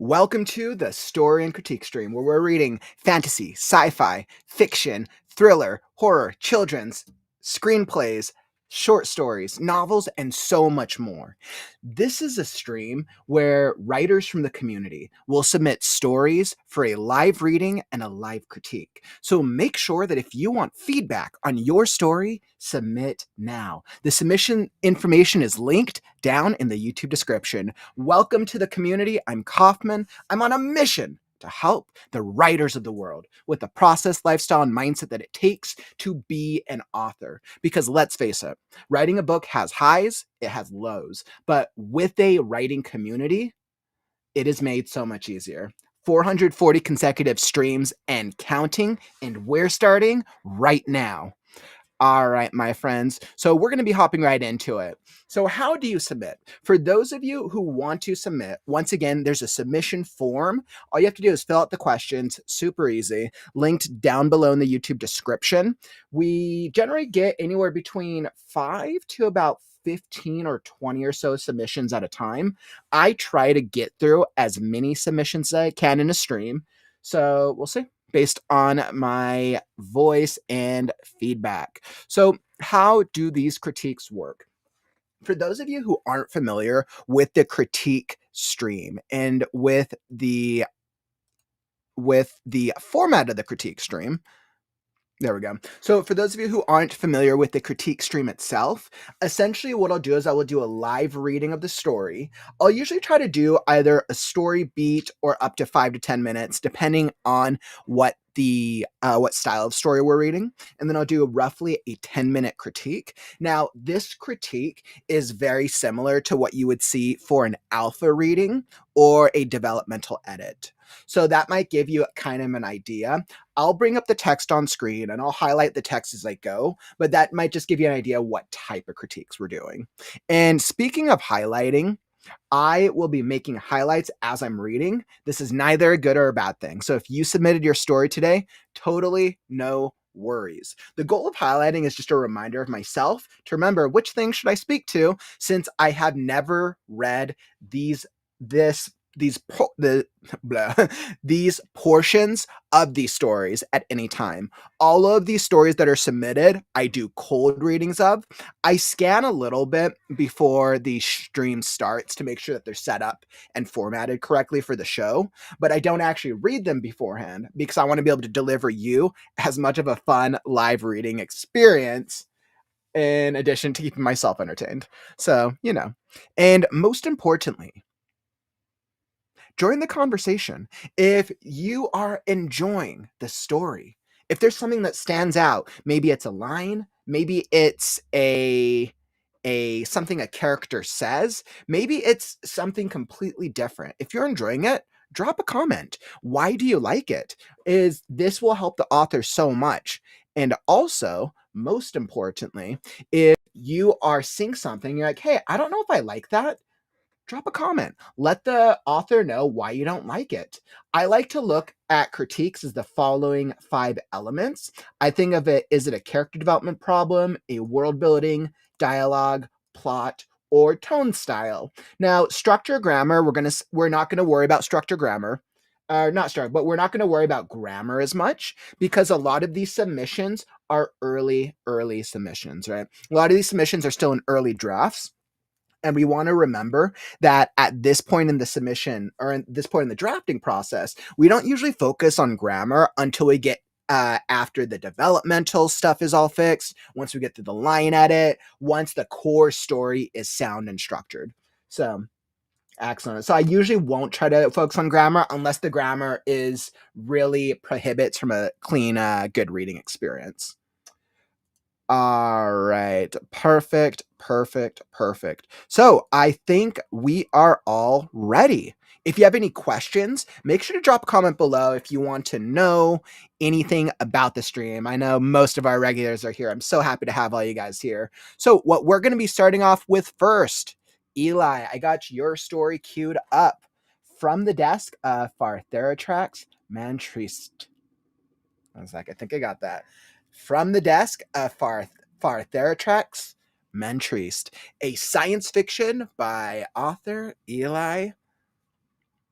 Welcome to the Story and Critique stream, where we're reading fantasy, sci-fi, fiction, thriller, horror, children's, screenplays, short stories, novels, and so much more. This is a stream where writers from the community will submit stories for a live reading and a live critique. So make sure that if you want feedback on your story, submit now. The submission information is linked down in the YouTube description. Welcome to the community. I'm Kauffman. I'm on a mission to help the writers of the world with the process, lifestyle, and mindset that it takes to be an author. Because let's face it, writing a book has highs, it has lows. But with a writing community, it is made so much easier. 440 consecutive streams and counting, and we're starting right now. All right, my friends. So we're going to be hopping right into it. So how do you submit? For those of you who want to submit, once again, there's a submission form. All you have to do is fill out the questions. Super easy. Linked down below in the YouTube description. We generally get anywhere between 5 to about 15 or 20 or so submissions at a time. I try to get through as many submissions as I can in a stream. So we'll see, based on my voice and feedback. So how do these critiques work? For those of you who aren't familiar with the critique stream and with the format of the critique stream, there we go. So for those of you who aren't familiar with the critique stream itself, essentially what I'll do is I will do a live reading of the story. I'll usually try to do either a story beat or up to 5 to 10 minutes, depending on what style of story we're reading. And then I'll do roughly a 10-minute critique. Now, this critique is very similar to what you would see for an alpha reading or a developmental edit. So that might give you kind of an idea. I'll bring up the text on screen and I'll highlight the text as I go, but that might just give you an idea what type of critiques we're doing. And speaking of highlighting, I will be making highlights as I'm reading. This is neither a good or a bad thing. So if you submitted your story today, totally no worries. The goal of highlighting is just a reminder of myself to remember which things should I speak to, since I have never read these portions of these stories at any time. All of these stories that are submitted, I do cold readings of. I scan a little bit before the stream starts to make sure that they're set up and formatted correctly for the show, but I don't actually read them beforehand because I want to be able to deliver you as much of a fun live reading experience in addition to keeping myself entertained. So, and most importantly, during the conversation, if you are enjoying the story, if there's something that stands out, maybe it's a line, maybe it's something a character says, maybe it's something completely different. If you're enjoying it, drop a comment. Why do you like it? This will help the author so much. And also, most importantly, if you are seeing something, you're like, hey, I don't know if I like that, drop a comment. Let the author know why you don't like it. I like to look at critiques as the following 5 elements. I think of it, is it a character development problem, a world building, dialogue, plot, or tone style? Now, structure, grammar, we're not going to worry about structure, grammar. But we're not going to worry about grammar as much because a lot of these submissions are early submissions, right? A lot of these submissions are still in early drafts. And we want to remember that at this point in the submission or at this point in the drafting process, we don't usually focus on grammar until we get after the developmental stuff is all fixed, once we get to the line edit, once the core story is sound and structured. So, excellent. So I usually won't try to focus on grammar unless the grammar is really prohibits from a clean, good reading experience. All right. Perfect. So I think we are all ready. If you have any questions, make sure to drop a comment below if you want to know anything about the stream. I know most of our regulars are here. I'm so happy to have all you guys here. So what we're going to be starting off with first, Eli, I got your story queued up. From the desk, Fartheratrax, Mandtreestd. I was like, I think I got that. From the desk, Fartheratrax, Mandtreestd, a science fiction by author Eli.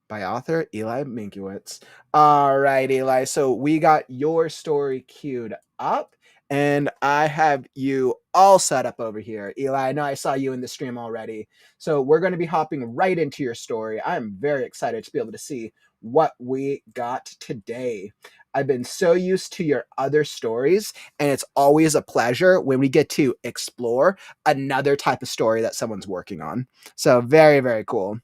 by author Eli Minkiewicz. All right, Eli. So we got your story queued up, and I have you all set up over here. Eli, I know I saw you in the stream already. So we're going to be hopping right into your story. I'm very excited to be able to see what we got today. I've been so used to your other stories, and it's always a pleasure when we get to explore another type of story that someone's working on. So very, very cool.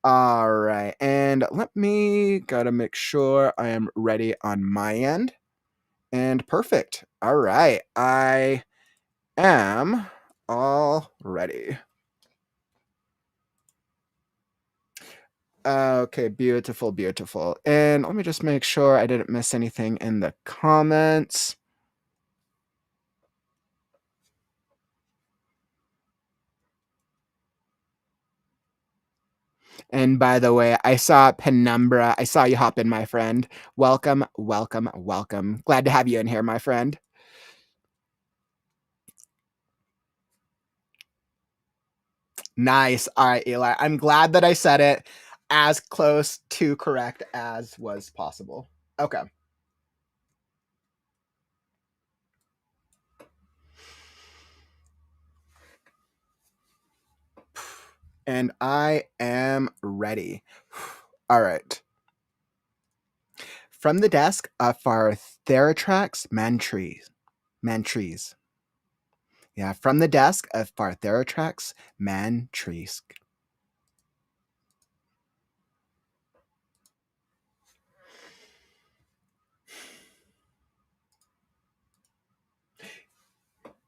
All right, and let me gotta make sure I am ready on my end. And perfect. All right, I am all ready. Okay, beautiful, beautiful. And let me just make sure I didn't miss anything in the comments. And by the way, I saw Penumbra. I saw you hop in, my friend. Welcome, welcome, welcome. Glad to have you in here, my friend. Nice. All right, Eli. I'm glad that I said it as close to correct as was possible. Okay. And I am ready. All right. From the desk of Fartheratrax Mandtreestd. Yeah, from the desk of Fartheratrax Mandtreestd.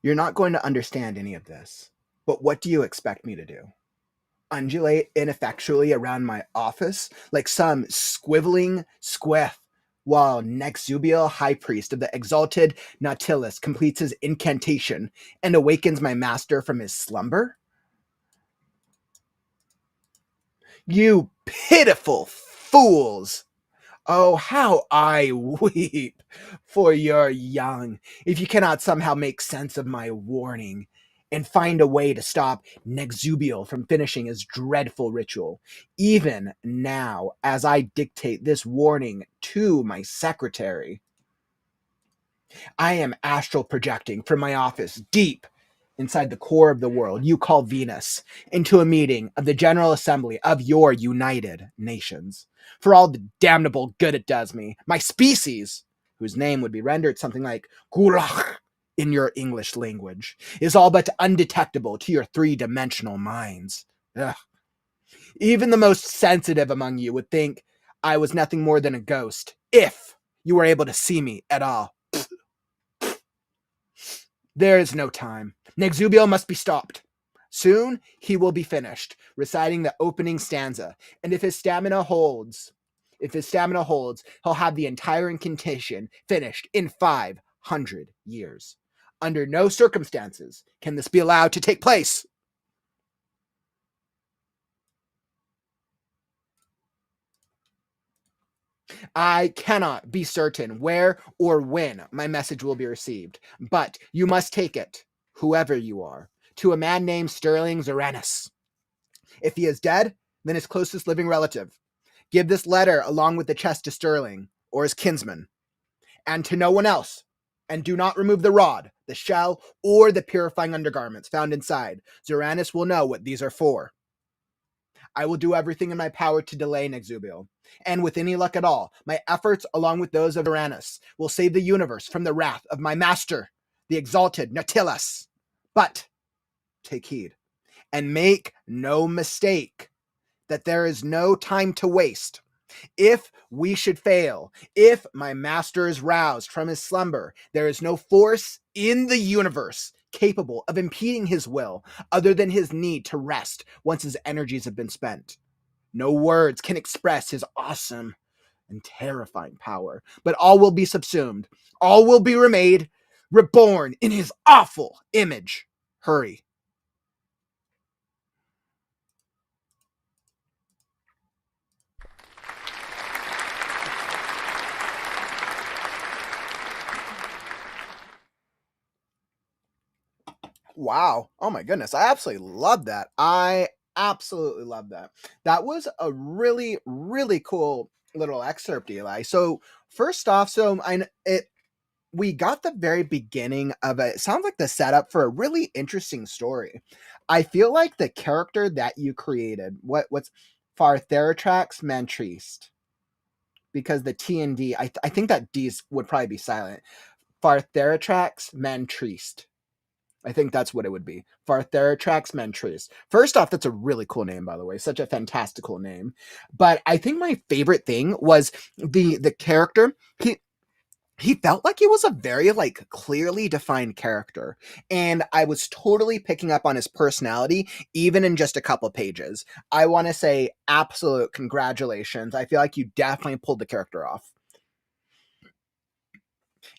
You're not going to understand any of this, but what do you expect me to do? Undulate ineffectually around my office like some squiveling squiff while Nexubiel, high priest of the exalted Nautilus, completes his incantation and awakens my master from his slumber? You pitiful fools! Oh, how I weep for your young, if you cannot somehow make sense of my warning and find a way to stop Nexubiel from finishing his dreadful ritual, even now as I dictate this warning to my secretary. I am astral projecting from my office deep inside the core of the world you call Venus into a meeting of the General Assembly of your United Nations. For all the damnable good it does me, my species, whose name would be rendered something like Gulach in your English language, is all but undetectable to your three-dimensional minds. Ugh. Even the most sensitive among you would think I was nothing more than a ghost, if you were able to see me at all. There is no time. Nexubiel must be stopped. Soon he will be finished reciting the opening stanza, and if his stamina holds, he'll have the entire incantation finished in 500 years. Under no circumstances can this be allowed to take place. I cannot be certain where or when my message will be received, but you must take it, whoever you are, to a man named Sterling Zoranus. If he is dead, then his closest living relative. Give this letter along with the chest to Sterling, or his kinsman, and to no one else. And do not remove the rod, the shell, or the purifying undergarments found inside. Zoranus will know what these are for. I will do everything in my power to delay Nexubiel. And with any luck at all, my efforts, along with those of Zoranus, will save the universe from the wrath of my master, the exalted Nautilus. But take heed, and make no mistake that there is no time to waste. If we should fail, if my master is roused from his slumber, there is no force in the universe capable of impeding his will other than his need to rest once his energies have been spent. No words can express his awesome and terrifying power, but all will be subsumed. All will be remade, reborn in his awful image. Hurry. Wow. Oh my goodness. I absolutely love that. I absolutely love that. That was a really, really cool little excerpt, Eli. So first off, we got the very beginning of it. Sounds like the setup for a really interesting story. I feel like the character that you created, what's Fartheratrax Mandtreestd, because the T and D, I think that D's would probably be silent. Fartheratrax Mandtreestd. I think that's what it would be. Fartheratrax Mandtreestd. First off, that's a really cool name, by the way. Such a fantastical name. But I think my favorite thing was the character. He felt like he was a very like clearly defined character, and I was totally picking up on his personality even in just a couple pages. I want to say absolute congratulations. I feel like you definitely pulled the character off.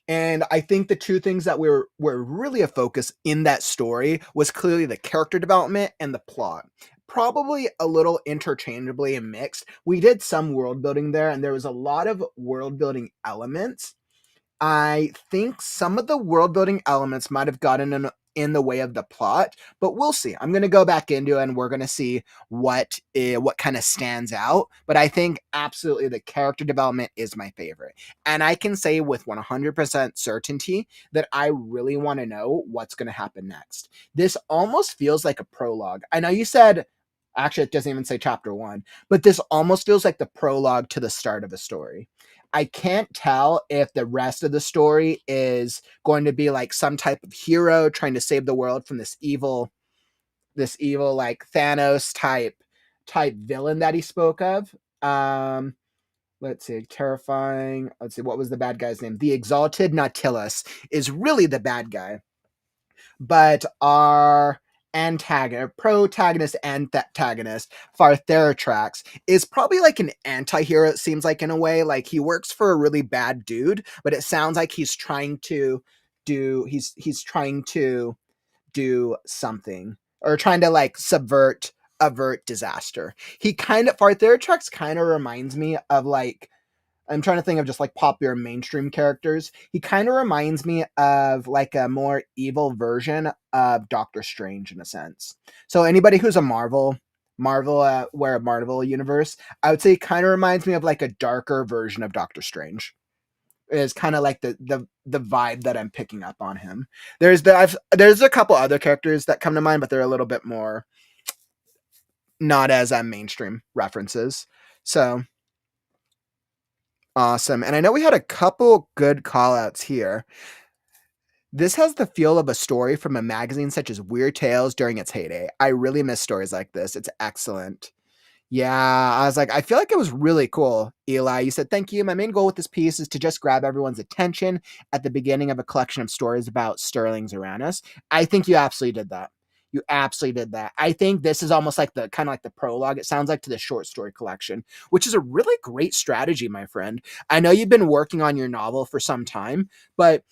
And I think the two things that were really a focus in that story was clearly the character development and the plot. Probably a little interchangeably mixed. We did some world building there, and there was a lot of world building elements. I think some of the world building elements might have gotten in the way of the plot, but we'll see. I'm going to go back into it and we're going to see what kind of stands out. But I think absolutely the character development is my favorite. And I can say with 100% certainty that I really want to know what's going to happen next. This almost feels like a prologue. I know you said, actually, it doesn't even say chapter 1, but this almost feels like the prologue to the start of a story. I can't tell if the rest of the story is going to be like some type of hero trying to save the world from this evil like Thanos type villain that he spoke of. Let's see, terrifying. Let's see, what was the bad guy's name? The Exalted Nautilus is really the bad guy, but our protagonist and antagonist, Fartheratrax, is probably like an anti-hero, it seems like, in a way. Like he works for a really bad dude, but it sounds like he's trying to do something, or trying to like avert disaster. Fartheratrax kind of reminds me of like, I'm trying to think of just like popular mainstream characters. He kind of reminds me of like a more evil version of Doctor Strange in a sense. So anybody who's a where a Marvel universe, I would say kind of reminds me of like a darker version of Doctor Strange. Is kind of like the vibe that I'm picking up on him. There's a couple other characters that come to mind, but they're a little bit more not as mainstream references. So awesome. And I know we had a couple good call outs here. This has the feel of a story from a magazine such as Weird Tales during its heyday. I really miss stories like this. It's excellent. Yeah, I was like, I feel like it was really cool, Eli. You said, thank you. My main goal with this piece is to just grab everyone's attention at the beginning of a collection of stories about Sterling's Uranus. I think you absolutely did that. You absolutely did that. I think this is almost like the kind of like the prologue, it sounds like, to the short story collection, which is a really great strategy, my friend. I know you've been working on your novel for some time, but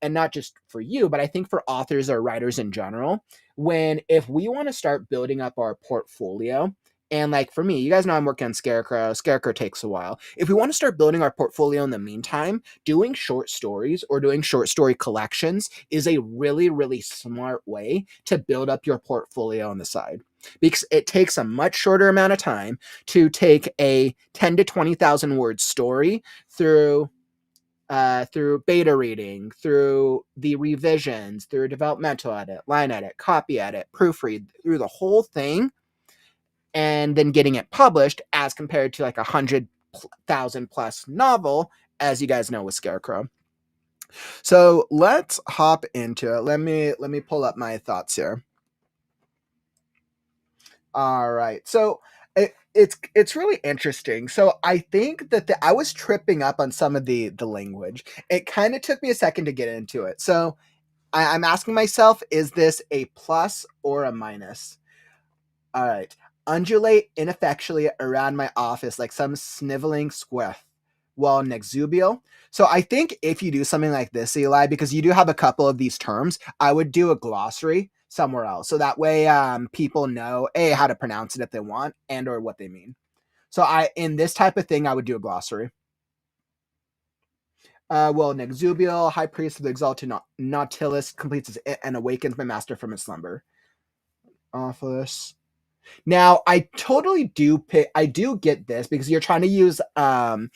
and not just for you, but I think for authors or writers in general, if we want to start building up our portfolio, and like for me, you guys know I'm working on Scarecrow. Scarecrow takes a while. If we want to start building our portfolio in the meantime, doing short stories or doing short story collections is a really, really smart way to build up your portfolio on the side. Because it takes a much shorter amount of time to take a 10 to 20,000 word story through beta reading, through the revisions, through developmental edit, line edit, copy edit, proofread, through the whole thing, and then getting it published, as compared to like 100,000 plus novel, as you guys know with Scarecrow. So let's hop into it. Let me pull up my thoughts here. All right. So it's really interesting. So I think that I was tripping up on some of the language. It kind of took me a second to get into it. So I'm asking myself, is this a plus or a minus? All right. Undulate ineffectually around my office like some sniveling squith while nexubial. So I think if you do something like this, Eli, because you do have a couple of these terms, I would do a glossary somewhere else. So that way people know how to pronounce it if they want, and or what they mean. So in this type of thing, I would do a glossary. Well, Nexubial, High Priest of the Exalted Nautilus, completes and awakens my master from his slumber. Office. Now, I do get this because you're trying to use kind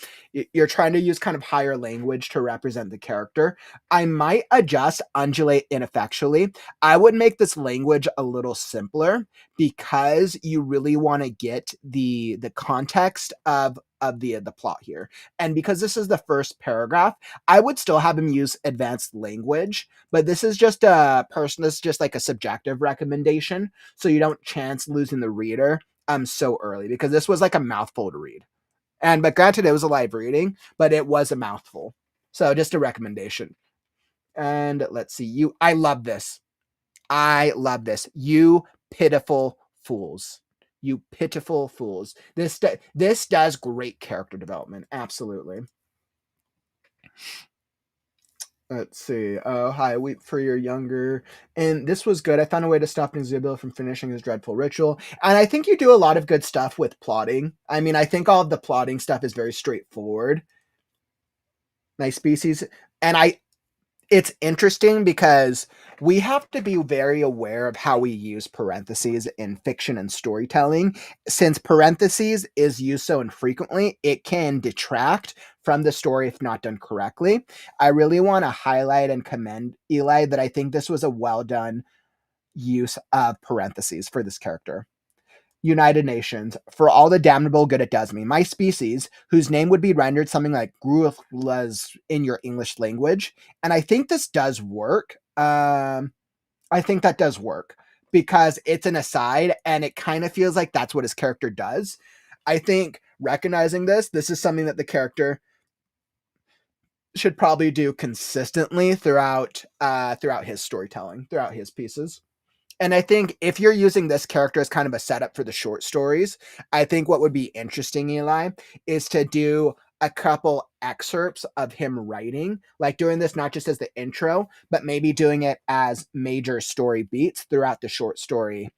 of higher language to represent the character. I might adjust undulate ineffectually. I would make this language a little simpler because you really want to get the context of the plot here. And because this is the first paragraph, I would still have him use advanced language, but this is just like a subjective recommendation so you don't chance losing the reader so early because this was like a mouthful to read. But granted, it was a live reading, but it was a mouthful. So just a recommendation. And let's see, I love this. I love this. You pitiful fools. You pitiful fools. This does great character development. Absolutely. Let's see. Oh, hi. Weep for your younger. And this was good. I found a way to stop Nzubil from finishing his dreadful ritual. And I think you do a lot of good stuff with plotting. I mean, I think all of the plotting stuff is very straightforward. Nice species. And it's interesting because we have to be very aware of how we use parentheses in fiction and storytelling. Since parentheses is used so infrequently, it can detract from the story if not done correctly. I really want to highlight and commend Eli that I think this was a well done use of parentheses for this character. United Nations, for all the damnable good it does me, my species, whose name would be rendered something like Grulas in your English language. And I think this does work. I think that does work because it's an aside and it kind of feels like that's what his character does. I think recognizing this is something that the character should probably do consistently throughout his storytelling, throughout his pieces. And I think if you're using this character as kind of a setup for the short stories, I think what would be interesting, Eli, is to do a couple excerpts of him writing, like doing this not just as the intro, but maybe doing it as major story beats throughout the short story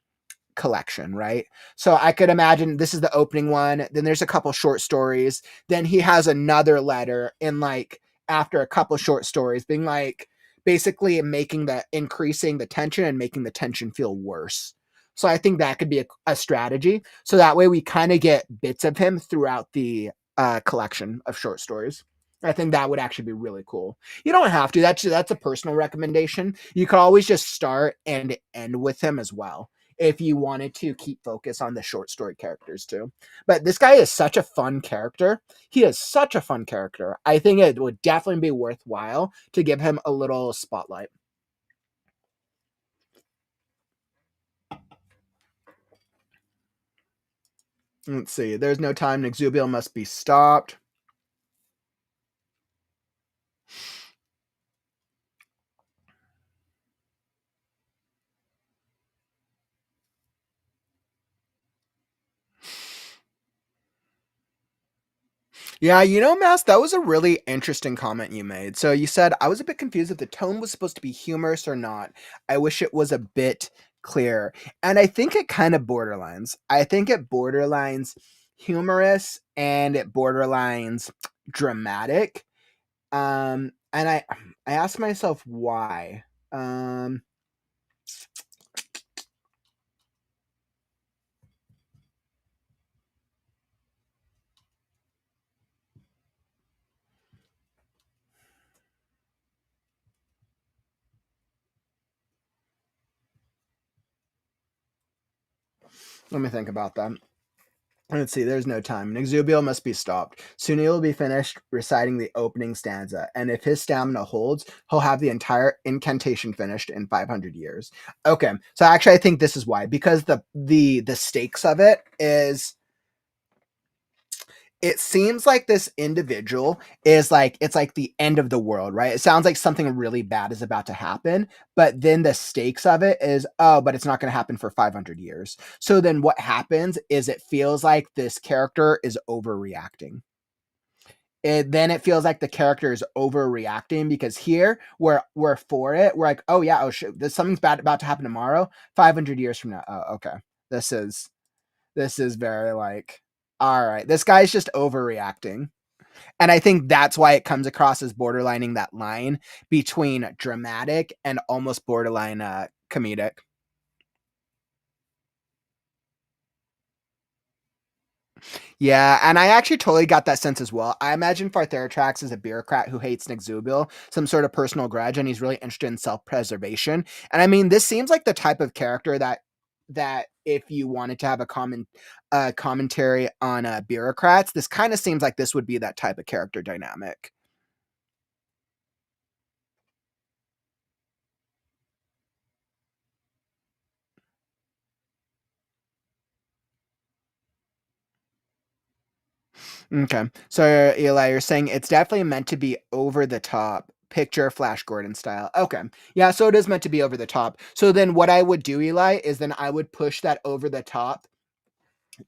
collection, right? So I could imagine this is the opening one, then there's a couple short stories, then he has another letter in like after a couple short stories being like basically increasing the tension and making the tension feel worse. So I think that could be a strategy. So that way we kind of get bits of him throughout the collection of short stories. I think that would actually be really cool. You don't have to. That's a personal recommendation. You could always just start and end with him as well if you wanted to keep focus on the short story characters too. But this guy is such a fun character. He is such a fun character. I think it would definitely be worthwhile to give him a little spotlight. Let's see. There's no time. Nexubiel must be stopped. Yeah, Mass, that was a really interesting comment you made. So you said, I was a bit confused if the tone was supposed to be humorous or not. I wish it was a bit clearer. And I think it kind of borderlines. I think it borderlines humorous and it borderlines dramatic. And I asked myself why. Um, Let me think about that. Let's see, there's no time. Nexubiel must be stopped. Soon he will be finished reciting the opening stanza, and if his stamina holds, he'll have the entire incantation finished in 500 years. Okay, so actually I think this is why. Because the stakes of it seems like this individual is like it's like the end of the world, right? It sounds like something really bad is about to happen, but then the stakes of it is but it's not going to happen for 500 years. So then what happens is it feels like this character is overreacting. Then it feels like the character is overreacting because here we're for it. We're like, oh yeah, oh shit, there's something's bad about to happen tomorrow. 500 years from now, oh okay, this is very like, all right, this guy's just overreacting. And I think that's why it comes across as borderlining that line between dramatic and almost borderline comedic. Yeah, and I actually totally got that sense as well. I imagine Fartheratrax is a bureaucrat who hates Nick Zubil, some sort of personal grudge, and he's really interested in self-preservation. And I mean, this seems like the type of character that if you wanted to have a commentary on bureaucrats, this kind of seems like this would be that type of character dynamic. Okay. So, Eli, you're saying it's definitely meant to be over the top. Picture Flash Gordon style. Okay. Yeah, so it is meant to be over the top. So then what I would do, Eli, is then I would push that over the top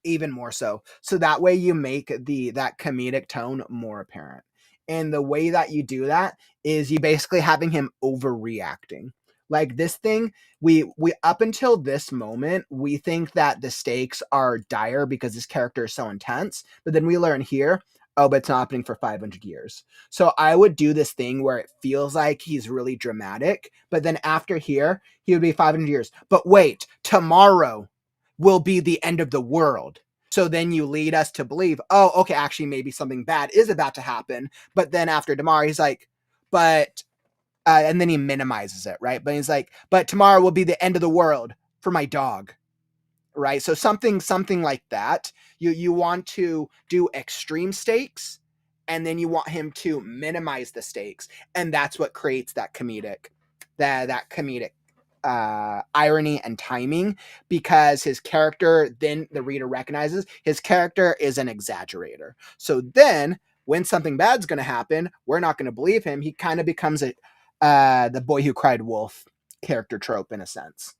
even more so. So that way you make that comedic tone more apparent. And the way that you do that is you basically having him overreacting. Like this thing, we up until this moment, we think that the stakes are dire because this character is so intense, but then we learn here, oh, but it's not happening for 500 years. So I would do this thing where it feels like he's really dramatic, but then after here, he would be 500 years. But wait, tomorrow will be the end of the world. So then you lead us to believe, oh, okay, actually, maybe something bad is about to happen. But then after tomorrow, he's like, but, and then he minimizes it, right? But he's like, but tomorrow will be the end of the world for my dog, right? So something like that. You want to do extreme stakes, and then you want him to minimize the stakes, and that's what creates that comedic irony and timing, because his character, then the reader recognizes his character is an exaggerator. So then when something bad's going to happen, we're not going to believe him. He kind of becomes the boy who cried wolf character trope in a sense.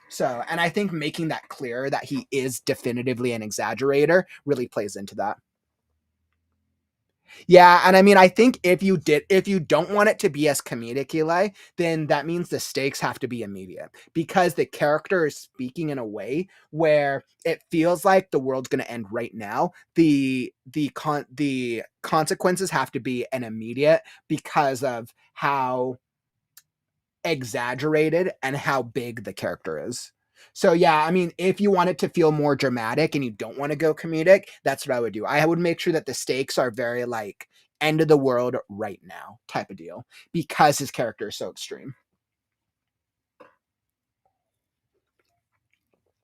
So, and I think making that clear that he is definitively an exaggerator really plays into that. Yeah, and I mean, I think if you don't want it to be as comedic, Eli, then that means the stakes have to be immediate, because the character is speaking in a way where it feels like the world's going to end right now. The consequences have to be an immediate, because of how exaggerated and how big the character is. So yeah, I mean, if you want it to feel more dramatic and you don't want to go comedic, that's what I would do. I would make sure that the stakes are very like end of the world right now type of deal, because his character is so extreme.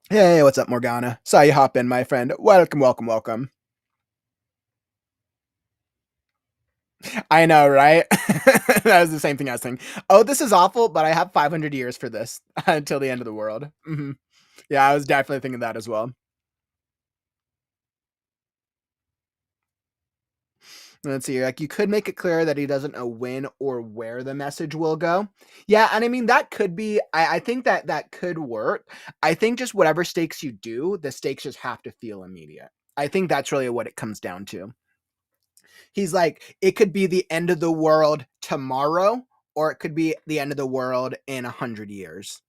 Hey, what's up, Morgana? Saw you hop in, my friend. Welcome, welcome, welcome. I know, right? That was the same thing I was thinking. Oh, this is awful, but I have 500 years for this until the end of the world. Yeah, I was definitely thinking that as well. Let's see. Like, you could make it clear that he doesn't know when or where the message will go. Yeah, and I mean that could be. I think that that could work. I think just whatever stakes you do, the stakes just have to feel immediate. I think that's really what it comes down to. He's like, it could be the end of the world tomorrow, or it could be the end of the world in 100 years.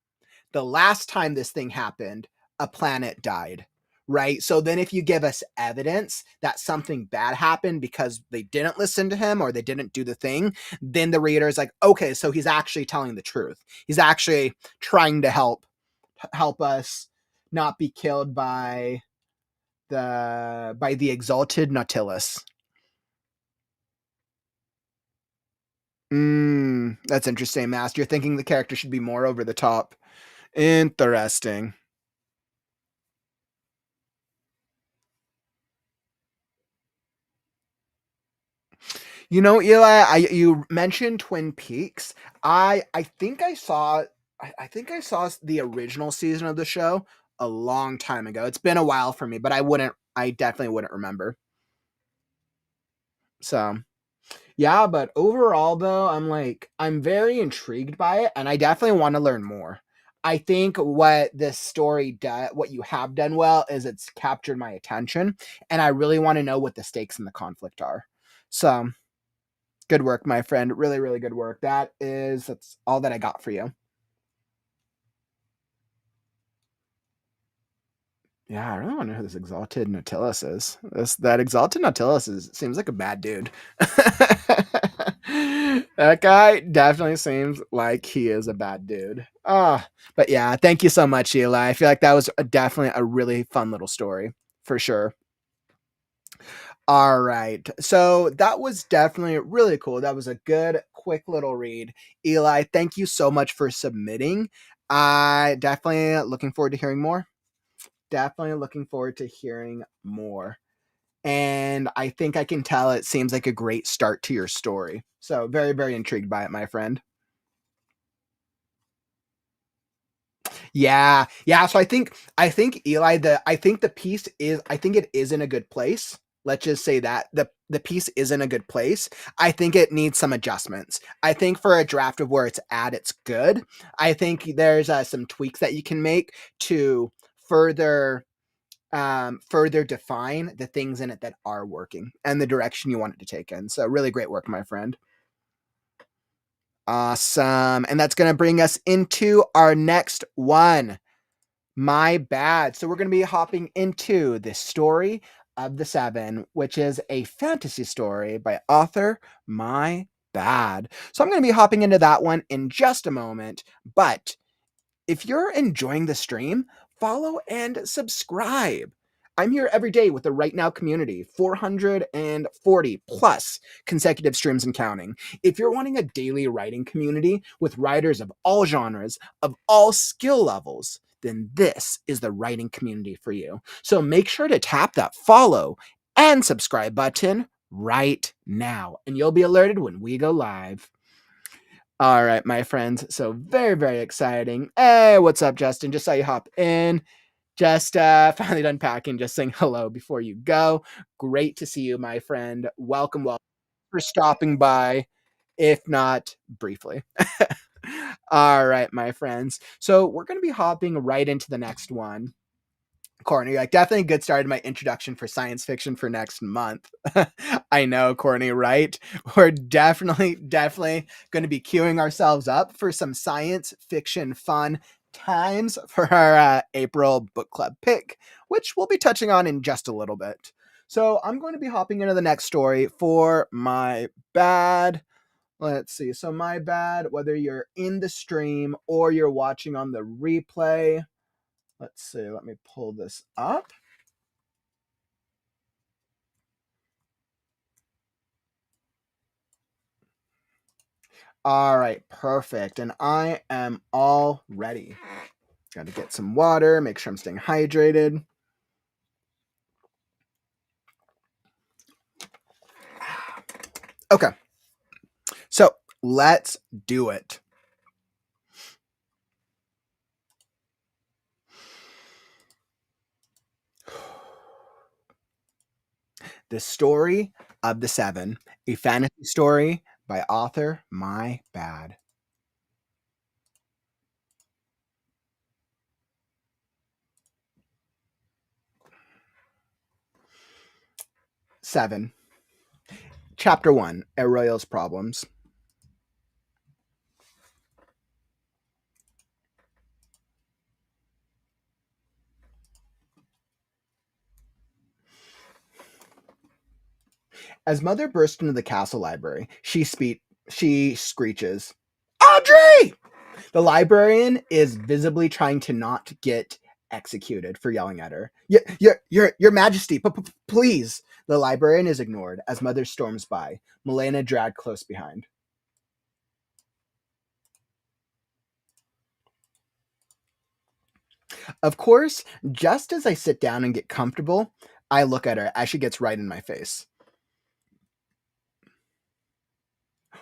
The last time this thing happened, a planet died, right? So then if you give us evidence that something bad happened because they didn't listen to him or they didn't do the thing, then the reader is like, okay, so he's actually telling the truth. He's actually trying to help us not be killed by the exalted Nautilus. That's interesting, Master. You're thinking the character should be more over the top. Interesting. You know, Eli, you mentioned Twin Peaks. I think I think I saw the original season of the show a long time ago. It's been a while for me, but I definitely wouldn't remember. So, yeah, but overall though, I'm very intrigued by it, and I definitely want to learn more. I think what you have done well is it's captured my attention, and I really want to know what the stakes in the conflict are. So, good work, my friend. Really, really good work. That's all that I got for you. Yeah, I really want to know who this Exalted Nautilus is. That Exalted Nautilus seems like a bad dude. That guy definitely seems like he is a bad dude. But yeah, thank you so much, Eli. I feel like that was definitely a really fun little story for sure. All right. So that was definitely really cool. That was a good, quick little read. Eli, thank you so much for submitting. I definitely looking forward to hearing more. Definitely looking forward to hearing more. And I think I can tell it seems like a great start to your story. So very, very intrigued by it, my friend. Yeah. Yeah. So I think Eli, the piece is I think it is in a good place. Let's just say that. The piece is in a good place. I think it needs some adjustments. I think for a draft of where it's at, it's good. I think there's some tweaks that you can make to further further define the things in it that are working and the direction you want it to take in. So really great work, my friend. Awesome. And that's going to bring us into our next one. My Bad. So we're going to be hopping into the story of the seven, which is a fantasy story by author My Bad. So I'm going to be hopping into that one in just a moment. But if you're enjoying the stream, follow and subscribe. I'm here every day with the ReadNow community, 440 plus consecutive streams and counting. If you're wanting a daily writing community with writers of all genres, of all skill levels, then this is the writing community for you. So make sure to tap that follow and subscribe button right now, and you'll be alerted when we go live. All right, my friends. So very, very exciting. Hey, what's up, Justin? Just saw you hop in. Just finally done packing. Just saying hello before you go. Great to see you, my friend. Welcome, welcome for stopping by, if not briefly. All right, my friends. So we're going to be hopping right into the next one. Courtney, like definitely a good start to my introduction for science fiction for next month. I know, Courtney, right? We're definitely going to be queuing ourselves up for some science fiction fun times for our April book club pick, which we'll be touching on in just a little bit. So I'm going to be hopping into the next story for My Bad. Let's see. So My Bad, whether you're in the stream or you're watching on the replay. Let's see, let me pull this up. All right, perfect. And I am all ready. Got to get some water, make sure I'm staying hydrated. Okay, so let's do it. The Story of the Seven, a fantasy story by author My Bad. Seven. Chapter 1, Arroyo's Problems. As Mother bursts into the castle library, she screeches, Audrey! The librarian is visibly trying to not get executed for yelling at her. Your Majesty, please. The librarian is ignored as Mother storms by, Milena dragged close behind. Of course, just as I sit down and get comfortable, I look at her as she gets right in my face.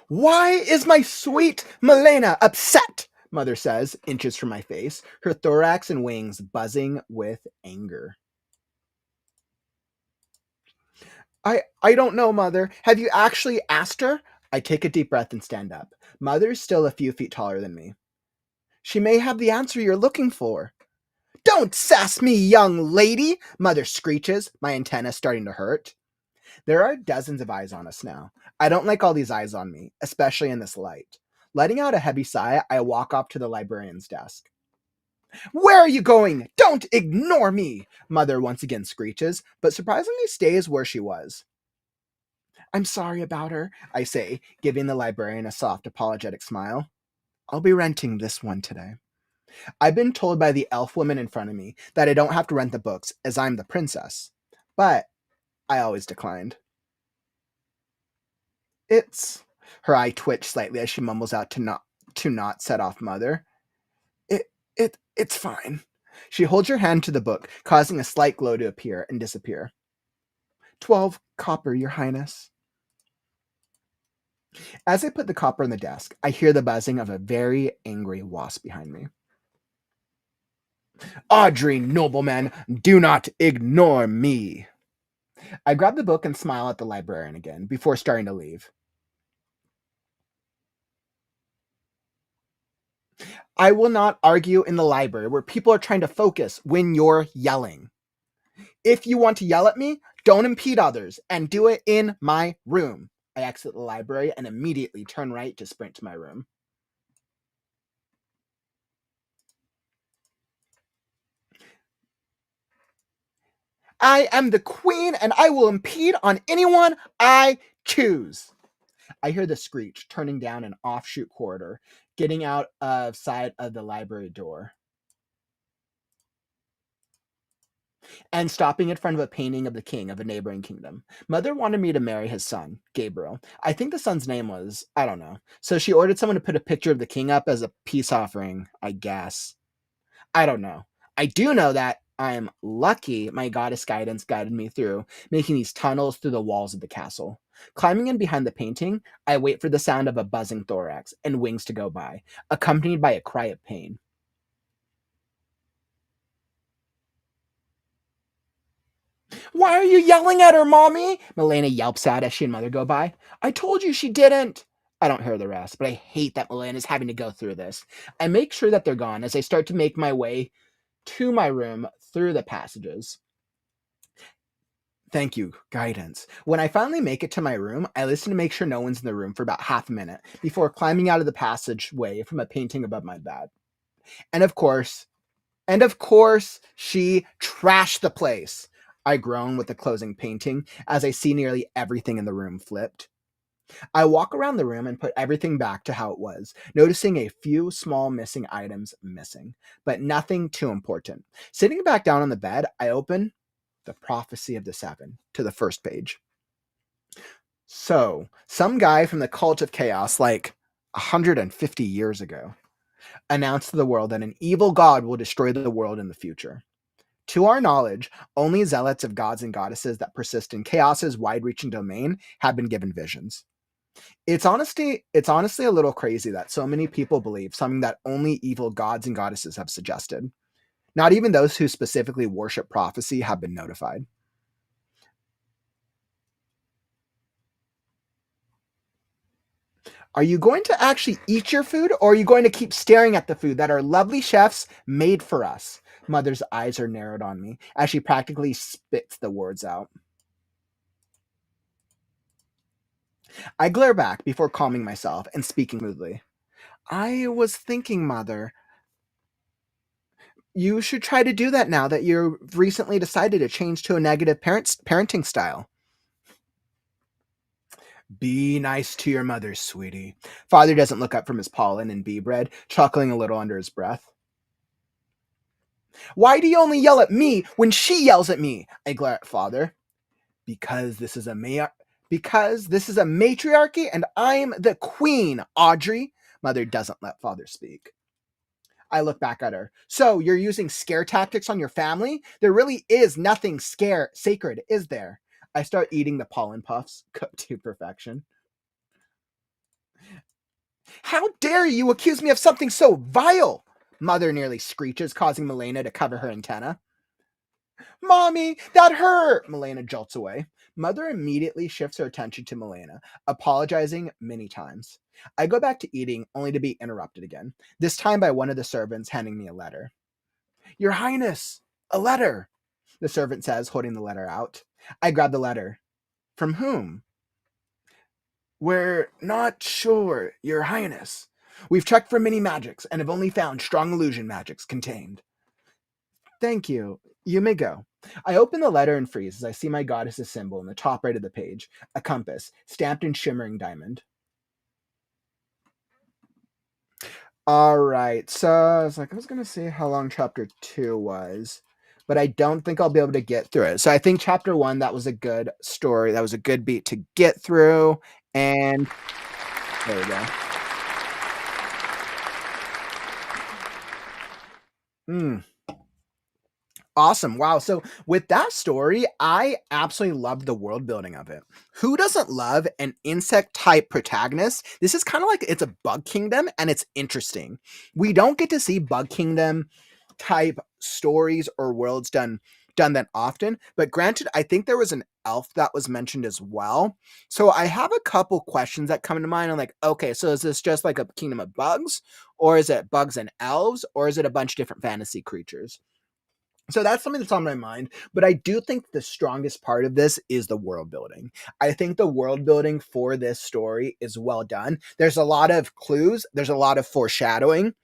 Why is my sweet Milena upset? Mother says, inches from my face, her thorax and wings buzzing with anger. I don't know, Mother. Have you actually asked her? I take a deep breath and stand up. Mother's still a few feet taller than me. She may have the answer you're looking for. Don't sass me, young lady! Mother screeches, my antenna starting to hurt. There are dozens of eyes on us now. I don't like all these eyes on me, especially in this light. Letting out a heavy sigh, I walk up to the librarian's desk. Where are you going? Don't ignore me! Mother once again screeches, but surprisingly stays where she was. I'm sorry about her, I say, giving the librarian a soft, apologetic smile. I'll be renting this one today. I've been told by the elf woman in front of me that I don't have to rent the books as I'm the princess. But I always declined. It's... Her eye twitched slightly as she mumbles out to not set off Mother. It's fine. She holds her hand to the book, causing a slight glow to appear and disappear. 12 copper, Your Highness. As I put the copper on the desk, I hear the buzzing of a very angry wasp behind me. Audrey, nobleman, do not ignore me. I grab the book and smile at the librarian again before starting to leave. I will not argue in the library where people are trying to focus when you're yelling. If you want to yell at me, don't impede others and do it in my room. I exit the library and immediately turn right to sprint to my room. I am the queen and I will impede on anyone I choose. I hear the screech turning down an offshoot corridor, getting out of sight of the library door, and stopping in front of a painting of the king of a neighboring kingdom. Mother wanted me to marry his son, Gabriel. I think the son's name was, I don't know. So she ordered someone to put a picture of the king up as a peace offering, I guess. I don't know. I do know that I'm lucky my goddess guidance guided me through, making these tunnels through the walls of the castle. Climbing in behind the painting, I wait for the sound of a buzzing thorax and wings to go by, accompanied by a cry of pain. Why are you yelling at her, Mommy? Milena yelps out as she and Mother go by. I told you she didn't. I don't hear the rest, but I hate that Milena's having to go through this. I make sure that they're gone as I start to make my way to my room through the passages. Thank you, guidance. When I finally make it to my room, I listen to make sure no one's in the room for about half a minute before climbing out of the passageway from a painting above my bed. And of course, she trashed the place. I groan with the closing painting as I see nearly everything in the room flipped. I walk around the room and put everything back to how it was, noticing a few small missing items missing, but nothing too important. Sitting back down on the bed, I open The Prophecy of the Seven to the first page. So, some guy from the Cult of Chaos, like 150 years ago, announced to the world that an evil god will destroy the world in the future. To our knowledge, only zealots of gods and goddesses that persist in chaos's wide-reaching domain have been given visions. It's honestly a little crazy that so many people believe something that only evil gods and goddesses have suggested. Not even those who specifically worship prophecy have been notified. Are you going to actually eat your food, or are you going to keep staring at the food that our lovely chefs made for us? Mother's eyes are narrowed on me as she practically spits the words out. I glare back before calming myself and speaking smoothly. I was thinking, Mother, you should try to do that now that you've recently decided to change to a negative parenting style. Be nice to your mother, sweetie. Father doesn't look up from his pollen and bee bread, chuckling a little under his breath. Why do you only yell at me when she yells at me? I glare at Father. Because this is a matriarchy and I'm the queen, Audrey. Mother doesn't let Father speak. I look back at her. So you're using scare tactics on your family? There really is nothing sacred, is there? I start eating the pollen puffs, cooked to perfection. How dare you accuse me of something so vile? Mother nearly screeches, causing Milena to cover her antenna. Mommy, that hurt! Milena jolts away. Mother immediately shifts her attention to Milena, apologizing many times. I go back to eating, only to be interrupted again, this time by one of the servants handing me a letter. Your Highness, a letter, the servant says, holding the letter out. I grab the letter. From whom? We're not sure, Your Highness. We've checked for many magics and have only found strong illusion magics contained. Thank you. You may go. I open the letter and freeze as I see my goddess's symbol in the top right of the page, a compass, stamped in shimmering diamond. All right, so I was going to see how long chapter 2 was, but I don't think I'll be able to get through it. So I think chapter 1, that was a good story. That was a good beat to get through. And there we go. Awesome. Wow. So with that story, I absolutely love the world building of it. Who doesn't love an insect type protagonist? This is kind of like it's a bug kingdom and it's interesting. We don't get to see bug kingdom type stories or worlds done that often, but granted, I think there was an elf that was mentioned as well. So I have a couple questions that come to mind. I'm like, okay, so is this just like a kingdom of bugs, or is it bugs and elves, or is it a bunch of different fantasy creatures? So that's something that's on my mind, but I do think the strongest part of this is the world building. I think the world building for this story is well done. There's a lot of clues, there's a lot of foreshadowing,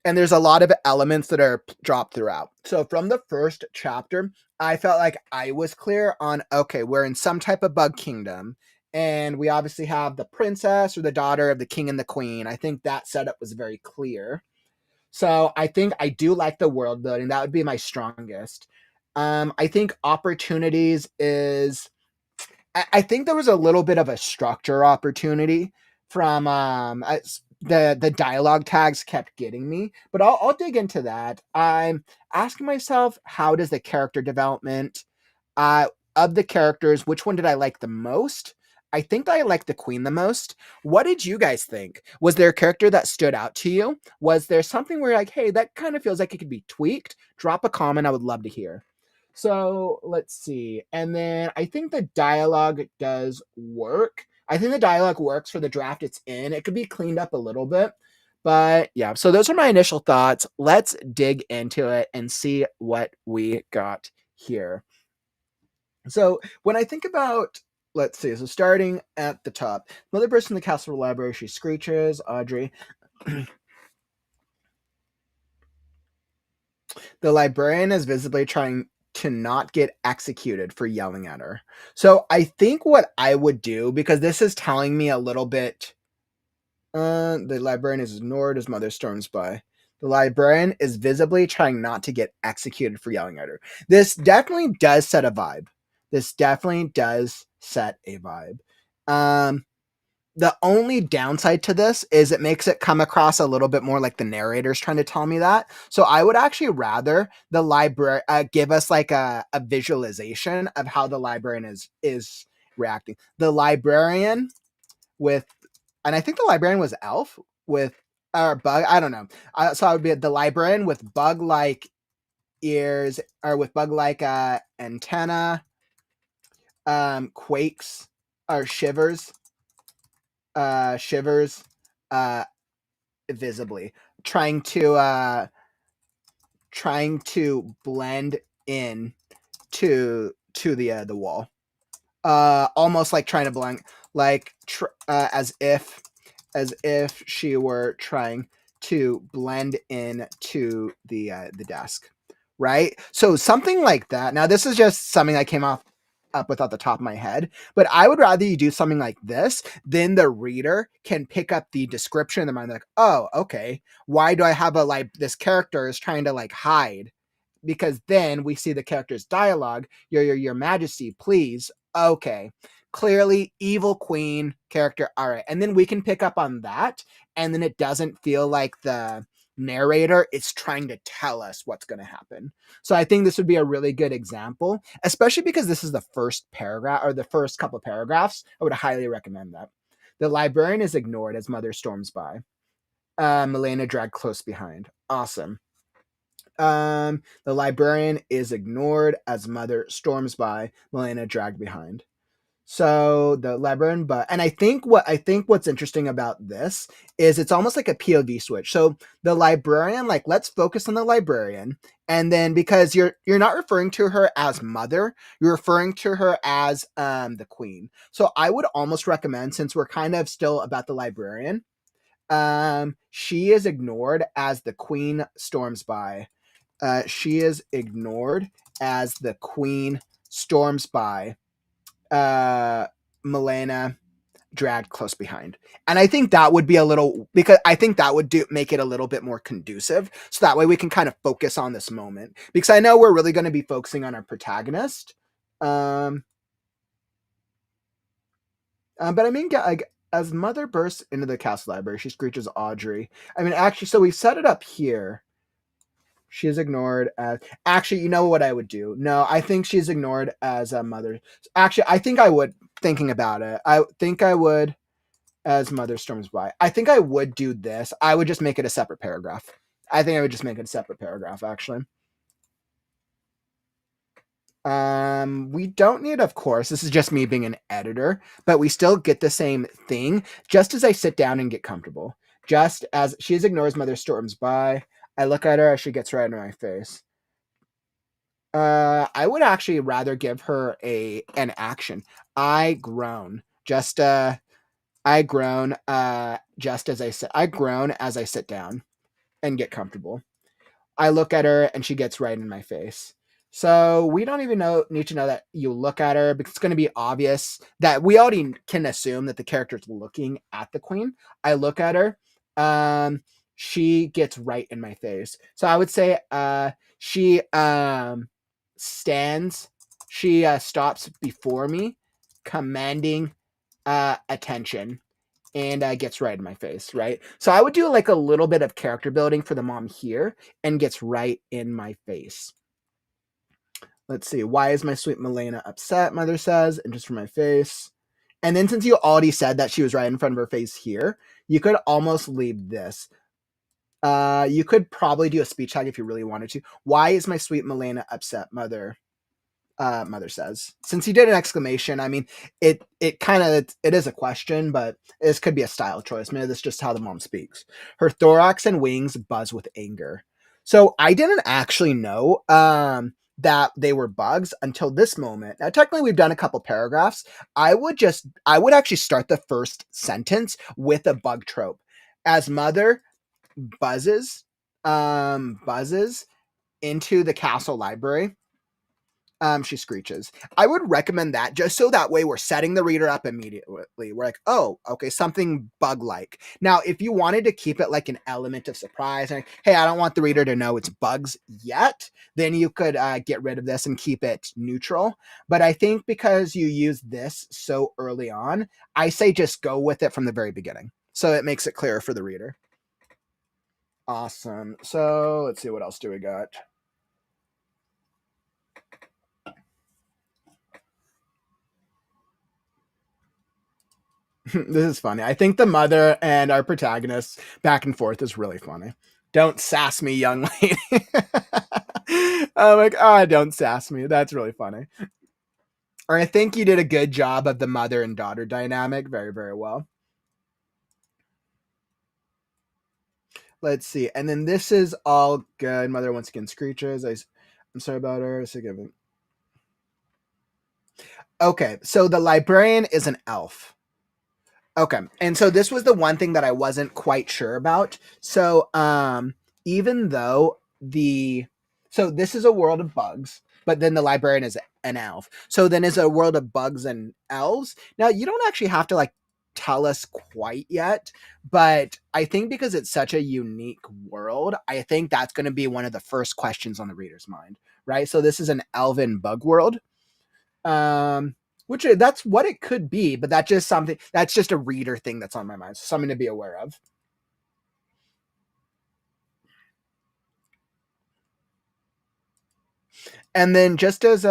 and there's a lot of elements that are dropped throughout. So from the first chapter, I felt like I was clear on, okay, we're in some type of bug kingdom, and we obviously have the princess or the daughter of the king and the queen. I think that setup was very clear. So I think I do like the world building. That would be my strongest. I think opportunities is. I think there was a little bit of a structure opportunity from the dialogue tags kept getting me, but I'll dig into that. I'm asking myself, how does the character development uh, of the characters, which one did I like the most? I think I liked the queen the most. What did you guys think? Was there a character that stood out to you? Was there something where you're like, hey, that kind of feels like it could be tweaked? Drop a comment. I would love to hear. So let's see. And then I think the dialogue does work. I think the dialogue works for the draft it's in. It could be cleaned up a little bit. But yeah, so those are my initial thoughts. Let's dig into it and see what we got here. So when I think about, let's see, so starting at the top, another person in the castle library, she screeches, Audrey. The librarian is visibly trying to not get executed for yelling at her. So I think what I would do, because this is telling me a little bit, the librarian is ignored as mother storms by. The librarian is visibly trying not to get executed for yelling at her. This definitely does set a vibe. This definitely does set a vibe. The only downside to this is it makes it come across a little bit more like the narrator's trying to tell me that. So I would actually rather the library give us like a visualization of how the librarian is reacting. The librarian with, and I think the librarian was elf with or bug. I don't know. So I would be the librarian with bug like ears or with bug like antenna, quakes or shivers uh visibly trying to blend in to the wall, almost like trying to blend, like as if she were trying to blend in to the desk, right? So something like that. Now this is just something I came up with off the top of my head, but I would rather you do something like this, then the reader can pick up the description in the mind, like, oh, okay, why do I have a like this character is trying to like hide? Because then we see the character's dialogue, your majesty, please. Okay, clearly evil queen character, all right, and then we can pick up on that, and then it doesn't feel like the narrator is trying to tell us what's going to happen. So I think this would be a really good example, especially because this is the first paragraph or the first couple of paragraphs. I would highly recommend that. The librarian is ignored as mother storms by. Milena dragged close behind. Awesome. The librarian is ignored as mother storms by. Milena dragged behind. So the librarian, but and I think what's interesting about this is it's almost like a POV switch. So the librarian, like, let's focus on the librarian, and then because you're not referring to her as mother, you're referring to her as the queen. So I would almost recommend, since we're kind of still about the librarian, she is ignored as the queen storms by. She is ignored as the queen storms by. Milena dragged close behind. And I think that would be a little, because I think that would make it a little bit more conducive. So that way we can kind of focus on this moment, because I know we're really going to be focusing on our protagonist. But I mean, as Mother bursts into the castle library, she screeches Audrey. I mean, actually, so we set it up here. She is ignored as... Actually, you know what I would do? No, I think she's ignored as a mother. Actually, I think I would, thinking about it, I think I would, as Mother storms by. I think I would do this. I would just make it a separate paragraph. I think I would just make it a separate paragraph, actually. We don't need, of course, this is just me being an editor, but we still get the same thing. Just as I sit down and get comfortable. Just as she ignores Mother storms by, I look at her as she gets right in my face. I would actually rather give her an action. I groan. I groan just as I groan as I sit down and get comfortable. I look at her and she gets right in my face. So we don't even need to know that you look at her, because it's going to be obvious that we already can assume that the character's looking at the queen. I look at her. She gets right in my face. So I would say she stands. She stops before me, commanding attention, and gets right in my face, right? So I would do like a little bit of character building for the mom here, and gets right in my face. Let's see. Why is my sweet Milena upset? Mother says, and just for my face. And then since you already said that she was right in front of her face here, you could almost leave this. You could probably do a speech tag if you really wanted to. Why is my sweet Milena upset, Mother? Mother says. Since he did an exclamation, I mean, it is a question, but this could be a style choice. Maybe that's just how the mom speaks. Her thorax and wings buzz with anger. So I didn't actually know that they were bugs until this moment. Now, technically, we've done a couple paragraphs. I would actually start the first sentence with a bug trope. As Mother buzzes into the castle library, she screeches. I would recommend that, just so that way we're setting the reader up immediately. We're like, oh, okay, something bug-like. Now, if you wanted to keep it like an element of surprise, and hey, I don't want the reader to know it's bugs yet, then you could get rid of this and keep it neutral. But I think because you use this so early on, I say just go with it from the very beginning, so it makes it clearer for the reader. Awesome. So let's see, what else do we got? This is funny. I think the mother and our protagonist back and forth is really funny. Don't sass me, young lady. I'm like, oh, don't sass me. That's really funny. Or I think you did a good job of the mother and daughter dynamic. Very, very well. Let's see. And then this is all good. Mother once again screeches. I'm sorry about her. Okay, so the librarian is an elf. Okay. And so this was the one thing that I wasn't quite sure about. So even though so this is a world of bugs, but then the librarian is an elf. So then is a world of bugs and elves. Now you don't actually have to like tell us quite yet, but I think because it's such a unique world, I think that's going to be one of the first questions on the reader's mind, right? So this is an elven bug world. Which that's what it could be, but that's just a reader thing that's on my mind. So something to be aware of. And then just as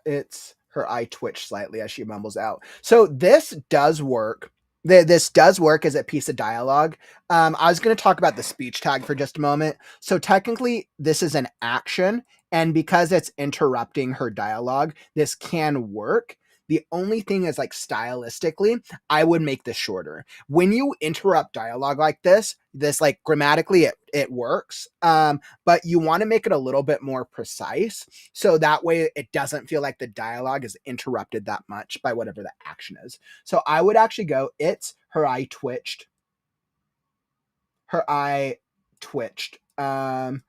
it's her eye twitched slightly as she mumbles out. So this does work. This does work as a piece of dialogue. I was going to talk about the speech tag for just a moment. So technically, this is an action, and because it's interrupting her dialogue, this can work. The only thing is, like, stylistically, I would make this shorter. When you interrupt dialogue like this like grammatically it works. But you want to make it a little bit more precise, so that way it doesn't feel like the dialogue is interrupted that much by whatever the action is. So I would actually go, it's her eye twitched. Her eye twitched. Mumbling.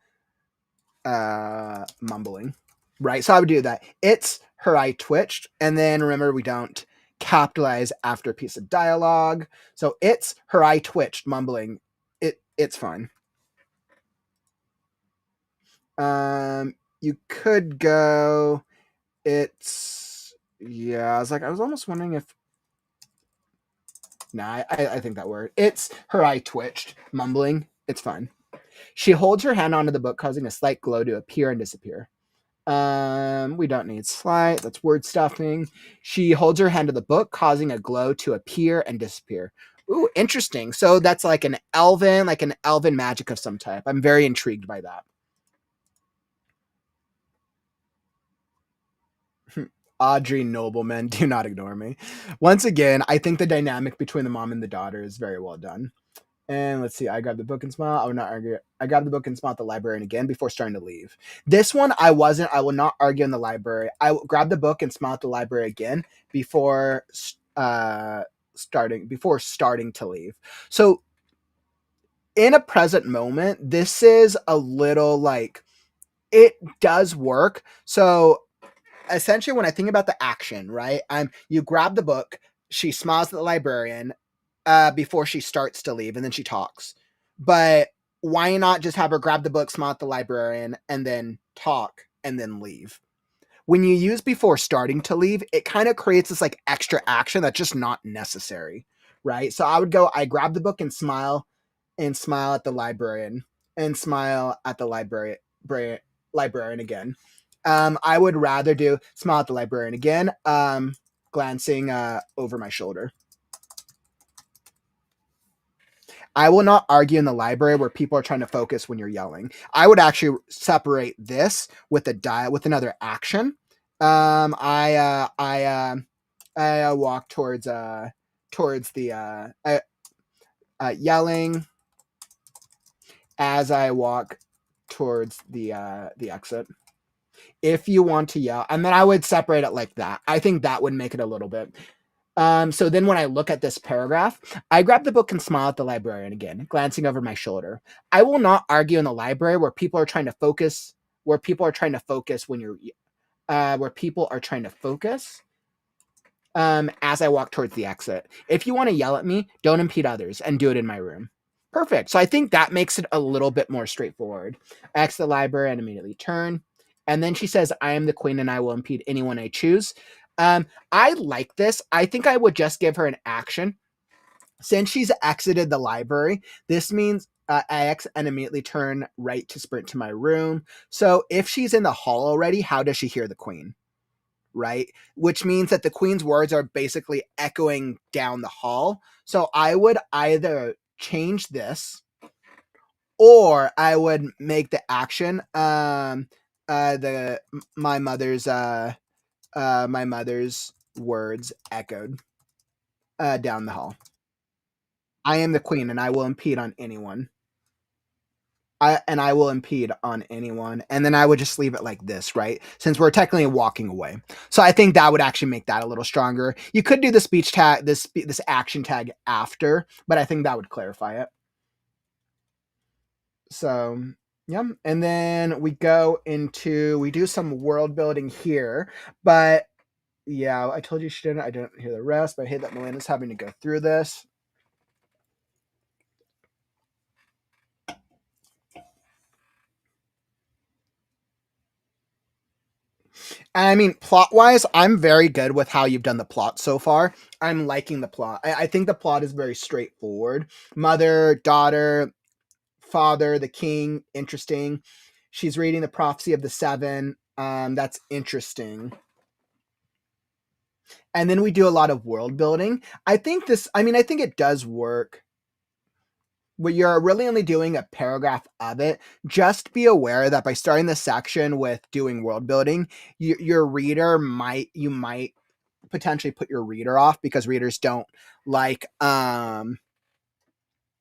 Right? So I would do that. It's her eye twitched. And then remember, we don't capitalize after a piece of dialogue. So it's her eye twitched, mumbling. It's fine. You could go. Yeah. I was almost wondering if. Nah, I think that word. It's her eye twitched, mumbling. It's fine. She holds her hand onto the book, causing a slight glow to appear and disappear. We don't need slight. That's word stuffing. She holds her hand to the book, causing a glow to appear and disappear. Ooh, interesting. So that's like an elven magic of some type. I'm very intrigued by that. Audrey Nobleman, do not ignore me. Once again, I think the dynamic between the mom and the daughter is very well done. And let's see, I grabbed the book and smile. I will not argue. I grabbed the book and smile at the librarian again before starting to leave. This one, I will not argue in the library. I will grab the book and smile at the library again before starting to leave. So in a present moment, this is a little like, it does work. So essentially, when I think about the action, right? You grab the book, she smiles at the librarian, before she starts to leave, and then she talks. But why not just have her grab the book, smile at the librarian, and then talk, and then leave? When you use before starting to leave, it kind of creates this like extra action that's just not necessary, right? So I would go, I grab the book and smile at the librarian, and smile at the librarian again. I would rather do smile at the librarian again, glancing over my shoulder. I will not argue in the library where people are trying to focus when you're yelling. I would actually separate this with another action. I walk towards the yelling as I walk towards the exit. If you want to yell, and then I would separate it like that. I think that would make it a little bit. So then when I look at this paragraph, I grab the book and smile at the librarian again, glancing over my shoulder. I will not argue in the library where people are trying to focus, when you're, where people are trying to focus, as I walk towards the exit. If you want to yell at me, don't impede others and do it in my room. Perfect. So I think that makes it a little bit more straightforward. I exit the library and immediately turn. And then she says, I am the queen and I will impede anyone I choose. I like this. I think I would just give her an action. Since she's exited the library, this means I exit and immediately turn right to sprint to my room. So if she's in the hall already, how does she hear the queen? Right? Which means that the queen's words are basically echoing down the hall. So I would either change this, or I would make the action my mother's words echoed down the hall. I am the queen and I will impede on anyone. I will impede on anyone. And then I would just leave it like this, right? Since we're technically walking away. So I think that would actually make that a little stronger. You could do the speech tag, this action tag after, but I think that would clarify it. So, yeah. And then we do some world building here, but yeah, I told you I didn't hear the rest, but I hate that Melinda's having to go through this. And I mean, plot wise, I'm very good with how you've done the plot so far. I'm liking the plot. I think the plot is very straightforward. Mother, daughter, father, the king, interesting. She's reading the prophecy of the seven. That's interesting. And then we do a lot of world building. I think it does work. Where you're really only doing a paragraph of it, just be aware that by starting this section with doing world building, your reader might potentially put your reader off because readers don't like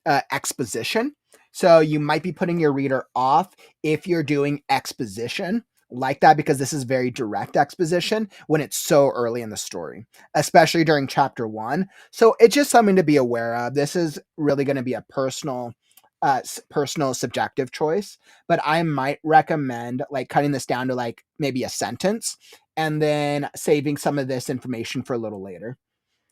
exposition. So you might be putting your reader off if you're doing exposition like that, because this is very direct exposition when it's so early in the story, especially during chapter 1. So it's just something to be aware of. This is really going to be a personal subjective choice, but I might recommend like cutting this down to like maybe a sentence and then saving some of this information for a little later.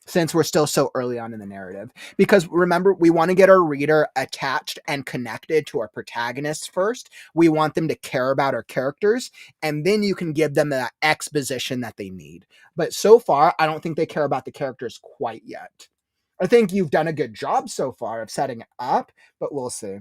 since we're still so early on in the narrative. Because remember, we want to get our reader attached and connected to our protagonists first. We want them to care about our characters, and then you can give them that exposition that they need. But so far, I don't think they care about the characters quite yet. I think you've done a good job so far of setting it up, but we'll see.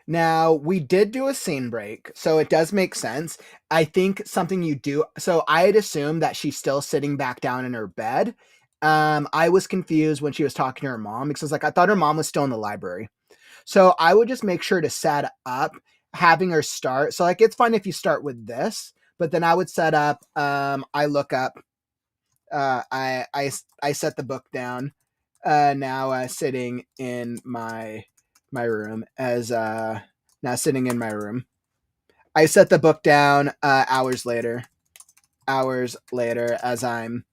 Now, we did do a scene break, so it does make sense. I think something you do. So I had assumed that she's still sitting back down in her bed. I was confused when she was talking to her mom because I thought her mom was still in the library. So I would just make sure to set up having her start. So it's fine if you start with this, but then I would set up. I look up. I set the book down. Now sitting in my room as now sitting in my room. I set the book down hours later as I'm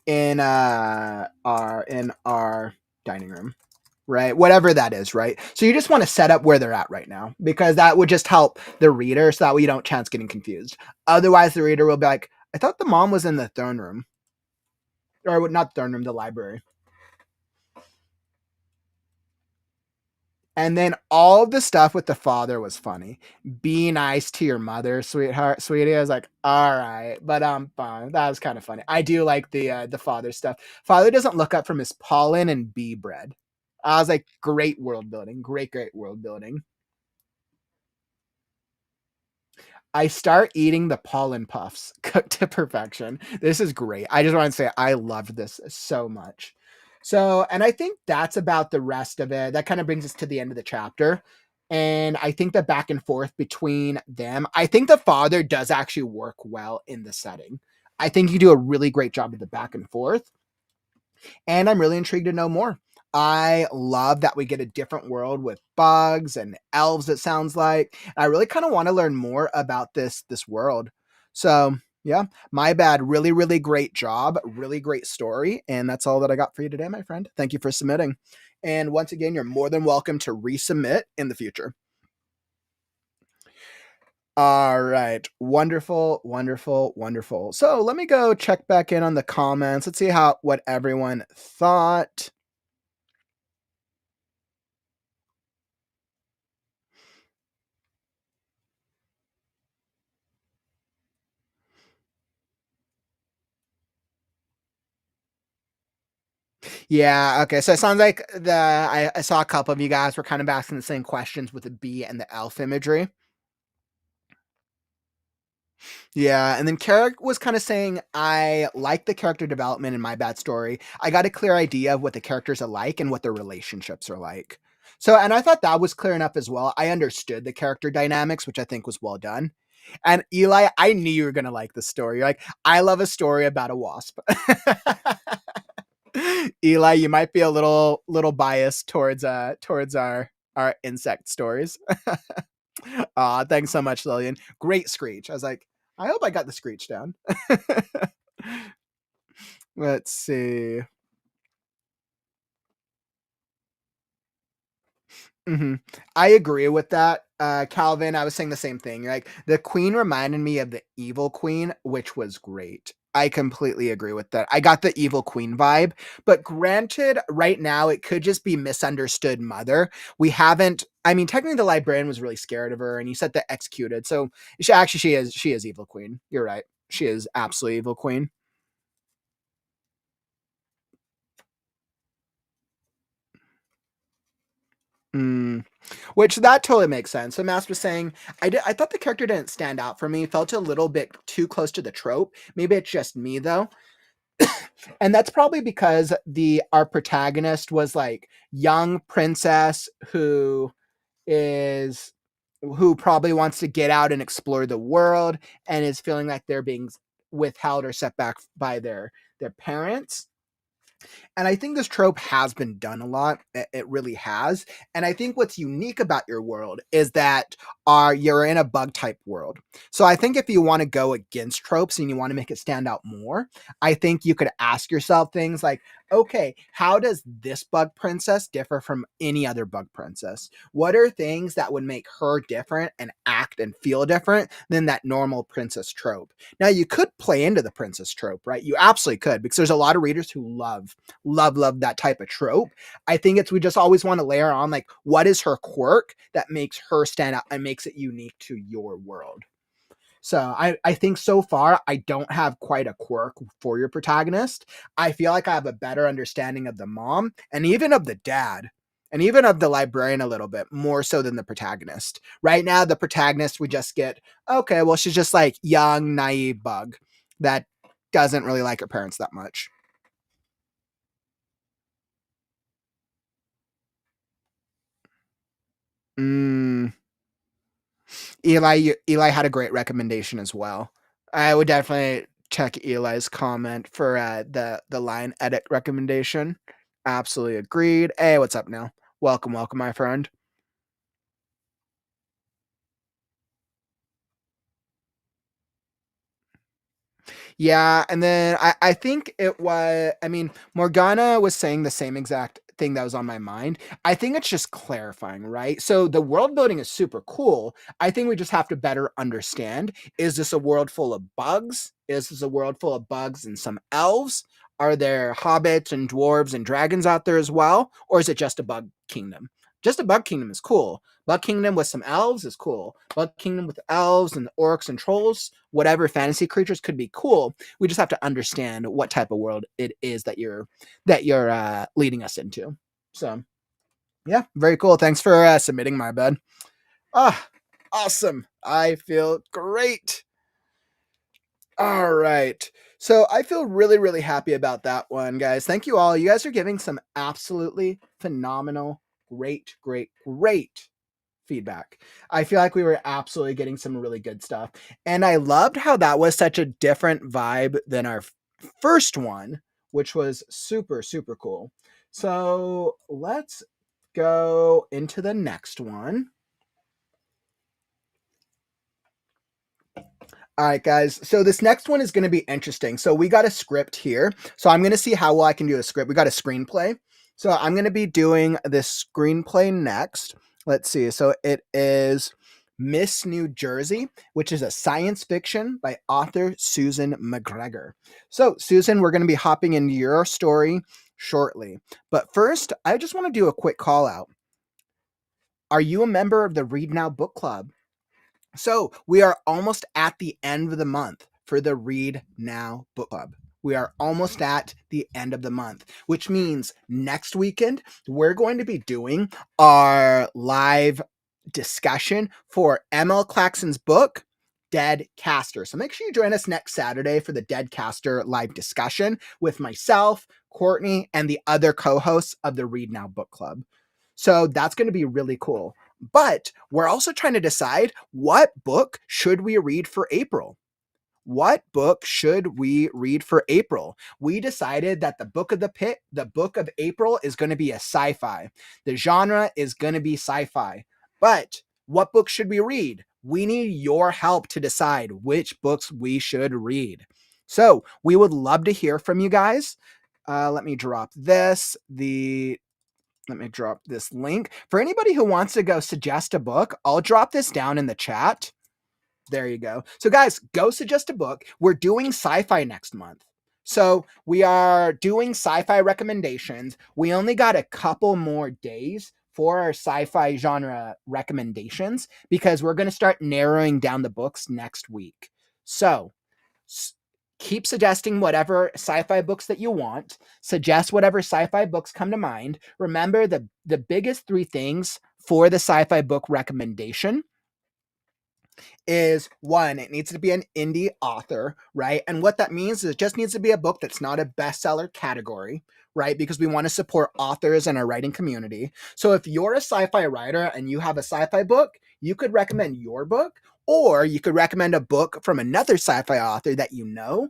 in our dining room, right? Whatever that is, right? So you just want to set up where they're at right now because that would just help the reader so that way you don't chance getting confused. Otherwise the reader will be like, I thought the mom was in the throne room. Or not throne room, the library. And then all the stuff with the father was funny. Be nice to your mother, sweetheart, sweetie. I was like, all right, but fine. That was kind of funny. I do like the father stuff. Father doesn't look up from his pollen and bee bread. I was like, great world building, great world building. I start eating the pollen puffs cooked to perfection. This is great. I just want to say I loved this so much. So, and I think that's about the rest of it. That kind of brings us to the end of the chapter. And I think the back and forth between them, I think the father does actually work well in the setting. I think you do a really great job of the back and forth. And I'm really intrigued to know more. I love that we get a different world with bugs and elves, it sounds like. I really kind of want to learn more about this world. So, yeah, my bad. Really, really great job. Really great story. And that's all that I got for you today, my friend. Thank you for submitting. And once again, you're more than welcome to resubmit in the future. All right. Wonderful, wonderful, wonderful. So let me go check back in on the comments. Let's see what everyone thought. Yeah, okay. So it sounds like I saw a couple of you guys were kind of asking the same questions with the bee and the elf imagery. Yeah, and then Carrick was kind of saying, I like the character development in My Bad Story. I got a clear idea of what the characters are like and what their relationships are like. So, and I thought that was clear enough as well. I understood the character dynamics, which I think was well done. And Eli, I knew you were gonna like the story. You're like, I love a story about a wasp. Eli, you might be a little biased towards our insect stories. Thanks so much, Lillian. Great screech. I was like, I hope I got the screech down. Let's see. Mm-hmm. I agree with that. Calvin, I was saying the same thing. Like the queen reminded me of the evil queen, which was great. I completely agree with that. I got the evil queen vibe, but granted, right now it could just be misunderstood mother. We haven't. I mean, technically, the librarian was really scared of her, and he said that executed. So she is evil queen. You're right. She is absolutely evil queen. Mm. Which that totally makes sense. So Mass was saying, I thought the character didn't stand out for me. Felt a little bit too close to the trope. Maybe it's just me though. And that's probably because our protagonist was like young princess is who probably wants to get out and explore the world and is feeling like they're being withheld or set back by their parents. And I think this trope has been done a lot. It really has. And I think what's unique about your world is that you're in a bug type world. So I think if you want to go against tropes and you want to make it stand out more, I think you could ask yourself things like, okay, how does this bug princess differ from any other bug princess? What are things that would make her different and act and feel different than that normal princess trope? Now, you could play into the princess trope, right? You absolutely could, because there's a lot of readers who love that type of trope. I think we just always want to layer on like, what is her quirk that makes her stand out and makes it unique to your world. So I think so far I don't have quite a quirk for your protagonist. I feel like I have a better understanding of the mom and even of the dad and even of the librarian a little bit more so than the protagonist. Right now, the protagonist, we just get, okay, well, she's just like young, naive bug that doesn't really like her parents that much. Mm, Eli had a great recommendation as well. I would definitely check Eli's comment for the line edit recommendation. Absolutely agreed. Hey, what's up now? Welcome, my friend. Yeah, and then I think it was, I mean, Morgana was saying the same exact thing that was on my mind. I think it's just clarifying, right? So the world building is super cool. I think we just have to better understand, is this a world full of bugs? Is this a world full of bugs and some elves? Are there hobbits and dwarves and dragons out there as well? Or is it just a bug kingdom? Just a bug kingdom is cool. Bug kingdom with some elves is cool. Bug kingdom with elves and orcs and trolls, whatever fantasy creatures could be cool. We just have to understand what type of world it is that you're leading us into. So yeah, very cool. Thanks for submitting MyBad. Ah, awesome. I feel great. All right. So I feel really happy about that one, guys. Thank you all. You guys are giving some absolutely phenomenal, great feedback. I feel like we were absolutely getting some really good stuff. And I loved how that was such a different vibe than our first one, which was super cool. So let's go into the next one. All right, guys. So this next one is going to be interesting. So we got a script here. So I'm going to see how well I can do a script. We got a screenplay. So I'm going to be doing this screenplay next. Let's see. So it is Miss New Jersey, which is a science fiction by author Susan McGregor. So Susan, we're going to be hopping into your story shortly. But first, I just want to do a quick call out. Are you a member of the Read Now book club? So we are almost at the end of the month for the Read Now book club. We are almost at the end of the month, which means next weekend we're going to be doing our live discussion for ML Claxon's book, Dead Caster. So make sure you join us next Saturday for the Dead Caster live discussion with myself, Courtney, and the other co-hosts of the Read Now book club. So that's going to be really cool. But we're also trying to decide, what book should we read for April? What book should we read for April? We decided that the book of April is going to be a sci-fi. The genre is going to be sci-fi. But what book should we read? We need your help to decide which books we should read. So we would love to hear from you guys. Let me drop this link. For anybody who wants to go suggest a book, I'll drop this down in the chat. There you go. So guys, go suggest a book. We're doing sci-fi next month. So we are doing sci-fi recommendations. We only got a couple more days for our sci-fi genre recommendations because we're going to start narrowing down the books next week. So keep suggesting whatever sci-fi books that you want. Suggest whatever sci-fi books come to mind. Remember, the biggest three things for the sci-fi book recommendation is, one, it needs to be an indie author, right? And what that means is it just needs to be a book that's not a bestseller category, right? Because we want to support authors in our writing community. So if you're a sci-fi writer and you have a sci-fi book, you could recommend your book, or you could recommend a book from another sci-fi author that you know.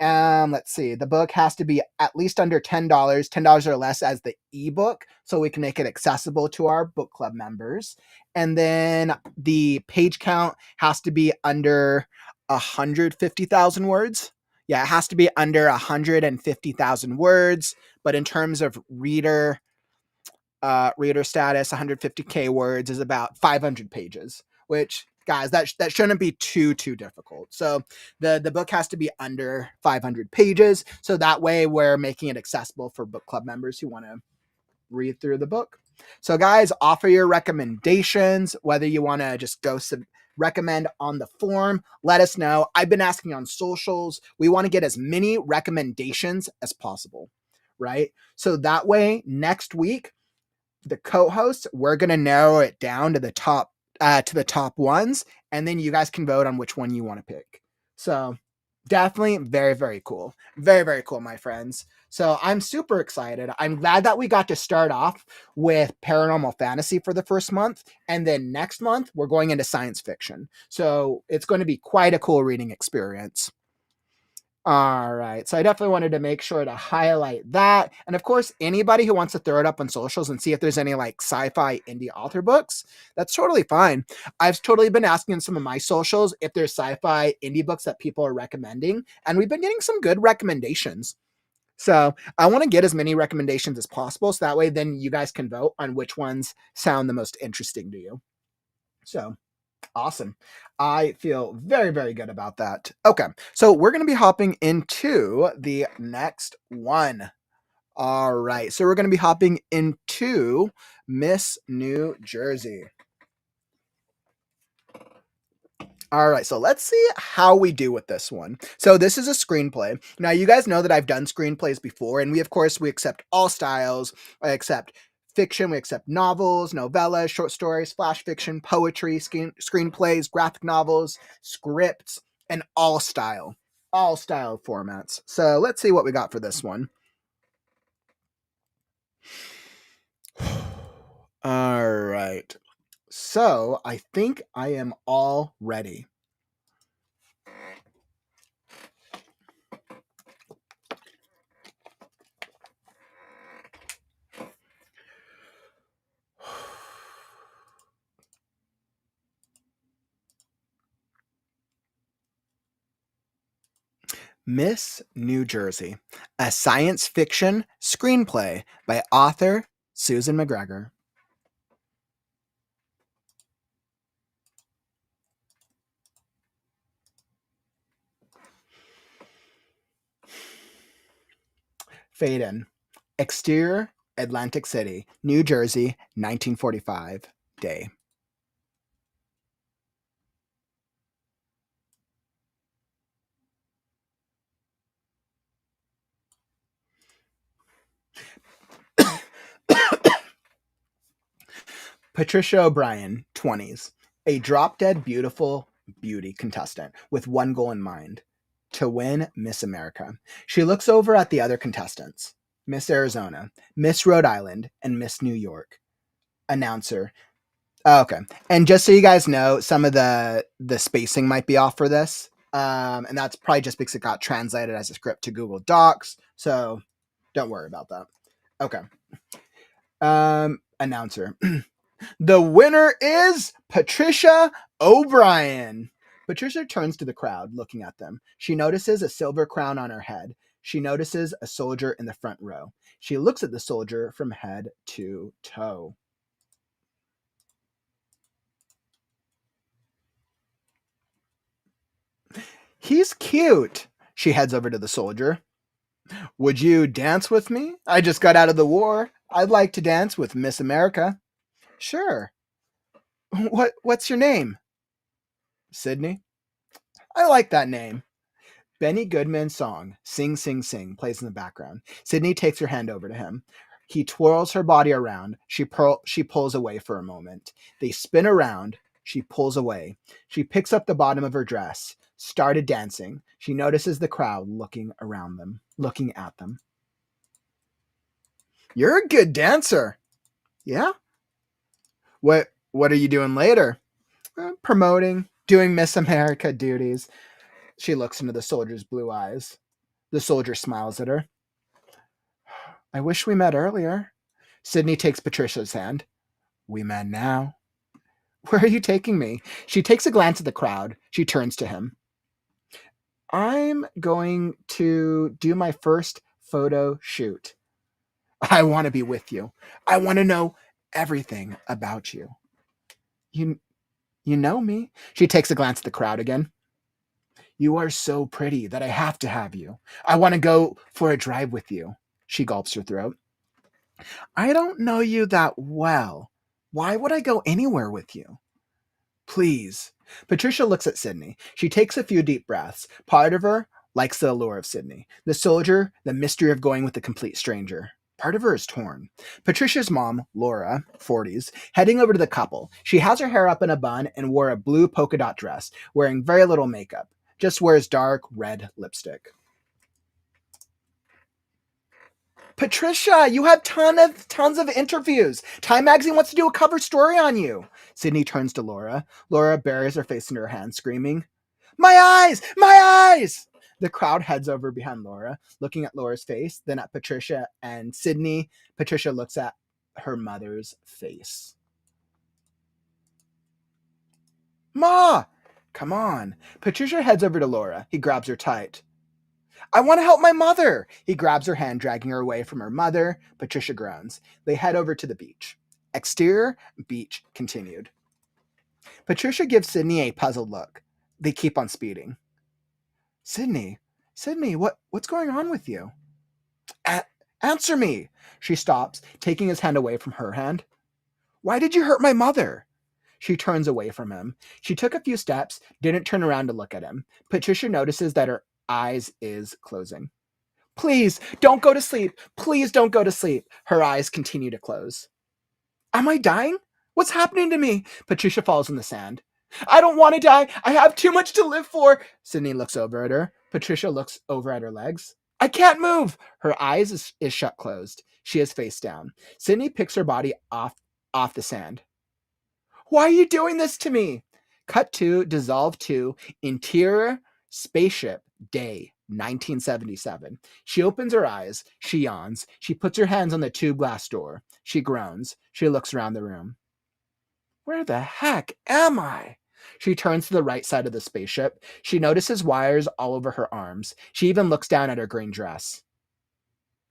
Let's see. The book has to be at least under $10, $10 or less as the ebook, so we can make it accessible to our book club members. And then the page count has to be under 150,000 words. Yeah, it has to be under 150,000 words. But in terms of reader status, 150K words is about 500 pages, which, guys, that shouldn't be too difficult. So the book has to be under 500 pages, so that way we're making it accessible for book club members who want to read through the book. So guys, offer your recommendations, whether you want to just go recommend on the form. Let us know. I've been asking on socials. We want to get as many recommendations as possible, right? So that way next week, the co-hosts, we're gonna narrow it down to the top ones, and then you guys can vote on which one you want to pick. So definitely very cool. Very cool, my friends. So I'm super excited. I'm glad that we got to start off with paranormal fantasy for the first month, and then next month we're going into science fiction. So it's going to be quite a cool reading experience. All right. So I definitely wanted to make sure to highlight that. And of course, anybody who wants to throw it up on socials and see if there's any like sci-fi indie author books, that's totally fine. I've totally been asking in some of my socials if there's sci-fi indie books that people are recommending, and we've been getting some good recommendations. So I want to get as many recommendations as possible, so that way then you guys can vote on which ones sound the most interesting to you. So awesome. I feel very good about that. Okay, so we're going to be hopping into the next one. All right, so we're going to be hopping into Miss New Jersey. All right, so let's see how we do with this one. So this is a screenplay. Now, you guys know that I've done screenplays before, and we accept all styles. I accept fiction, we accept novels, novellas, short stories, flash fiction, poetry, screenplays, graphic novels, scripts, and all style formats. So let's see what we got for this one. All right. So I think I am all ready. Miss New Jersey, a science fiction screenplay by author Susan McGregor. Fade in. Exterior, Atlantic City, New Jersey, 1945. Day. Patricia O'Brien, 20s. A drop-dead beautiful beauty contestant with one goal in mind: to win Miss America. She looks over at the other contestants: Miss Arizona, Miss Rhode Island, and Miss New York. Announcer. Oh, okay. And just so you guys know, some of the spacing might be off for this. And that's probably just because it got translated as a script to Google Docs. So don't worry about that. Okay. Announcer. The winner is Patricia O'Brien. Patricia turns to the crowd, looking at them. She notices a silver crown on her head. She notices a soldier in the front row. She looks at the soldier from head to toe. He's cute. She heads over to the soldier. Would you dance with me? I just got out of the war. I'd like to dance with Miss America. Sure. What's your name? Sydney. I like that name. Benny Goodman's song, Sing, Sing, Sing, plays in the background. Sydney takes her hand over to him. He twirls her body around. She pulls away for a moment. They spin around. She pulls away. She picks up the bottom of her dress, started dancing. She notices the crowd looking at them. You're a good dancer. Yeah? What are you doing later? Promoting, doing Miss America duties. She looks into the soldier's blue eyes. The soldier smiles at her. I wish we met earlier. Sydney takes Patricia's hand. We met now. Where are you taking me? She takes a glance at the crowd. She turns to him. I'm going to do my first photo shoot. I want to be with you. I want to know everything about you. You know me? She takes a glance at the crowd again. You are so pretty that I have to have you. I want to go for a drive with you. She gulps her throat. I don't know you that well. Why would I go anywhere with you? Please. Patricia looks at Sydney. She takes a few deep breaths. Part of her likes the allure of Sydney. The soldier, the mystery of going with a complete stranger. Part of her is torn. Patricia's mom, Laura, 40s, heading over to the couple. She has her hair up in a bun and wore a blue polka dot dress, wearing very little makeup. Just wears dark red lipstick. Patricia, you have tons of interviews. Time Magazine wants to do a cover story on you. Sydney turns to Laura. Laura buries her face in her hands, screaming, My eyes! My eyes! The crowd heads over behind Laura, looking at Laura's face, then at Patricia and Sydney. Patricia looks at her mother's face. Ma! Come on. Patricia heads over to Laura. He grabs her tight. I want to help my mother. He grabs her hand, dragging her away from her mother. Patricia groans. They head over to the beach. Exterior, beach continued. Patricia gives Sydney a puzzled look. They keep on speeding. Sydney, what's going on with you? Answer me. She stops, taking his hand away from her hand. Why did you hurt my mother? She turns away from him. She took a few steps, didn't turn around to look at him. Patricia notices that her eyes is closing. Please, don't go to sleep. Please don't go to sleep. Her eyes continue to close. Am I dying? What's happening to me? Patricia falls in the sand. I don't want to die. I have too much to live for. Sydney looks over at her. Patricia looks over at her legs. I can't move. Her eyes is shut closed. She is face down. Sydney picks her body off the sand. Why are you doing this to me? Cut to Dissolve 2 Interior Spaceship Day 1977. She opens her eyes. She yawns. She puts her hands on the tube glass door. She groans. She looks around the room. Where the heck am I? She turns to the right side of the spaceship. She notices wires all over her arms. She even looks down at her green dress.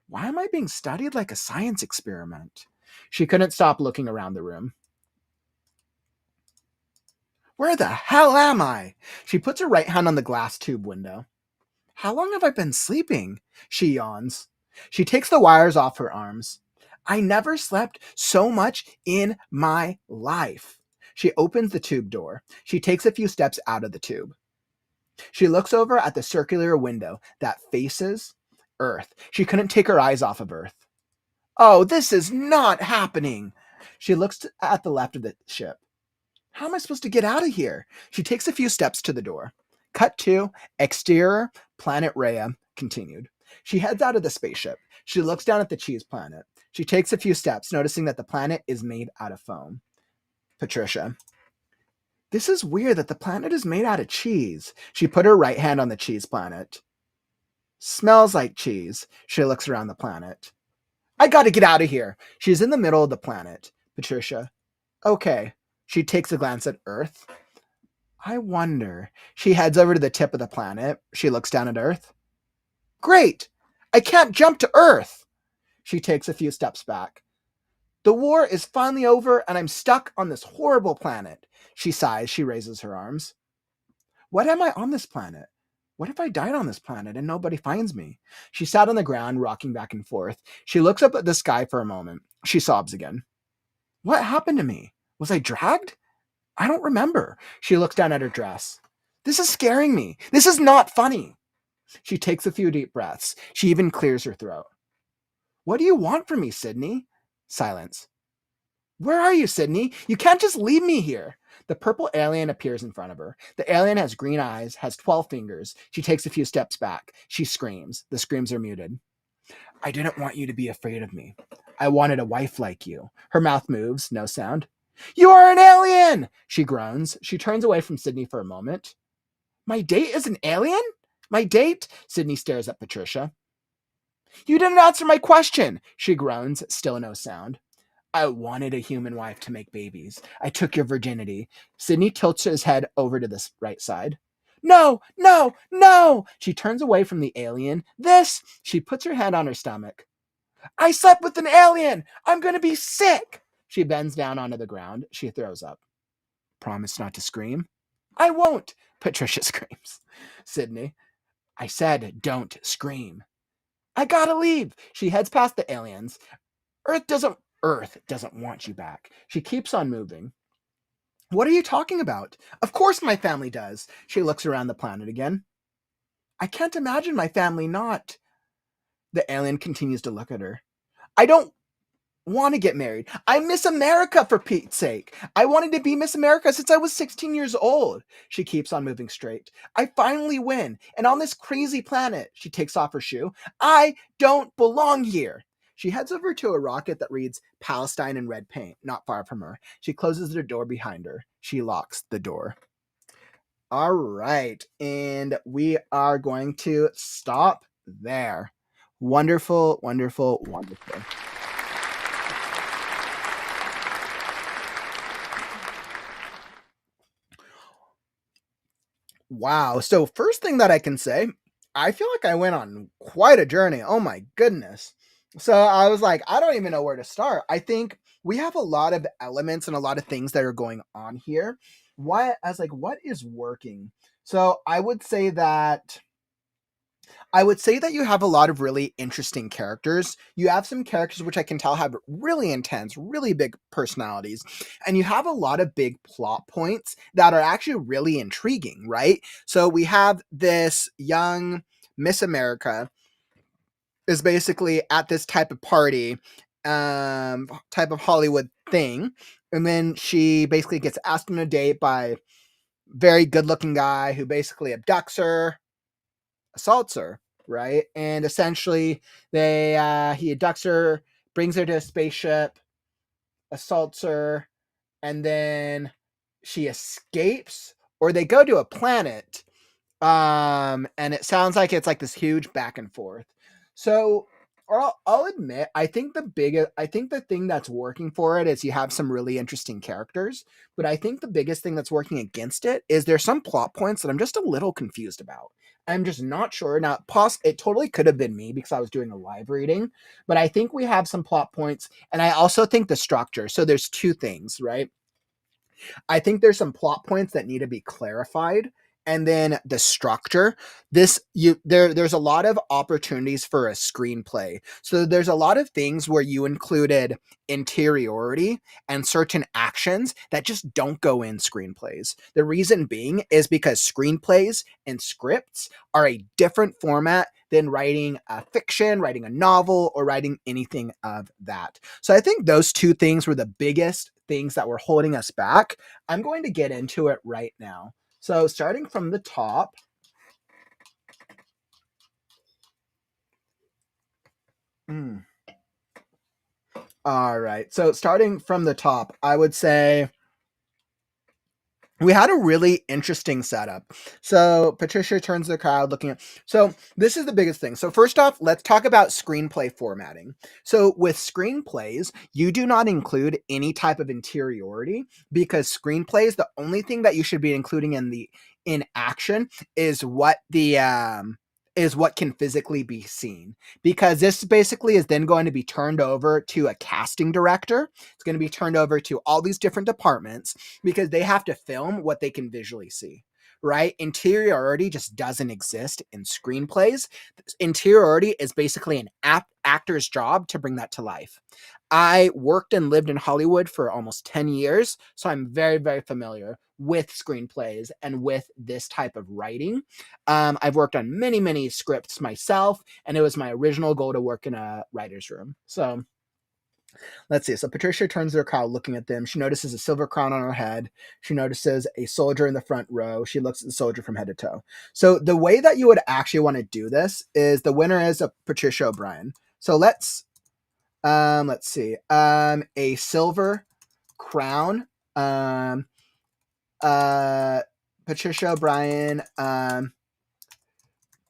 Why am I being studied like a science experiment? She couldn't stop looking around the room. Where the hell am I? She puts her right hand on the glass tube window. How long have I been sleeping? She yawns. She takes the wires off her arms. I never slept so much in my life. She opens the tube door. She takes a few steps out of the tube. She looks over at the circular window that faces Earth. She couldn't take her eyes off of Earth. Oh, this is not happening. She looks at the left of the ship. How am I supposed to get out of here? She takes a few steps to the door. Cut to Exterior, Planet Rhea, continued. She heads out of the spaceship. She looks down at the cheese planet. She takes a few steps, noticing that the planet is made out of foam. Patricia. This is weird that the planet is made out of cheese. She put her right hand on the cheese planet. Smells like cheese. She looks around the planet. I gotta get out of here. She's in the middle of the planet. Patricia. Okay. She takes a glance at Earth. I wonder. She heads over to the tip of the planet. She looks down at Earth. Great! I can't jump to Earth! She takes a few steps back. The war is finally over and I'm stuck on this horrible planet. She sighs. She raises her arms. What am I on this planet? What if I died on this planet and nobody finds me? She sat on the ground, rocking back and forth. She looks up at the sky for a moment. She sobs again. What happened to me? Was I dragged? I don't remember. She looks down at her dress. This is scaring me. This is not funny. She takes a few deep breaths. She even clears her throat. What do you want from me, Sydney? Silence. Where are you, Sydney? You can't just leave me here. The purple alien appears in front of her. The alien has green eyes, has 12 fingers. She takes a few steps back. She screams. The screams are muted. I didn't want you to be afraid of me. I wanted a wife like you. Her mouth moves, no sound. You are an alien! She groans. She turns away from Sydney for a moment. My date is an alien? My date? Sydney stares at Patricia. You didn't answer my question, she groans, still no sound. I wanted a human wife to make babies. I took your virginity. Sydney tilts his head over to the right side. No, no, no! She turns away from the alien. This! She puts her hand on her stomach. I slept with an alien! I'm gonna be sick! She bends down onto the ground. She throws up. Promise not to scream? I won't, Patricia screams. Sydney. I said don't scream. I gotta leave. She heads past the aliens. Earth doesn't want you back. She keeps on moving. What are you talking about? Of course my family does. She looks around the planet again. I can't imagine my family not. The alien continues to look at her. I don't want to get married. I'm Miss America, for Pete's sake. I wanted to be Miss America since I was 16 years old. She keeps on moving straight. I finally win. And on this crazy planet, she takes off her shoe. I don't belong here. She heads over to a rocket that reads Palestine in red paint, not far from her. She closes the door behind her. She locks the door. All right. And we are going to stop there. Wonderful, wonderful, wonderful. Wow. So, first thing that I can say, I feel like I went on quite a journey. Oh my goodness. So, I was like, I don't even know where to start. I think we have a lot of elements and a lot of things that are going on here. What is working? So, I would say that you have a lot of really interesting characters. You have some characters which I can tell have really intense, really big personalities, and you have a lot of big plot points that are actually really intriguing, right? So we have this young Miss America is basically at this type of party, type of Hollywood thing, and then she basically gets asked on a date by a very good-looking guy who basically abducts her, assaults her, right? And essentially, he abducts her, brings her to a spaceship, assaults her, and then she escapes, or they go to a planet. And it sounds like it's like this huge back and forth. So I'll admit, I think the thing that's working for it is you have some really interesting characters, but I think the biggest thing that's working against it is there's some plot points that I'm just a little confused about. I'm just not sure. Now, it totally could have been me because I was doing a live reading, but I think we have some plot points, and I also think the structure. So there's two things, right? I think there's some plot points that need to be clarified, and then the structure. There's a lot of opportunities for a screenplay. So there's a lot of things where you included interiority and certain actions that just don't go in screenplays. The reason being is because screenplays and scripts are a different format than writing a fiction, writing a novel, or writing anything of that. So I think those two things were the biggest things that were holding us back. I'm going to get into it right now. So starting from the top, all right. So starting from the top, I would say we had a really interesting setup. So Patricia turns to the crowd looking at. So this is the biggest thing. So first off, let's talk about screenplay formatting. So with screenplays, you do not include any type of interiority because screenplays, the only thing that you should be including in action is what can physically be seen, because this basically is then going to be turned over to a casting director. It's going to be turned over to all these different departments because they have to film what they can visually see, right? Interiority just doesn't exist in screenplays. Interiority is basically an actor's job to bring that to life. I worked and lived in Hollywood for almost 10 years, so I'm very, very familiar with screenplays and with this type of writing. I've worked on many, many scripts myself, and it was my original goal to work in a writer's room. So let's see. So Patricia turns to the crowd looking at them. She notices a silver crown on her head. She notices a soldier in the front row. She looks at the soldier from head to toe. So the way that you would actually want to do this is the winner is a Patricia O'Brien. So let's see. A silver crown. Patricia O'Brien.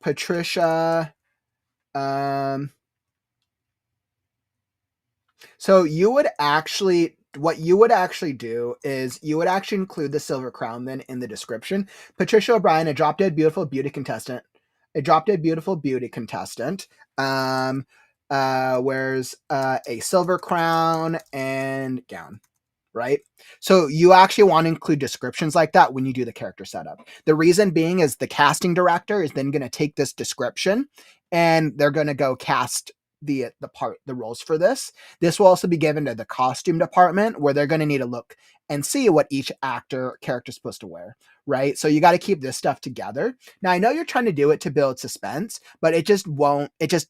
Patricia, so you would actually, what you would actually do is you would actually include the silver crown then in the description. Patricia O'Brien, a drop dead beautiful beauty contestant. A drop dead beautiful beauty contestant. Wears a silver crown and gown. Right? So you actually want to include descriptions like that when you do the character setup. The reason being is the casting director is then going to take this description and they're going to go cast the roles for this. This will also be given to the costume department where they're going to need to look and see what each actor character is supposed to wear, right? So you got to keep this stuff together. Now I know you're trying to do it to build suspense, but it just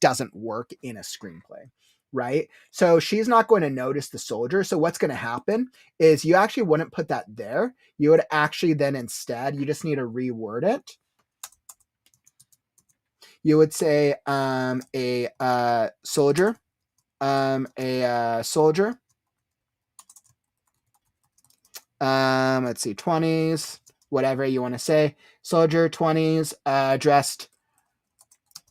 doesn't work in a screenplay. Right? So she's not going to notice the soldier. So what's going to happen is you actually wouldn't put that there. You would actually then instead, you just need to reword it. You would say a soldier, a soldier. Let's see, 20s, whatever you want to say. Soldier, 20s, dressed.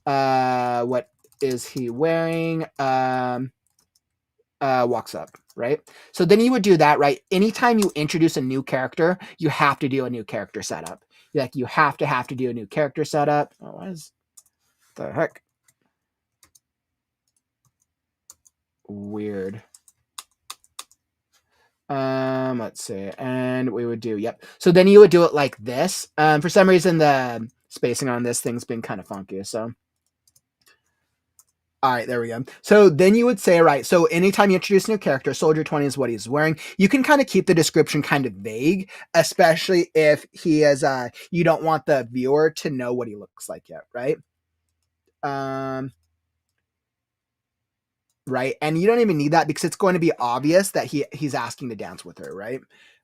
What is he wearing? Walks up, right? So then you would do that, right? Anytime you introduce a new character, you have to do a new character setup. Like you have to do a new character setup. Oh, what is the heck? Weird. Let's see. And we would do, yep. So then you would do it like this. For some reason, the spacing on this thing's been kind of funky. So, all right, there we go. So then you would say, right, so anytime you introduce a new character, Soldier 20 is what he's wearing. You can kind of keep the description kind of vague, especially if he is, you don't want the viewer to know what he looks like yet, right? Right. And you don't even need that because it's going to be obvious that he's asking to dance with her, right?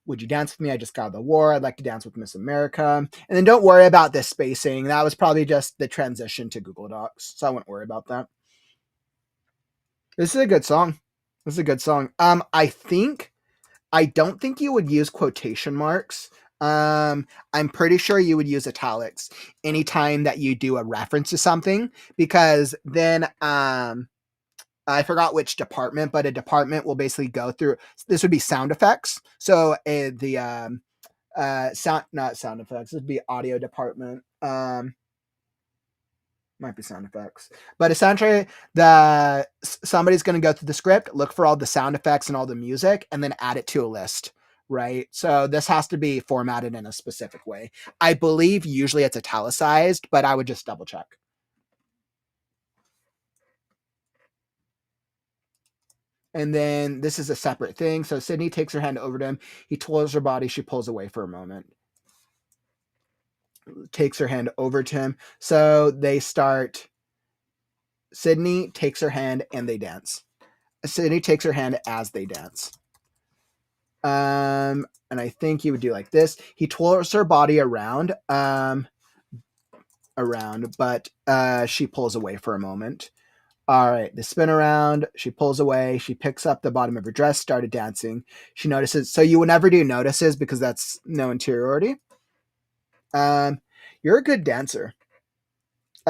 Would you dance with me? I just got out of the war. I'd like to dance with Miss America. And then don't worry about this spacing. That was probably just the transition to Google Docs. So I wouldn't worry about that. This is a good song. This is a good song. I don't think you would use quotation marks. I'm pretty sure you would use italics anytime that you do a reference to something because then I forgot which department, but a department will basically go through. This would be sound effects. So the sound, not sound effects. This would be audio department. Might be sound effects, but essentially, somebody's going to go through the script, look for all the sound effects and all the music, and then add it to a list. Right. So this has to be formatted in a specific way. I believe usually it's italicized, but I would just double check. And then this is a separate thing. So Sydney takes her hand over to him. He twirls her body. She pulls away for a moment. Takes her hand over to him. So they start. Sydney takes her hand and they dance. Sydney takes her hand as they dance. And I think he would do like this. He twirls her body around, but she pulls away for a moment. All right, they spin around. She pulls away. She picks up the bottom of her dress, started dancing. She notices. So you would never do notices because that's no interiority. You're a good dancer.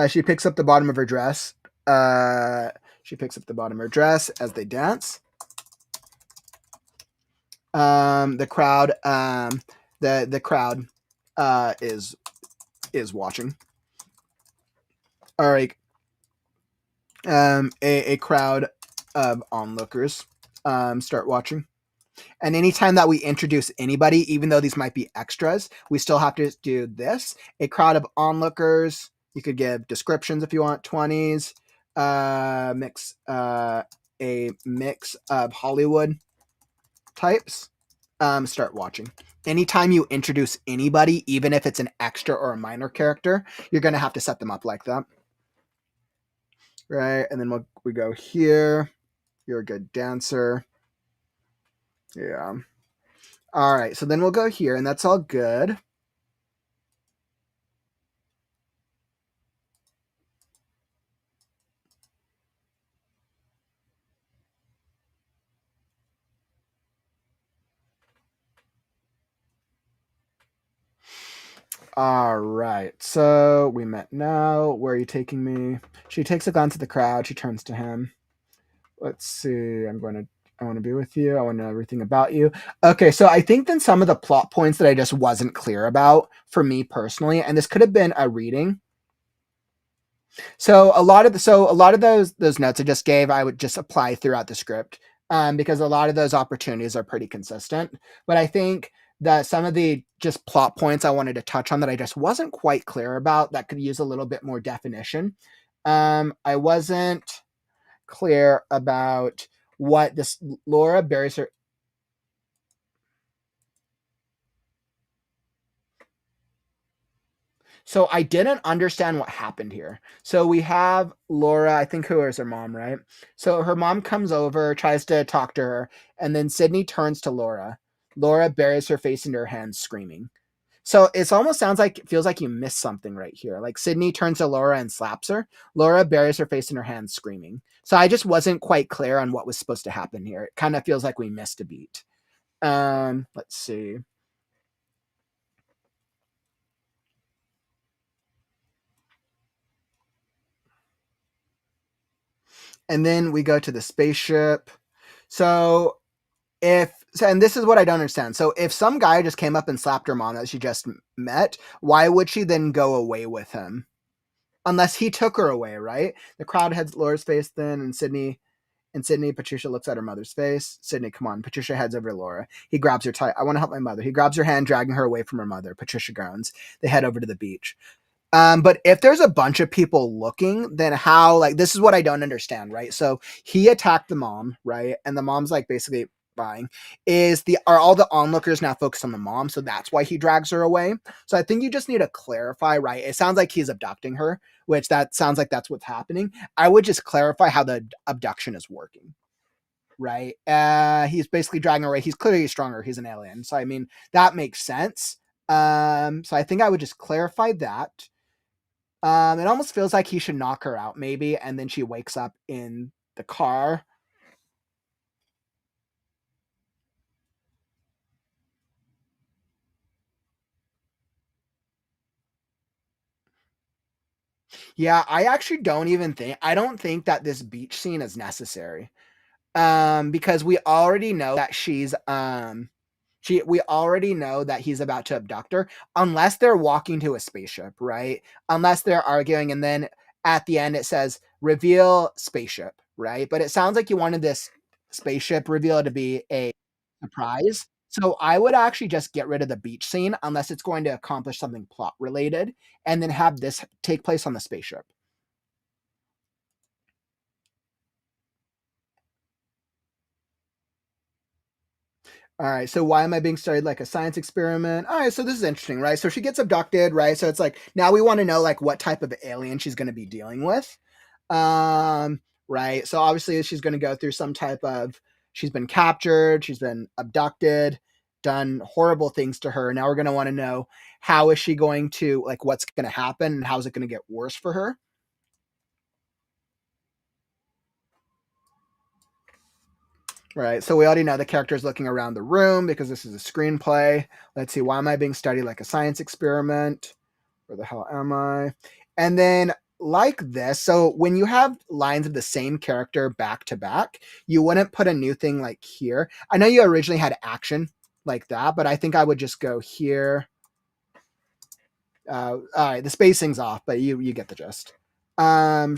She picks up the bottom of her dress. She picks up the bottom of her dress as they dance. The crowd, the crowd, is watching. All right. A crowd of onlookers start watching. And anytime that we introduce anybody, even though these might be extras, we still have to do this. A crowd of onlookers. You could give descriptions if you want. 20s. A mix of Hollywood types. Start watching. Anytime you introduce anybody, even if it's an extra or a minor character, you're going to have to set them up like that. Right, and then we go here. You're a good dancer. Yeah. All right, so then we'll go here, and that's all good. All right. So we met now. Where are you taking me? She takes a glance at the crowd. She turns to him. Let's see. I want to be with you. I want to know everything about you. Okay, so I think then some of the plot points that I just wasn't clear about for me personally, and this could have been a reading. So a lot of those notes I just gave, I would just apply throughout the script, because a lot of those opportunities are pretty consistent. But I think that some of the just plot points I wanted to touch on that I just wasn't quite clear about that could use a little bit more definition. I wasn't clear about what this Laura buries her. So I didn't understand what happened here. So we have Laura, I think who is her mom, right? So her mom comes over, tries to talk to her, and then Sydney turns to Laura. Laura buries her face into her hands, screaming. So it almost feels like you missed something right here. Like Sydney turns to Laura and slaps her. Laura buries her face in her hands, screaming. So I just wasn't quite clear on what was supposed to happen here. It kind of feels like we missed a beat. Let's see. And then we go to the spaceship. So and this is what I don't understand. So if some guy just came up and slapped her mom that she just met, why would she then go away with him? Unless he took her away, right? The crowd heads Laura's face then, and Sydney, Patricia looks at her mother's face. Sydney, come on. Patricia heads over to Laura. He grabs her tight. I want to help my mother. He grabs her hand, dragging her away from her mother. Patricia groans. They head over to the beach. But if there's a bunch of people looking, then how, like, this is what I don't understand, right? So he attacked the mom, right? And the mom's like basically buying. Are all the onlookers now focused on the mom? So that's why he drags her away. So I think you just need to clarify, right? It sounds like he's abducting her, which that sounds like that's what's happening. I would just clarify how the abduction is working. Right. He's basically dragging her away. He's clearly stronger. He's an alien. So I mean, that makes sense. So I think I would just clarify that. It almost feels like he should knock her out, maybe, and then she wakes up in the car. Yeah, I don't think that this beach scene is necessary. Because we already know that we already know that he's about to abduct her, unless they're walking to a spaceship, right? Unless they're arguing, and then at the end it says reveal spaceship, right? But it sounds like you wanted this spaceship reveal to be a surprise. So I would actually just get rid of the beach scene unless it's going to accomplish something plot related, and then have this take place on the spaceship. All right, so why am I being studied like a science experiment? All right, so this is interesting, right? So she gets abducted, right? So it's like now we want to know like what type of alien she's going to be dealing with. Right? So obviously she's going to go through some type of she's been captured, she's been abducted, done horrible things to her. Now we're going to want to know how is she going to like what's going to happen and how is it going to get worse for her? Right. So we already know the character's looking around the room because this is a screenplay. Let's see. Why am I being studied like a science experiment? Where the hell am I? And then like this, so when you have lines of the same character back to back, you wouldn't put a new thing like here. I know you originally had action like that, but I think I would just go here. All right, the spacing's off, but you get the gist. Um,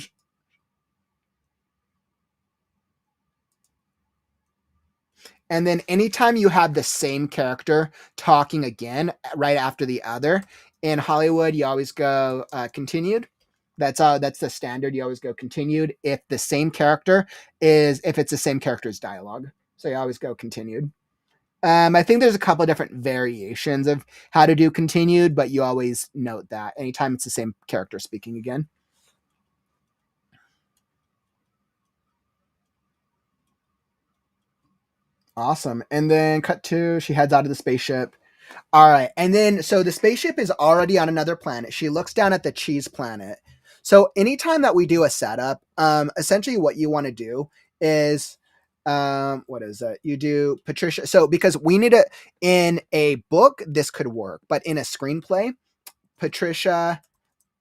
And then anytime you have the same character talking again right after the other, in Hollywood, you always go continued. That's the standard. You always go continued if it's the same character's dialogue. So you always go continued. I think there's a couple of different variations of how to do continued, but you always note that anytime it's the same character speaking again. Awesome. And then cut to she heads out of the spaceship. All right. And then, so the spaceship is already on another planet. She looks down at the cheese planet. So anytime that we do a setup, essentially what you want to do is, what is it? You do Patricia. So because we need in a book, this could work, but in a screenplay, Patricia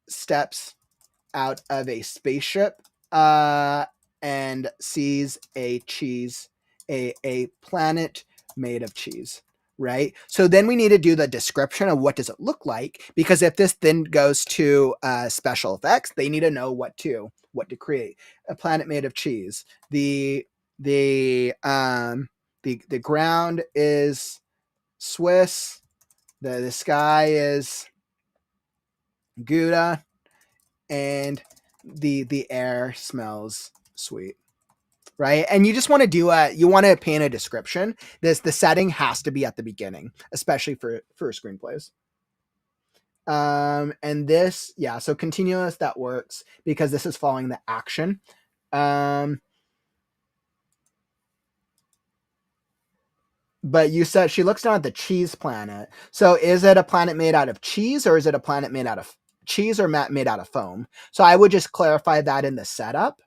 steps out of a spaceship and sees a planet made of cheese, right? So then we need to do the description of what does it look like, because if this then goes to special effects, they need to know what to create. A planet made of cheese. The ground is Swiss. The sky is Gouda, and the air smells sweet, right? And you just want to paint a description. The setting has to be at the beginning, especially for screenplays. And this, yeah, so continuous, that works because this is following the action. But you said she looks down at the cheese planet. So is it a planet made out of cheese, or is it a planet made out of cheese or made out of foam? So I would just clarify that in the setup.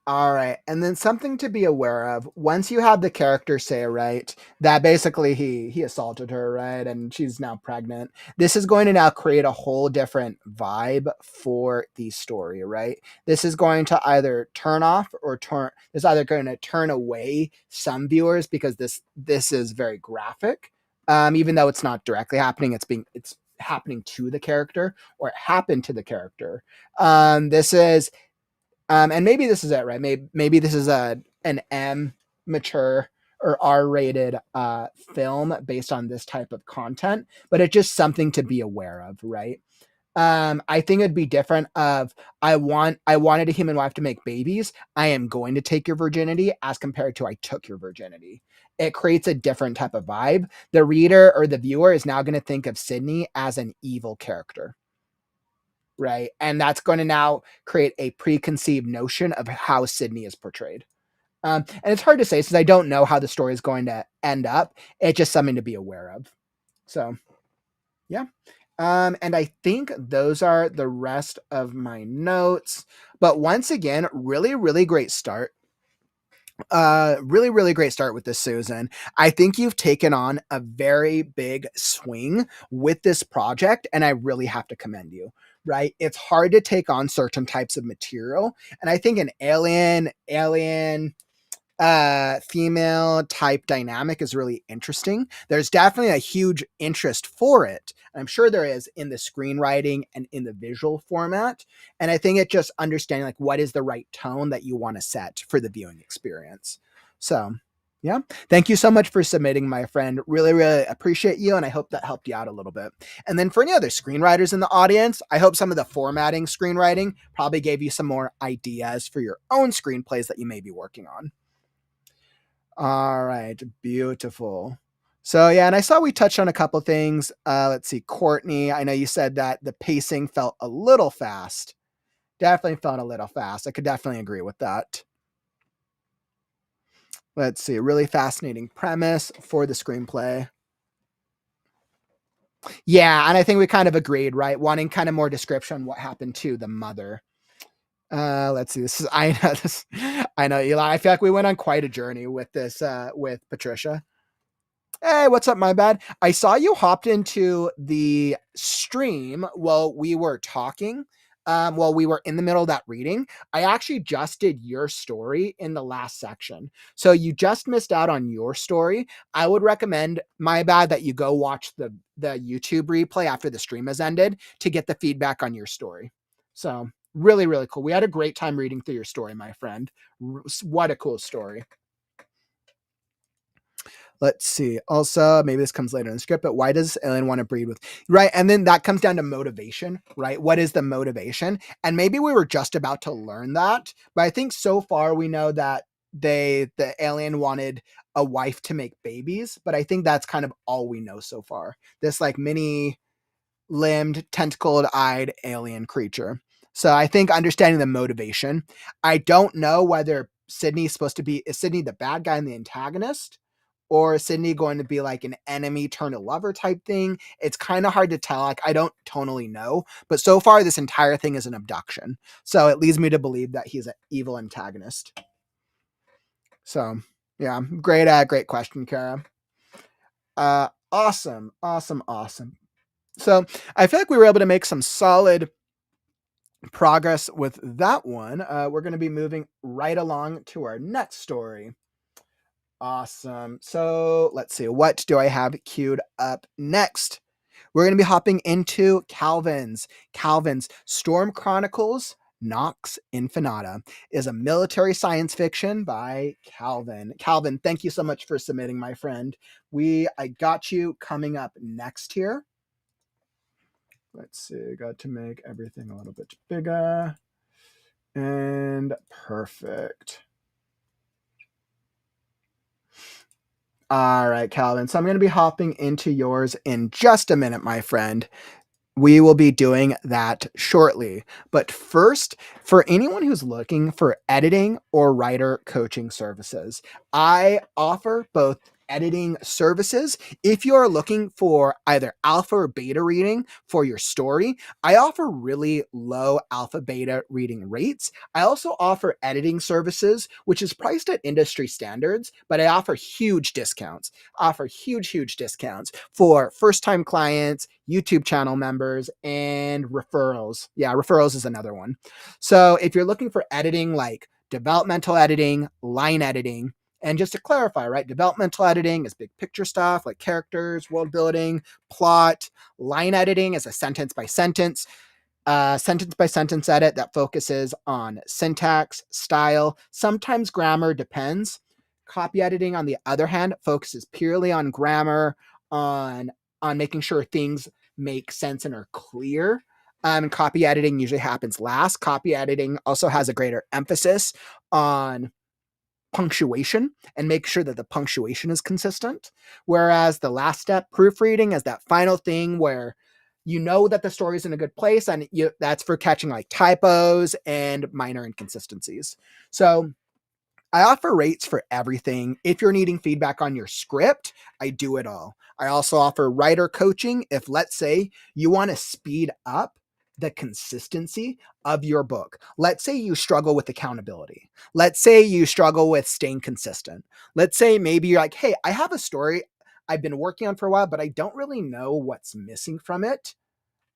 All right. And then something to be aware of, once you have the character say, right, that basically he assaulted her, right, and she's now pregnant, this is going to now create a whole different vibe for the story, right? This is going to either turn off or it's either going to turn away some viewers because this is very graphic. Even though it's not directly happening, it's happening to the character, or it happened to the character. This is and maybe this is it, right? Maybe this is an M mature or R-rated film based on this type of content, but it's just something to be aware of, right? I think it'd be different of I wanted a human wife to make babies. I am going to take your virginity, as compared to I took your virginity. It creates a different type of vibe. The reader or the viewer is now going to think of Sydney as an evil character. Right. And that's going to now create a preconceived notion of how Sydney is portrayed. And it's hard to say since I don't know how the story is going to end up. It's just something to be aware of. So, yeah. And I think those are the rest of my notes. But once again, really, really great start. Really great start with this, Susan. I think you've taken on a very big swing with this project, and I really have to commend you. Right? It's hard to take on certain types of material, and I think an alien female type dynamic is really interesting. There's definitely a huge interest for it. I'm sure there is in the screenwriting and in the visual format. And I think it's just understanding like what is the right tone that you want to set for the viewing experience. So yeah, thank you so much for submitting, my friend. Really, really appreciate you. And I hope that helped you out a little bit. And then for any other screenwriters in the audience, I hope some of the formatting screenwriting probably gave you some more ideas for your own screenplays that you may be working on. All right, beautiful. So yeah, and I saw we touched on a couple things. Let's see, Courtney. I know you said that the pacing felt a little fast. Definitely felt a little fast. I could definitely agree with that. Let's see, really fascinating premise for the screenplay. Yeah, and I think we kind of agreed, right? Wanting kind of more description on what happened to the mother. Let's see. I know, Eli. I feel like we went on quite a journey with this, with Patricia. Hey, what's up, MyBad? I saw you hopped into the stream while we were talking, while we were in the middle of that reading. I actually just did your story in the last section. So you just missed out on your story. I would recommend, MyBad, that you go watch the YouTube replay after the stream has ended to get the feedback on your story. So really, really cool. We had a great time reading through your story, my friend. What a cool story. Let's see. Also, maybe this comes later in the script, but why does alien want to breed with, right? And then that comes down to motivation, right? What is the motivation? And maybe we were just about to learn that, but I think so far we know that the alien wanted a wife to make babies, but I think that's kind of all we know so far. This like mini limbed, tentacled eyed alien creature. So I think understanding the motivation. I don't know whether Sydney is supposed to be, is Sydney the bad guy and the antagonist? or is Sydney going to be like an enemy turned a lover type thing? It's kind of hard to tell. Like, I don't totally know, but so far this entire thing is an abduction. So it leads me to believe that he's an evil antagonist. So yeah, great question, Kara. Awesome. So I feel like we were able to make some solid progress with that one. We're going to be moving right along to our next story. Awesome. So let's see. What do I have queued up next? We're going to be hopping into Calvin's Storm Chronicles Nox Infanata is a military science fiction by Calvin. Calvin, thank you so much for submitting, my friend. I got you coming up next here. Let's see, got to make everything a little bit bigger. And perfect. All right, Calvin. So I'm going to be hopping into yours in just a minute, my friend. We will be doing that shortly. But first, for anyone who's looking for editing or writer coaching services, I offer both editing services. If you are looking for either alpha or beta reading for your story, I offer really low alpha beta reading rates. I also offer editing services, which is priced at industry standards, but I offer huge discounts. Huge discounts for first-time clients, YouTube channel members, and referrals. Yeah, referrals is another one. So if you're looking for editing like developmental editing, line editing, and just to clarify, right, developmental editing is big picture stuff like characters, world building, plot. Line editing is a sentence by sentence edit that focuses on syntax, style, sometimes grammar, depends. Copy editing, on the other hand, focuses purely on grammar, on making sure things make sense and are clear. And copy editing usually happens last. Copy editing also has a greater emphasis on punctuation and make sure that the punctuation is consistent. Whereas the last step, proofreading, is that final thing where you know that the story is in a good place, and that's for catching like typos and minor inconsistencies. So I offer rates for everything. If you're needing feedback on your script, I do it all. I also offer writer coaching. If, let's say, you want to speed up the consistency of your book. Let's say you struggle with accountability. Let's say you struggle with staying consistent. Let's say maybe you're like, hey, I have a story I've been working on for a while, but I don't really know what's missing from it.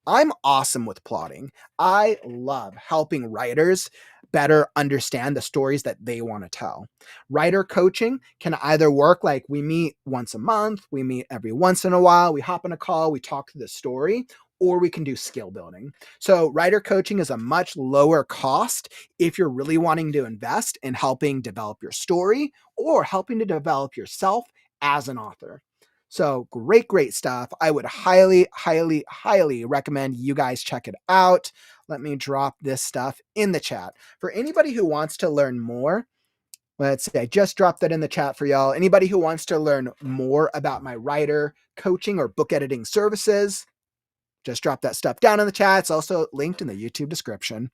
I'm awesome with plotting. I love helping writers better understand the stories that they want to tell. Writer coaching can either work like we meet once a month, we meet every once in a while, we hop on a call, we talk through the story, or we can do skill building. So writer coaching is a much lower cost if you're really wanting to invest in helping develop your story or helping to develop yourself as an author. So great stuff. I would highly recommend you guys check it out. Let me drop this stuff in the chat. For anybody who wants to learn more, let's see, I just dropped that in the chat for y'all. Anybody who wants to learn more about my writer coaching or book editing services, just drop that stuff down in the chat. It's also linked in the YouTube description.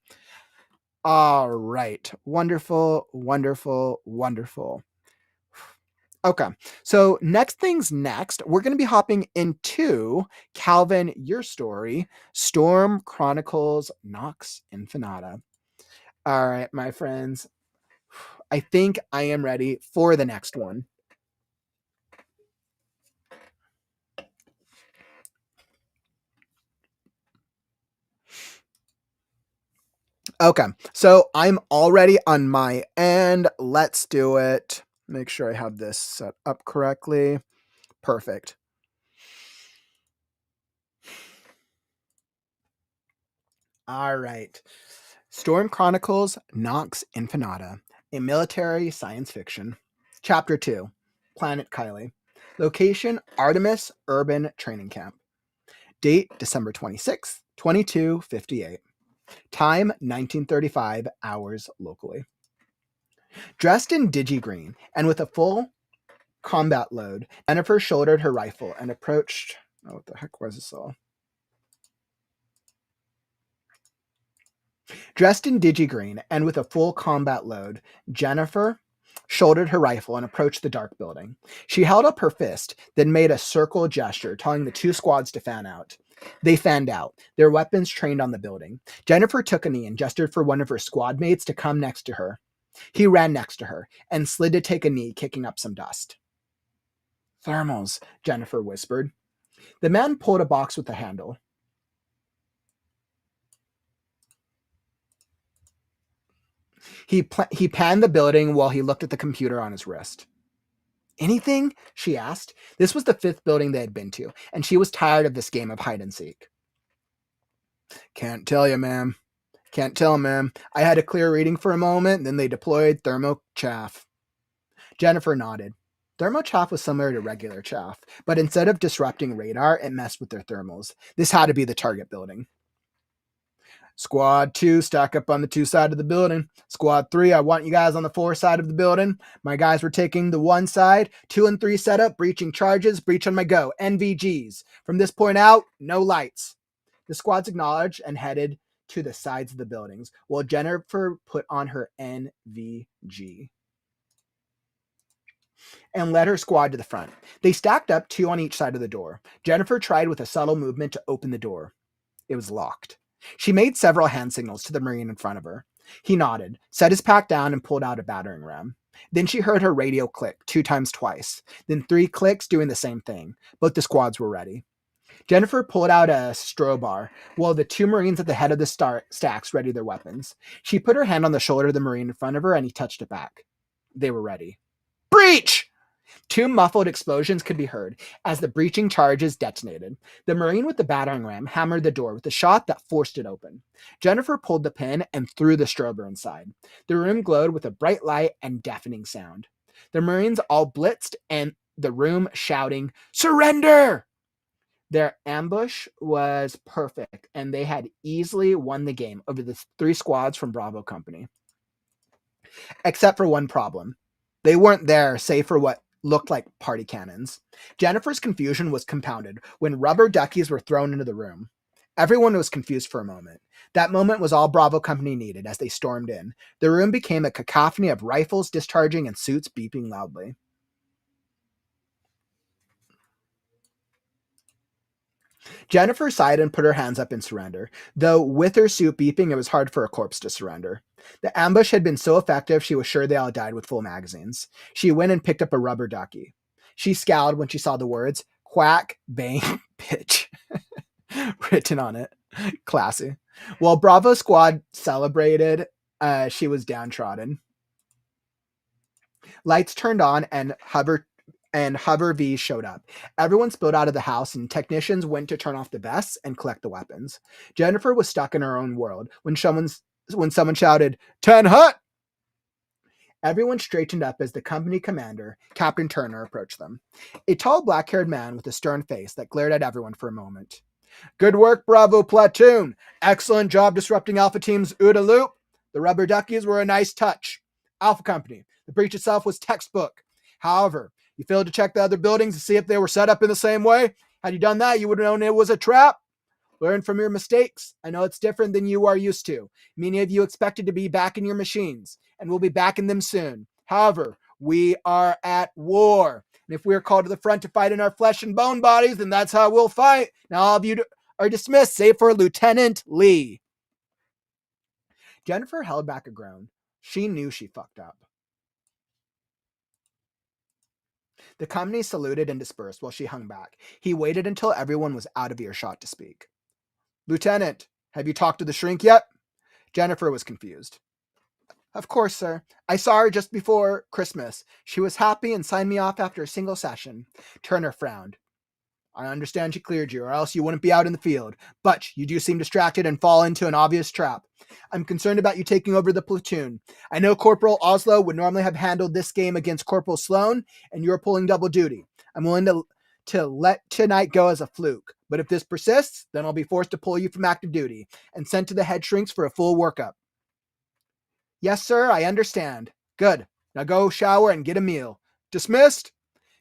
All right. Wonderful. Okay, so next things next, we're going to be hopping into Calvin, your story, Storm Chronicles Nox Infanata. All right, my friends, I think I am ready for the next one. Okay, so I'm already on my end. Let's do it. Make sure I have this set up correctly. Perfect. All right. Storm Chronicles Nox Infanata, a military science fiction. Chapter 2, Planet Kylie. Location, Artemis Urban Training Camp. Date, December 26th, 2258. Time, 1935, hours locally. Dressed in digi-green and with a full combat load, Jennifer shouldered her rifle and approached... Oh, what the heck was this all? Dressed in digi-green and with a full combat load, Jennifer shouldered her rifle, and approached the dark building. She held up her fist, then made a circle gesture, telling the two squads to fan out. They fanned out, their weapons trained on the building. Jennifer took a knee and gestured for one of her squad mates to come next to her. He ran next to her and slid to take a knee, kicking up some dust. Thermals, Jennifer whispered. The man pulled a box with a handle. He panned the building while he looked at the computer on his wrist. Anything? She asked. This was the 5th building they had been to, and she was tired of this game of hide and seek. Can't tell you, ma'am. Can't tell, ma'am. I had a clear reading for a moment, then they deployed thermochaff. Jennifer nodded. Thermochaff was similar to regular chaff, but instead of disrupting radar, it messed with their thermals. This had to be the target building. Squad 2, stack up on the 2 side of the building. Squad 3, I want you guys on the 4 side of the building. My guys were taking the 1 side. 2 and 3 setup, breaching charges, breach on my go. NVGs. From this point out, no lights. The squads acknowledged and headed to the sides of the buildings, while Jennifer put on her NVG and led her squad to the front. They stacked up 2 on each side of the door. Jennifer tried with a subtle movement to open the door. It was locked. She made several hand signals to the Marine in front of her. He nodded, set his pack down, and pulled out a battering ram. Then she heard her radio click 2 times twice, then 3 clicks doing the same thing. Both the squads were ready. Jennifer pulled out a strobar while the 2 Marines at the head of the stacks readied their weapons. She put her hand on the shoulder of the Marine in front of her, and he touched it back. They were ready. Breach! 2 muffled explosions could be heard as the breaching charges detonated. The Marine with the battering ram hammered the door with a shot that forced it open. Jennifer pulled the pin and threw the strober inside. The room glowed with a bright light and deafening sound. The Marines all blitzed and the room shouting, "Surrender!" Their ambush was perfect, and they had easily won the game over the 3 squads from Bravo Company. Except for one problem. They weren't there, save for what looked like party cannons. Jennifer's confusion was compounded when rubber duckies were thrown into the room. Everyone was confused for a moment. That moment was all Bravo Company needed as they stormed in. The room became a cacophony of rifles discharging and suits beeping loudly. Jennifer sighed and put her hands up in surrender, though with her suit beeping, it was hard for a corpse to surrender. The ambush had been so effective, she was sure they all died with full magazines. She went and picked up a rubber ducky. She scowled when she saw the words, "Quack, bang, pitch," written on it. Classy. While Bravo Squad celebrated, she was downtrodden. Lights turned on and Hover-Vs showed up. Everyone spilled out of the house and technicians went to turn off the vests and collect the weapons. Jennifer was stuck in her own world when someone shouted, "10 hut!" Everyone straightened up as the company commander, Captain Turner, approached them. A tall black-haired man with a stern face that glared at everyone for a moment. "Good work, Bravo Platoon. Excellent job disrupting Alpha Team's OODA loop. The rubber duckies were a nice touch. Alpha Company, the breach itself was textbook. However, you failed to check the other buildings to see if they were set up in the same way. Had you done that, you would have known it was a trap. Learn from your mistakes. I know it's different than you are used to. Many of you expected to be back in your machines, and we'll be back in them soon. However, we are at war. And if we are called to the front to fight in our flesh and bone bodies, then that's how we'll fight. Now all of you are dismissed, save for Lieutenant Lee." Jennifer held back a groan. She knew she fucked up. The company saluted and dispersed while she hung back. He waited until everyone was out of earshot to speak. "Lieutenant, have you talked to the shrink yet?" Jennifer was confused. "Of course, sir. I saw her just before Christmas. She was happy and signed me off after a single session." Turner frowned. "I understand she cleared you, or else you wouldn't be out in the field. But you do seem distracted and fall into an obvious trap. I'm concerned about you taking over the platoon. I know Corporal Oslo would normally have handled this game against Corporal Sloan, and you're pulling double duty. I'm willing to let tonight go as a fluke. But if this persists, then I'll be forced to pull you from active duty and sent to the head shrinks for a full workup." "Yes, sir, I understand." "Good. Now go shower and get a meal." "Dismissed."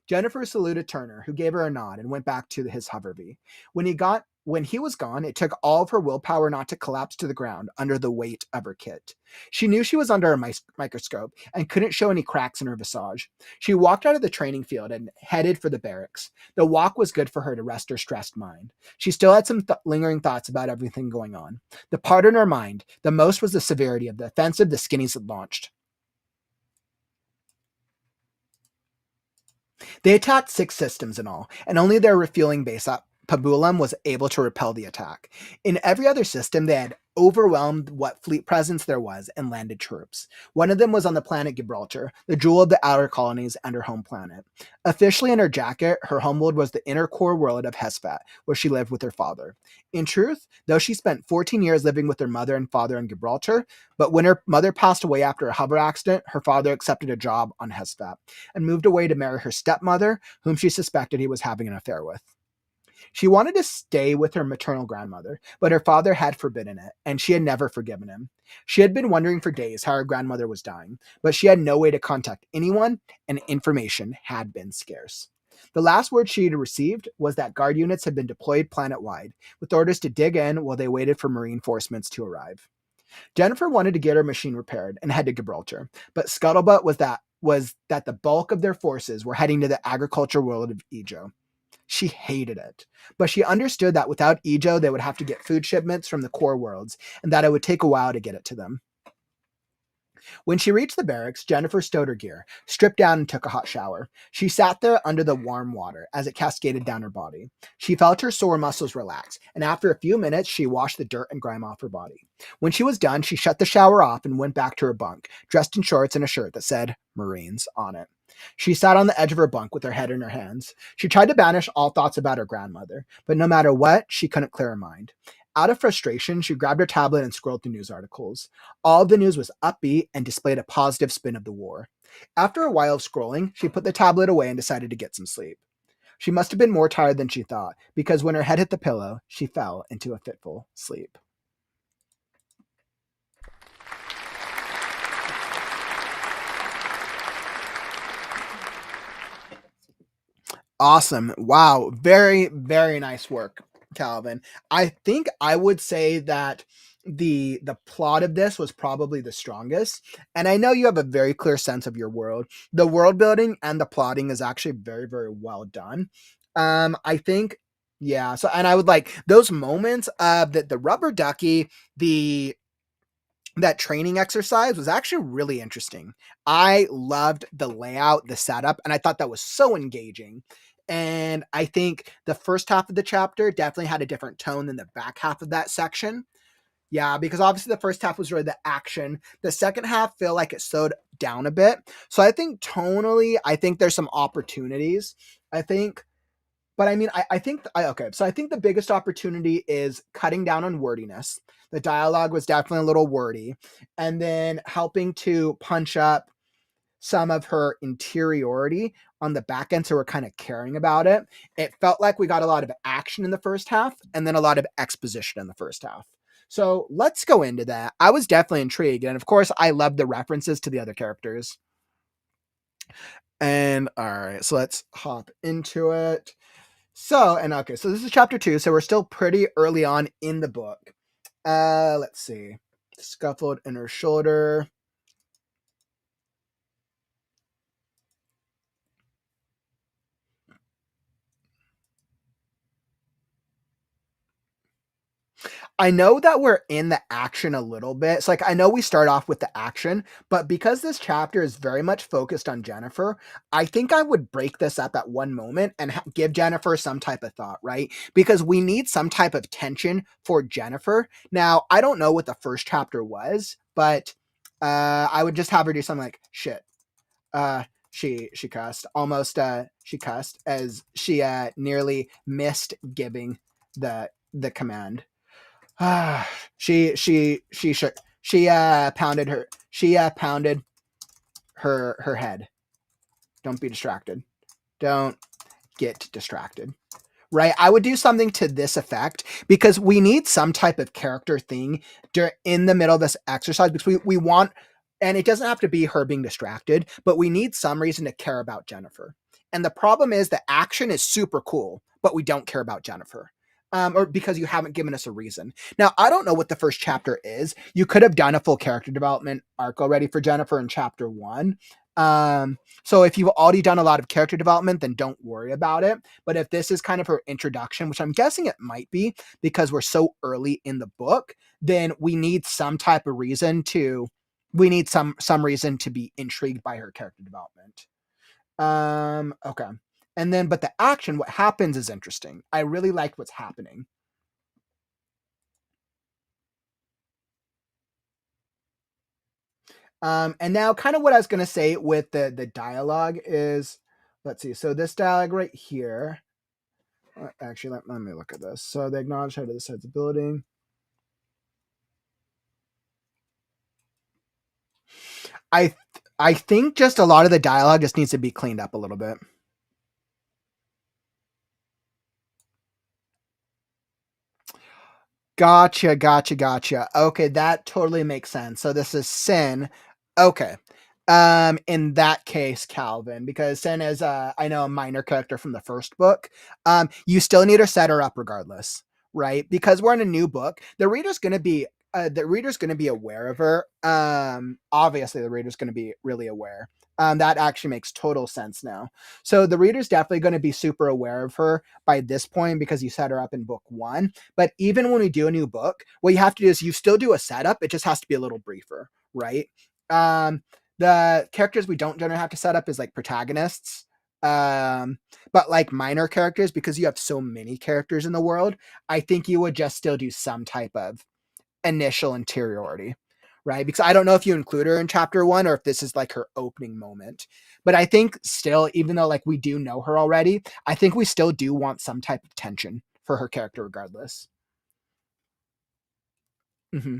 Jennifer saluted Turner, who gave her a nod and went back to his Hover-V. When he got When he was gone, it took all of her willpower not to collapse to the ground under the weight of her kit. She knew she was under a microscope and couldn't show any cracks in her visage. She walked out of the training field and headed for the barracks. The walk was good for her to rest her stressed mind. She still had some lingering thoughts about everything going on. The part in her mind, the most, was the severity of the offensive the skinnies had launched. They attacked 6 systems in all, and only their refueling base at Pabulum was able to repel the attack. In every other system, they had overwhelmed what fleet presence there was and landed troops. One of them was on the planet Gibraltar, the jewel of the outer colonies and her home planet. Officially in her jacket, her homeworld was the inner core world of Hespat, where she lived with her father. In truth, though she spent 14 years living with her mother and father in Gibraltar, but when her mother passed away after a hover accident, her father accepted a job on Hespat and moved away to marry her stepmother, whom she suspected he was having an affair with. She wanted to stay with her maternal grandmother, but her father had forbidden it, and she had never forgiven him. She had been wondering for days how her grandmother was dying, but she had no way to contact anyone, and information had been scarce. The last word she had received was that guard units had been deployed planet-wide, with orders to dig in while they waited for marine reinforcements to arrive. Jennifer wanted to get her machine repaired and head to Gibraltar, but scuttlebutt was that the bulk of their forces were heading to the agriculture world of Ejo. She hated it, but she understood that without Ejo, they would have to get food shipments from the core worlds, and that it would take a while to get it to them. When she reached the barracks, Jennifer stowed her gear, stripped down, and took a hot shower. She sat there under the warm water as it cascaded down her body. She felt her sore muscles relax, and after a few minutes, she washed the dirt and grime off her body. When she was done, she shut the shower off and went back to her bunk, dressed in shorts and a shirt that said Marines on it. She sat on the edge of her bunk with her head in her hands. She tried to banish all thoughts about her grandmother, but no matter what, she couldn't clear her mind. Out of frustration, she grabbed her tablet and scrolled through news articles. All of the news was upbeat and displayed a positive spin of the war. After a while of scrolling, she put the tablet away and decided to get some sleep. She must have been more tired than she thought, because when her head hit the pillow, she fell into a fitful sleep. Awesome. Wow. Very, very nice work, Calvin. I think I would say that the plot of this was probably the strongest. And I know you have a very clear sense of your world. The world building and the plotting is actually very, very well done. I think, yeah. So, and I would like those moments of the rubber ducky, that training exercise was actually really interesting. I loved the layout, the setup, and I thought that was so engaging. And I think the first half of the chapter definitely had a different tone than the back half of that section. Yeah, because obviously the first half was really the action. The second half feel like it slowed down a bit. So I think tonally, I think there's some opportunities. I think, but I mean, I think, okay, so I think the biggest opportunity is cutting down on wordiness. The dialogue was definitely a little wordy. And then helping to punch up some of her interiority on the back end, so we're kind of caring about it. It felt like we got a lot of action in the first half and then a lot of exposition in the first half. So let's go into that. I was definitely intrigued. And of course, I love the references to the other characters. And all right, so let's hop into it. So, and okay, so this is chapter 2, so we're still pretty early on in the book. Let's see. Scuffled in her shoulder. I know that we're in the action a little bit. So, like, I know we start off with the action, but because this chapter is very much focused on Jennifer, I think I would break this up at one moment and give Jennifer some type of thought, right? Because we need some type of tension for Jennifer. Now, I don't know what the first chapter was, but I would just have her do something like, shit. She cussed. Almost she cussed as she nearly missed giving the command. She pounded her head. Don't be distracted. Don't get distracted. Right? I would do something to this effect because we need some type of character thing in the middle of this exercise because we want, and it doesn't have to be her being distracted, but we need some reason to care about Jennifer. And the problem is the action is super cool, but we don't care about Jennifer. or because you haven't given us a reason. Now, I don't know what the first chapter is. You could have done a full character development arc already for Jennifer in chapter 1. So if you've already done a lot of character development, then don't worry about it. But if this is kind of her introduction, which I'm guessing it might be because we're so early in the book, then we need some type of reason to some reason to be intrigued by her character development. Okay. And then, but the action, what happens is interesting. I really like what's happening. And now kind of what I was going to say with the dialogue is, let's see. So this dialogue right here, actually, let me look at this. So they acknowledge how to the sides of the building. I think just a lot of the dialogue just needs to be cleaned up a little bit. Gotcha. Okay, that totally makes sense. So this is Sin. Okay. In that case, Calvin, because Sin is I know a minor character from the first book. You still need to set her up regardless, right? Because we're in a new book. The reader's gonna be aware of her. Obviously the reader's gonna be really aware. That actually makes total sense now. So the reader's definitely going to be super aware of her by this point because you set her up in book 1. But even when we do a new book, what you have to do is you still do a setup. It just has to be a little briefer, right? The characters we don't generally have to set up is like protagonists. But like minor characters, because you have so many characters in the world, I think you would just still do some type of initial interiority, right? Because I don't know if you include her in chapter 1 or if this is like her opening moment. But I think still, even though like we do know her already, I think we still do want some type of tension for her character regardless. Mm-hmm.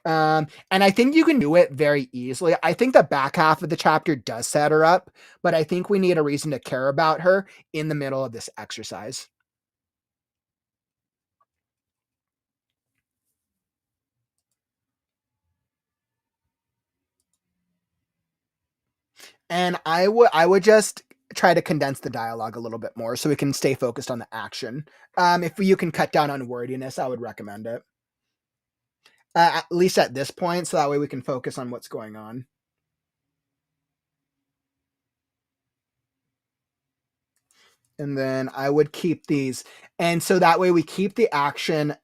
And I think you can do it very easily. I think the back half of the chapter does set her up, but I think we need a reason to care about her in the middle of this exercise. And I would just try to condense the dialogue a little bit more so we can stay focused on the action. If you can cut down on wordiness, I would recommend it. At least at this point, so that way we can focus on what's going on. And then I would keep these, and so that way we keep the action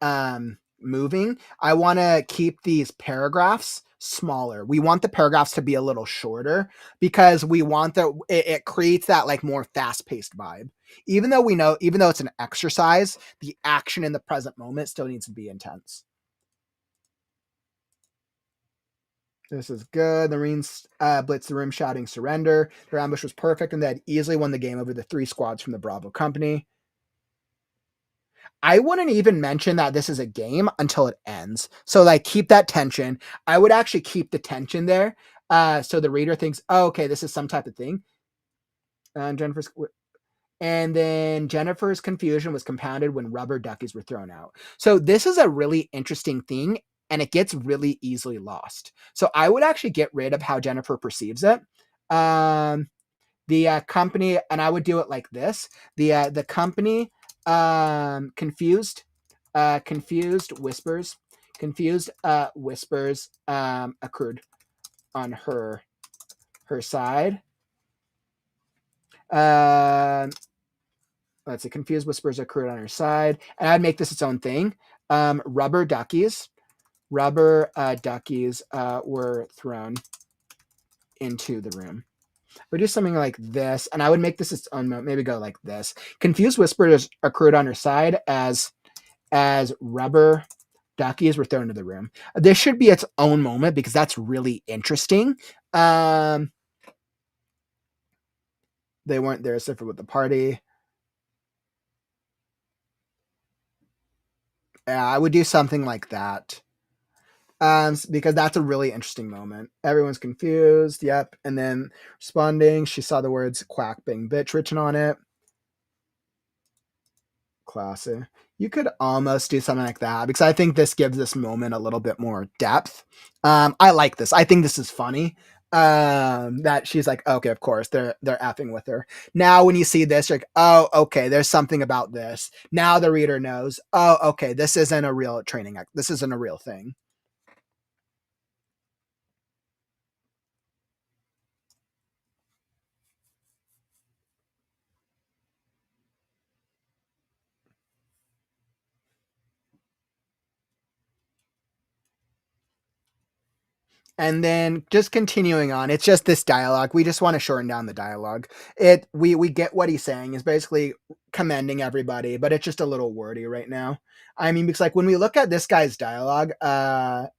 moving. I want to keep these paragraphs smaller. We want the paragraphs to be a little shorter because we want it creates that like more fast-paced vibe. Even though it's an exercise, the action in the present moment still needs to be intense. This is good. The Marines blitz the room shouting surrender. Their ambush was perfect and they had easily won the game over the 3 squads from the Bravo Company. I wouldn't even mention that this is a game until it ends. So like keep that tension. I would actually keep the tension there. So the reader thinks, oh, okay, this is some type of thing. And then Jennifer's confusion was compounded when rubber duckies were thrown out. So this is a really interesting thing and it gets really easily lost. So I would actually get rid of how Jennifer perceives it. The company, and I would do it like this. The company confused whispers occurred on her side. Let's see, confused whispers occurred on her side, and I'd make this its own thing. Rubber duckies were thrown into the room. We do something like this, and I would make this its own. Maybe go like this. Confused whispers occurred on her side as rubber duckies were thrown into the room. This should be its own moment because that's really interesting. They weren't there except for with the party. Yeah, I would do something like that. Because that's a really interesting moment. Everyone's confused. Yep. And then responding, she saw the words quack, bang, bitch written on it. Classy. You could almost do something like that because I think this gives this moment a little bit more depth. I like this. I think this is funny. That she's like, okay, of course they're effing with her. Now when you see this, you're like, oh, okay, there's something about this. Now the reader knows, oh, okay, this isn't a real training act, this isn't a real thing. And then just continuing on, it's just this dialogue. We just want to shorten down the dialogue. We get what he's saying is basically commending everybody, but it's just a little wordy right now. I mean, because like when we look at this guy's dialogue, our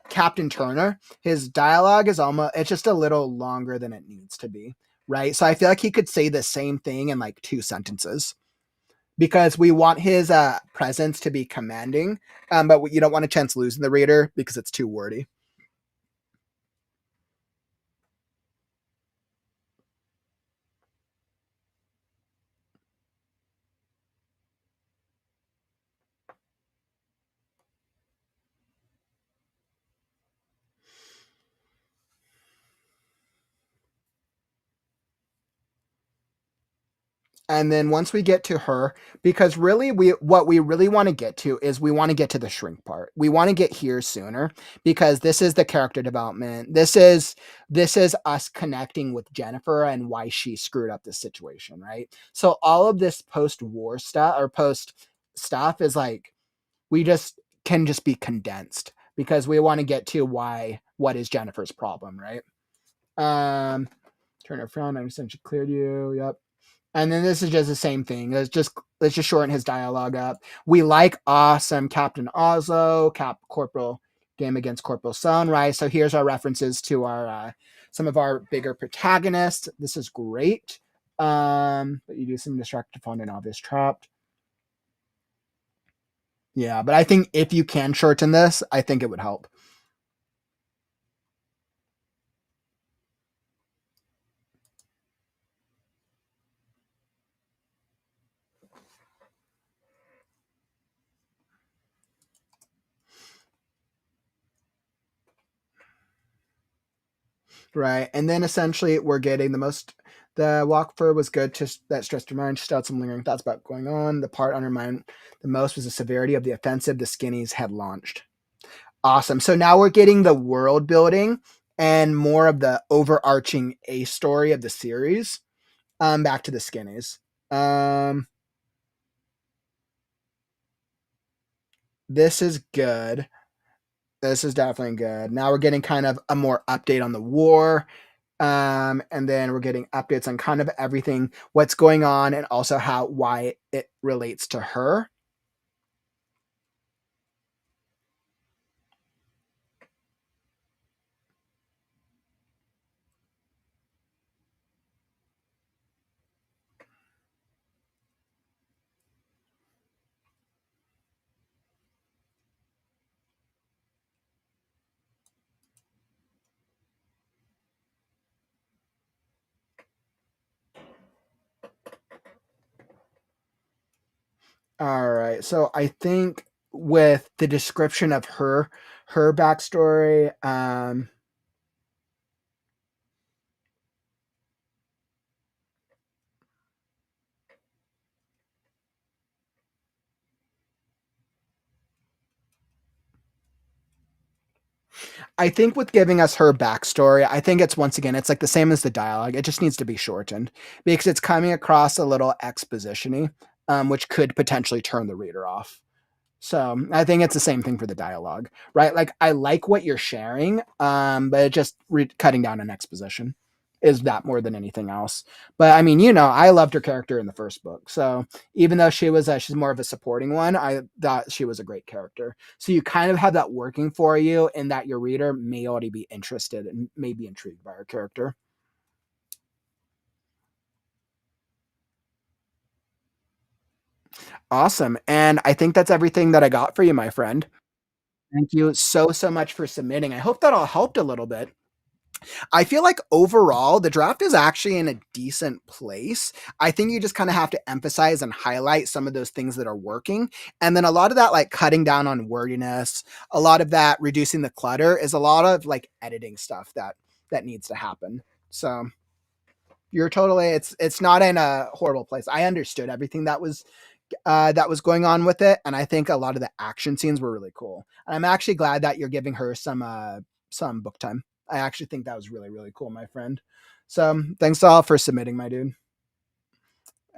Captain Turner, his dialogue is almost, it's just a little longer than it needs to be, right? So I feel like he could say the same thing in like 2 sentences because we want his presence to be commanding, but you don't want a chance losing the reader because it's too wordy. And then once we get to her, because really what we really want to get to is we want to get to the shrink part. We want to get here sooner because this is the character development. This is us connecting with Jennifer and why she screwed up this situation, right? So all of this post-war stuff or post stuff is like we just can just be condensed because we want to get to what is Jennifer's problem, right? Turn her frown, I understand she cleared you. Yep. And then this is just the same thing. Let's just shorten his dialogue up. We like awesome Captain Oslo, Cap Corporal Game Against Corporal Sunrise. So here's our references to our some of our bigger protagonists. This is great. But you do some distracted fun and obvious trapped. Yeah, but I think if you can shorten this, I think it would help. Right. And then essentially we're getting the Walkford was good to that stressed her mind. She still had some lingering thoughts about going on. The part on her mind the most was the severity of the offensive the skinnies had launched. Awesome. So now we're getting the world building and more of the overarching A story of the series. Back to the skinnies. This is good. This is definitely good. Now we're getting kind of a more update on the war. And then we're getting updates on kind of everything, what's going on, and also why it relates to her. All right. So I think with the description of her backstory, I think with giving us her backstory, I think it's once again, it's like the same as the dialogue. It just needs to be shortened because it's coming across a little expositiony, which could potentially turn the reader off. So I think it's the same thing for the dialogue, right? Like I like what you're sharing, but it just cutting down on exposition is that more than anything else. But I mean, I loved her character in the first book, so even though she's more of a supporting one, I thought she was a great character. So you kind of have that working for you, in that your reader may already be interested and may be intrigued by her character. Awesome, and I think that's everything that I got for you, my friend. Thank you so much for submitting. I hope that all helped a little bit. I feel like overall, the draft is actually in a decent place. I think you just kind of have to emphasize and highlight some of those things that are working. And then a lot of that, like cutting down on wordiness, a lot of that reducing the clutter is a lot of like editing stuff that that needs to happen. So you're totally, it's not in a horrible place. I understood everything that was going on with it, and I think a lot of the action scenes were really cool. And I'm actually glad that you're giving her some book time. I actually think that was really, really cool, my friend. So thanks all for submitting, my dude.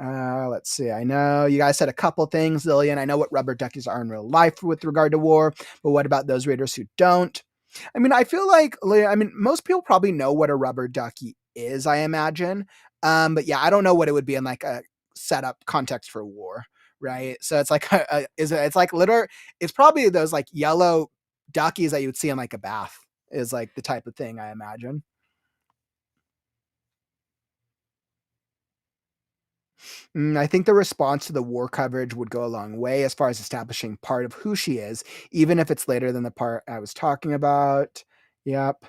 Let's see. I know you guys said a couple things, Lillian. I know what rubber duckies are in real life with regard to war, but what about those readers who don't? I mean, I feel like, most people probably know what a rubber ducky is, I imagine. But yeah, I don't know what it would be in like a setup context for war, right? So it's like, it's like it's probably those like yellow duckies that you would see in like a bath is like the type of thing I imagine. I think the response to the war coverage would go a long way as far as establishing part of who she is, even if it's later than the part I was talking about. Yep.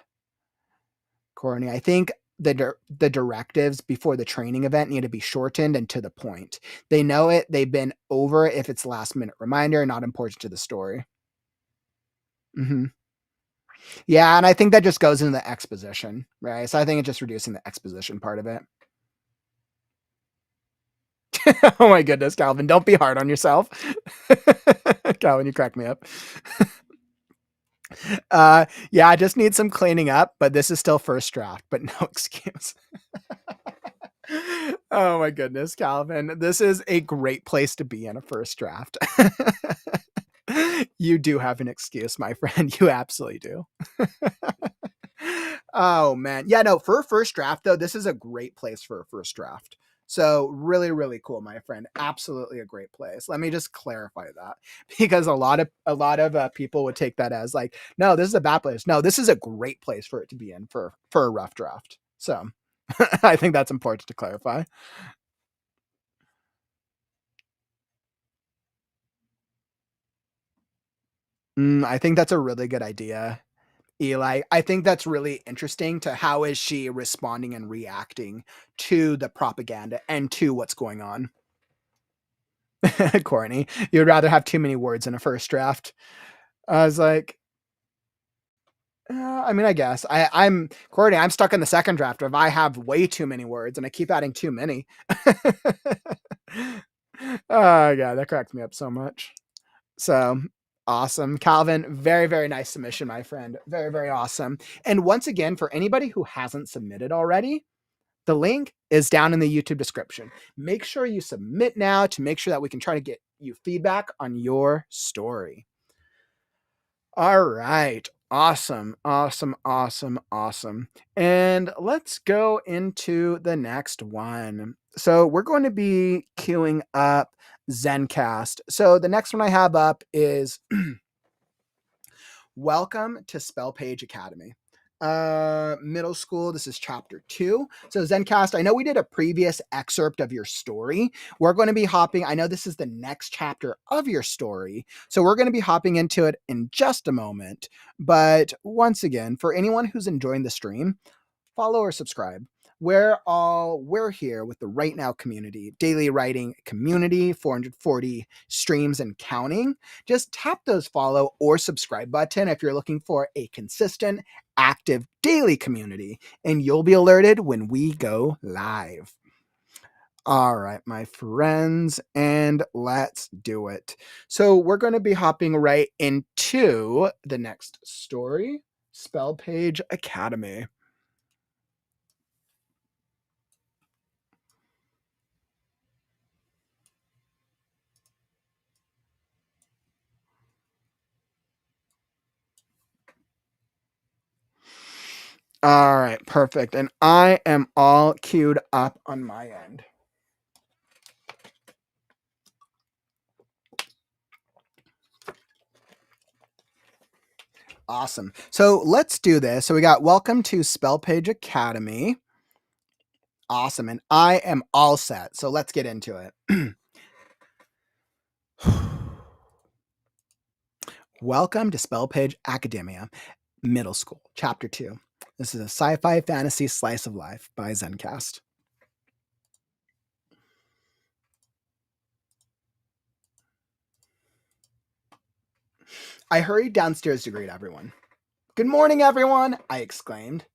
Courtney, I think the directives before the training event need to be shortened and to the point. They know it. They've been over it if it's a last minute reminder, not important to the story. Mm-hmm. Yeah, and I think that just goes into the exposition, right? So I think it's just reducing the exposition part of it. Oh my goodness, Calvin, don't be hard on yourself. Calvin, you crack me up. Yeah, I just need some cleaning up, but this is still first draft, but no excuse. Oh my goodness, Calvin. This is a great place to be in a first draft. You do have an excuse, my friend. You absolutely do. Oh man. Yeah, no, for a first draft though, this is a great place for a first draft. So really, really cool, my friend. Absolutely a great place. Let me just clarify that because a lot of people would take that as like, no, this is a bad place. No, this is a great place for it to be in for a rough draft. So I think that's important to clarify. I think that's a really good idea, Eli. I think that's really interesting to how is she responding and reacting to the propaganda and to what's going on. Courtney, you'd rather have too many words in a first draft. I was like, I mean, I guess I'm Courtney. I'm stuck in the second draft if I have way too many words and I keep adding too many. Oh yeah, that cracked me up so much. So awesome, Calvin. Very, very nice submission, my friend. Very, very awesome. And once again, for anybody who hasn't submitted already, the link is down in the YouTube description. Make sure you submit now to make sure that we can try to get you feedback on your story. All right. Awesome. Awesome. Awesome. Awesome. And let's go into the next one. So we're going to be queuing up Zencast. So the next one I have up is Welcome to Spellpaige Academy. Middle school, this is chapter 2. So Zencast, I know we did a previous excerpt of your story. We're going to be hopping, I know this is the next chapter of your story, so we're going to be hopping into it in just a moment. But once again, for anyone who's enjoying the stream, follow or subscribe. We're here with the ReadNow community, daily writing community, 440 streams and counting. Just tap those follow or subscribe button if you're looking for a consistent, active daily community, and you'll be alerted when we go live. All right, my friends, and let's do it. So we're going to be hopping right into the next story, Spellpaige Academy. All right, perfect. And I am all queued up on my end. Awesome. So let's do this. So we got Welcome to Spellpaige Academy. Awesome. And I am all set. So let's get into it. Welcome to Spellpaige Academia, Middle School, Chapter 2. This is a sci-fi fantasy slice of life by Zencast. I hurried downstairs to greet everyone. Good morning, everyone, I exclaimed.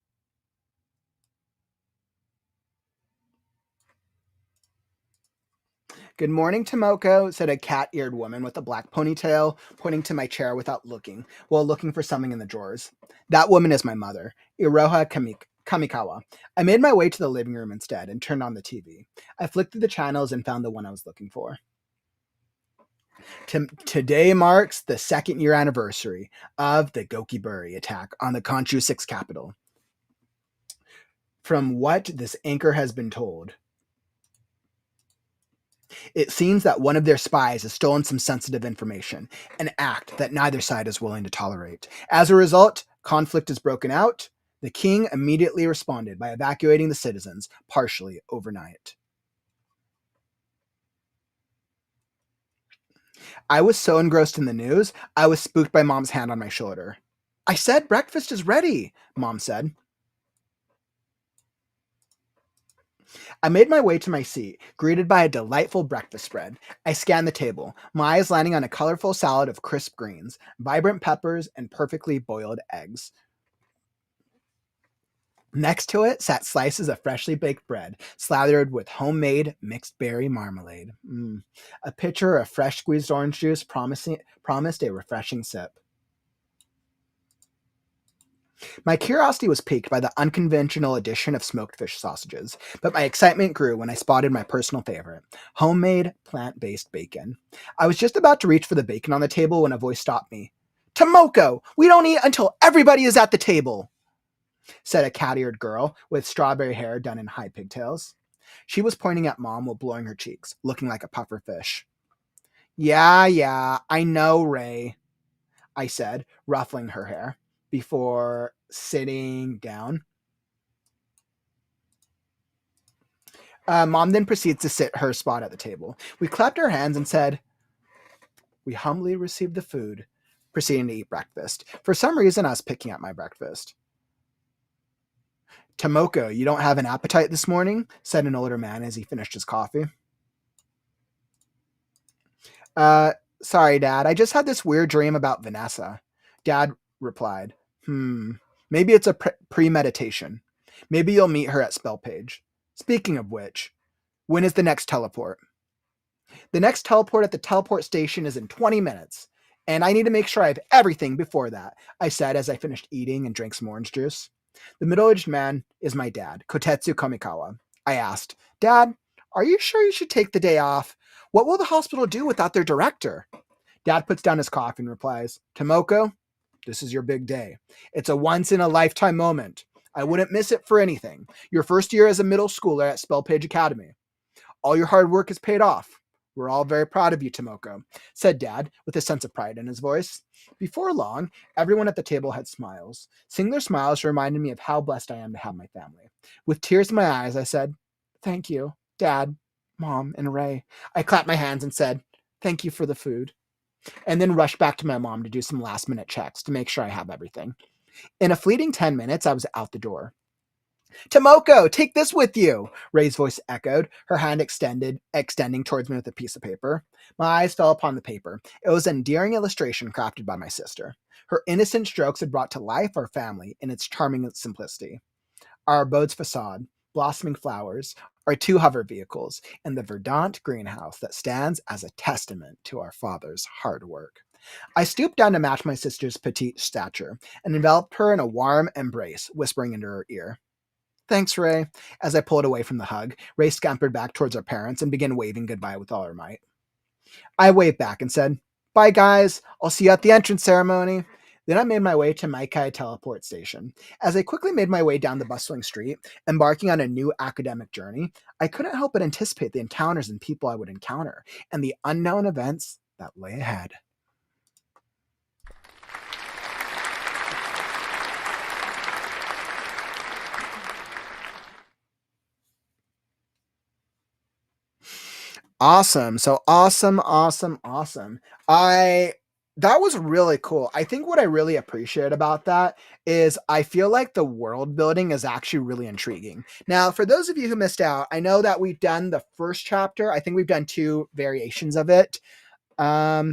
Good morning, Tomoko, said a cat-eared woman with a black ponytail, pointing to my chair without looking, while looking for something in the drawers. That woman is my mother, Iroha Kamikawa. I made my way to the living room instead and turned on the TV. I flicked through the channels and found the one I was looking for. Today marks the 2nd year anniversary of the Gokiburi attack on the Konshu 6 capital. From what this anchor has been told, it seems that one of their spies has stolen some sensitive information, an act that neither side is willing to tolerate. As a result, conflict has broken out. The king immediately responded by evacuating the citizens, partially overnight. I was so engrossed in the news, I was spooked by Mom's hand on my shoulder. I said breakfast is ready, Mom said. I made my way to my seat, greeted by a delightful breakfast spread. I scanned the table, my eyes landing on a colorful salad of crisp greens, vibrant peppers, and perfectly boiled eggs. Next to it sat slices of freshly baked bread, slathered with homemade mixed berry marmalade. A pitcher of fresh squeezed orange juice promised a refreshing sip. My curiosity was piqued by the unconventional addition of smoked fish sausages, but my excitement grew when I spotted my personal favorite, homemade plant-based bacon. I was just about to reach for the bacon on the table when a voice stopped me. Tomoko, we don't eat until everybody is at the table, said a cat-eared girl with strawberry hair done in high pigtails. She was pointing at Mom while blowing her cheeks, looking like a puffer fish. Yeah, I know, Ray, I said, ruffling her hair before sitting down. Mom then proceeds to sit her spot at the table. We clapped our hands and said, "We humbly received the food," proceeding to eat breakfast. For some reason, I was picking at my breakfast. Tomoko, you don't have an appetite this morning? Said an older man as he finished his coffee. Sorry, Dad. I just had this weird dream about Vanessa. Dad replied, maybe it's a premeditation. Maybe you'll meet her at Spellpaige. Speaking of which, when is the next teleport? The next teleport at the teleport station is in 20 minutes, and I need to make sure I have everything before that, I said as I finished eating and drank some orange juice. The middle-aged man is my dad, Kotetsu Kamikawa. I asked, Dad, are you sure you should take the day off? What will the hospital do without their director? Dad puts down his coffee and replies, Tomoko, this is your big day. It's a once-in-a-lifetime moment. I wouldn't miss it for anything. Your first year as a middle schooler at Spellpaige Academy. All your hard work has paid off. We're all very proud of you, Tomoko, said Dad with a sense of pride in his voice. Before long, everyone at the table had smiles. Seeing their smiles reminded me of how blessed I am to have my family. With tears in my eyes, I said, Thank you, Dad, Mom, and Ray. I clapped my hands and said, Thank you for the food, and then rushed back to my mom to do some last-minute checks to make sure I have everything. In a fleeting 10 minutes, I was out the door. Tomoko, take this with you, Ray's voice echoed, her hand extending towards me with a piece of paper. My eyes fell upon the paper. It was an endearing illustration crafted by my sister. Her innocent strokes had brought to life our family in its charming simplicity. Our abode's facade, blossoming flowers, our 2 hover vehicles, and the verdant greenhouse that stands as a testament to our father's hard work. I stooped down to match my sister's petite stature and enveloped her in a warm embrace, whispering into her ear. Thanks, Ray. As I pulled away from the hug, Ray scampered back towards our parents and began waving goodbye with all her might. I waved back and said, Bye, guys. I'll see you at the entrance ceremony. Then I made my way to Maikai Teleport Station. As I quickly made my way down the bustling street, embarking on a new academic journey, I couldn't help but anticipate the encounters and people I would encounter and the unknown events that lay ahead. Awesome. So awesome. That was really cool. I think what I really appreciate about that is I feel like the world building is actually really intriguing. Now, for those of you who missed out, I know that we've done the first chapter. I think we've done 2 variations of it. At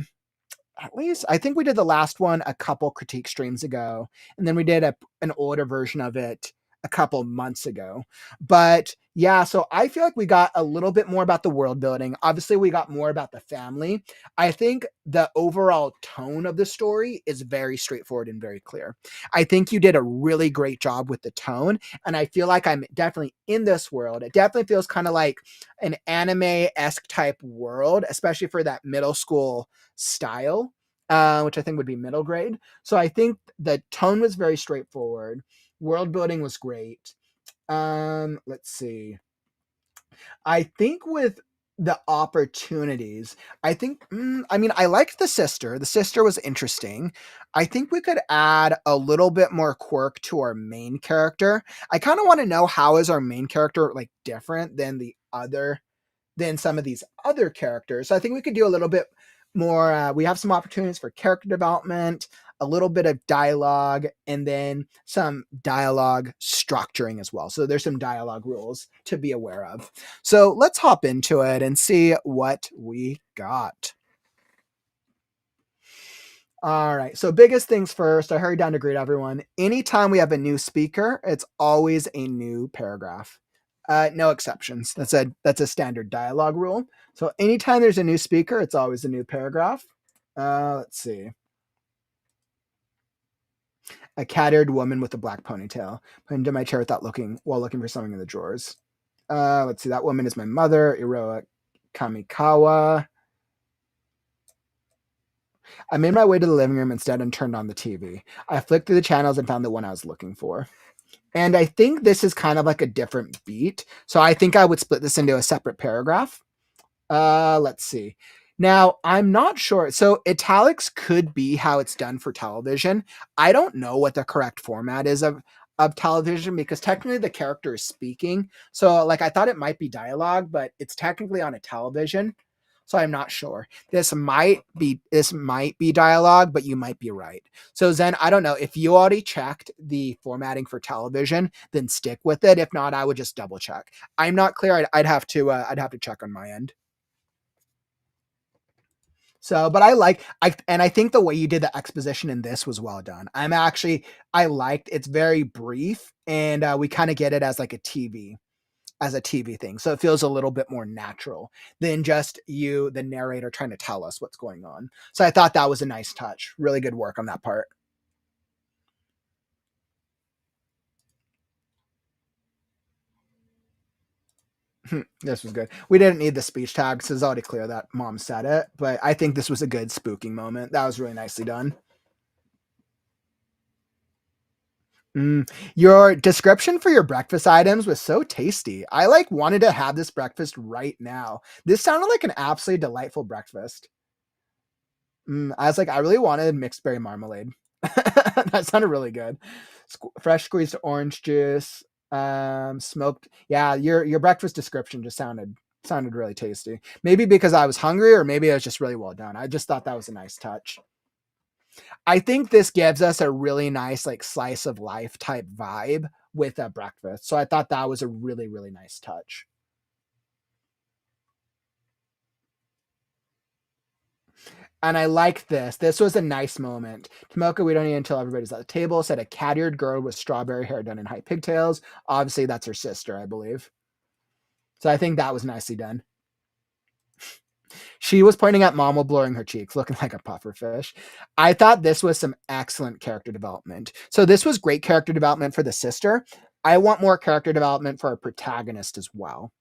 least I think we did the last one a couple critique streams ago, and then we did an older version of it a couple months ago. But yeah, so I feel like we got a little bit more about the world building. Obviously, we got more about the family. I think the overall tone of the story is very straightforward and very clear. I think you did a really great job with the tone, and I feel like I'm definitely in this world. It definitely feels kind of like an anime-esque type world, especially for that middle school style, which I think would be middle grade. So I think the tone was very straightforward. World building was great. Let's see. I think with the opportunities, I think, I mean, I liked the sister. The sister was interesting. I think we could add a little bit more quirk to our main character. I kind of want to know how is our main character like different than some of these other characters. So I think we could do a little bit more. We have some opportunities for character development, a little bit of dialogue, and then some dialogue structuring as well. So there's some dialogue rules to be aware of. So let's hop into it and see what we got. All right. So biggest things first. I hurried down to greet everyone. Anytime we have a new speaker, it's always a new paragraph. No exceptions. That's a standard dialogue rule. So anytime there's a new speaker, it's always a new paragraph. Let's see. A cat-eared woman with a black ponytail. Put into my chair without looking while looking for something in the drawers. Let's see. That woman is my mother, Iroha Kamikawa. I made my way to the living room instead and turned on the TV. I flicked through the channels and found the one I was looking for. And I think this is kind of like a different beat. So I think I would split this into a separate paragraph. Let's see. Now, I'm not sure. So italics could be how it's done for television. I don't know what the correct format is of television because technically the character is speaking. So like I thought it might be dialogue, but it's technically on a television. So I'm not sure. This might be dialogue, but you might be right. So Zen, I don't know if you already checked the formatting for television, then stick with it. If not, I would just double check. I'm not clear. I'd have to check on my end. So, but I think the way you did the exposition in this was well done. I liked it's very brief and we kind of get it as like a TV thing. So it feels a little bit more natural than just you, the narrator, trying to tell us what's going on. So I thought that was a nice touch. Really good work on that part. This was good. We didn't need the speech tag because it's already clear that mom said it, but I think this was a good spooking moment. That was really nicely done. Your description for your breakfast items was so tasty. I like wanted to have this breakfast right now. This sounded like an absolutely delightful breakfast. I was like, I really wanted mixed berry marmalade. That sounded really good. Fresh squeezed orange juice, smoked. Yeah, your breakfast description just sounded really tasty. Maybe because I was hungry, or maybe it was just really well done. I just thought that was a nice touch. I think this gives us a really nice like slice of life type vibe with a breakfast. So I thought that was a really, really nice touch. And I like this. This was a nice moment. Tomoka, we don't need until everybody's at the table, said a cat-eared girl with strawberry hair done in high pigtails. Obviously, that's her sister, I believe. So I think that was nicely done. She was pointing at mom while blurring her cheeks, looking like a pufferfish. I thought this was some excellent character development. So this was great character development for the sister. I want more character development for our protagonist as well.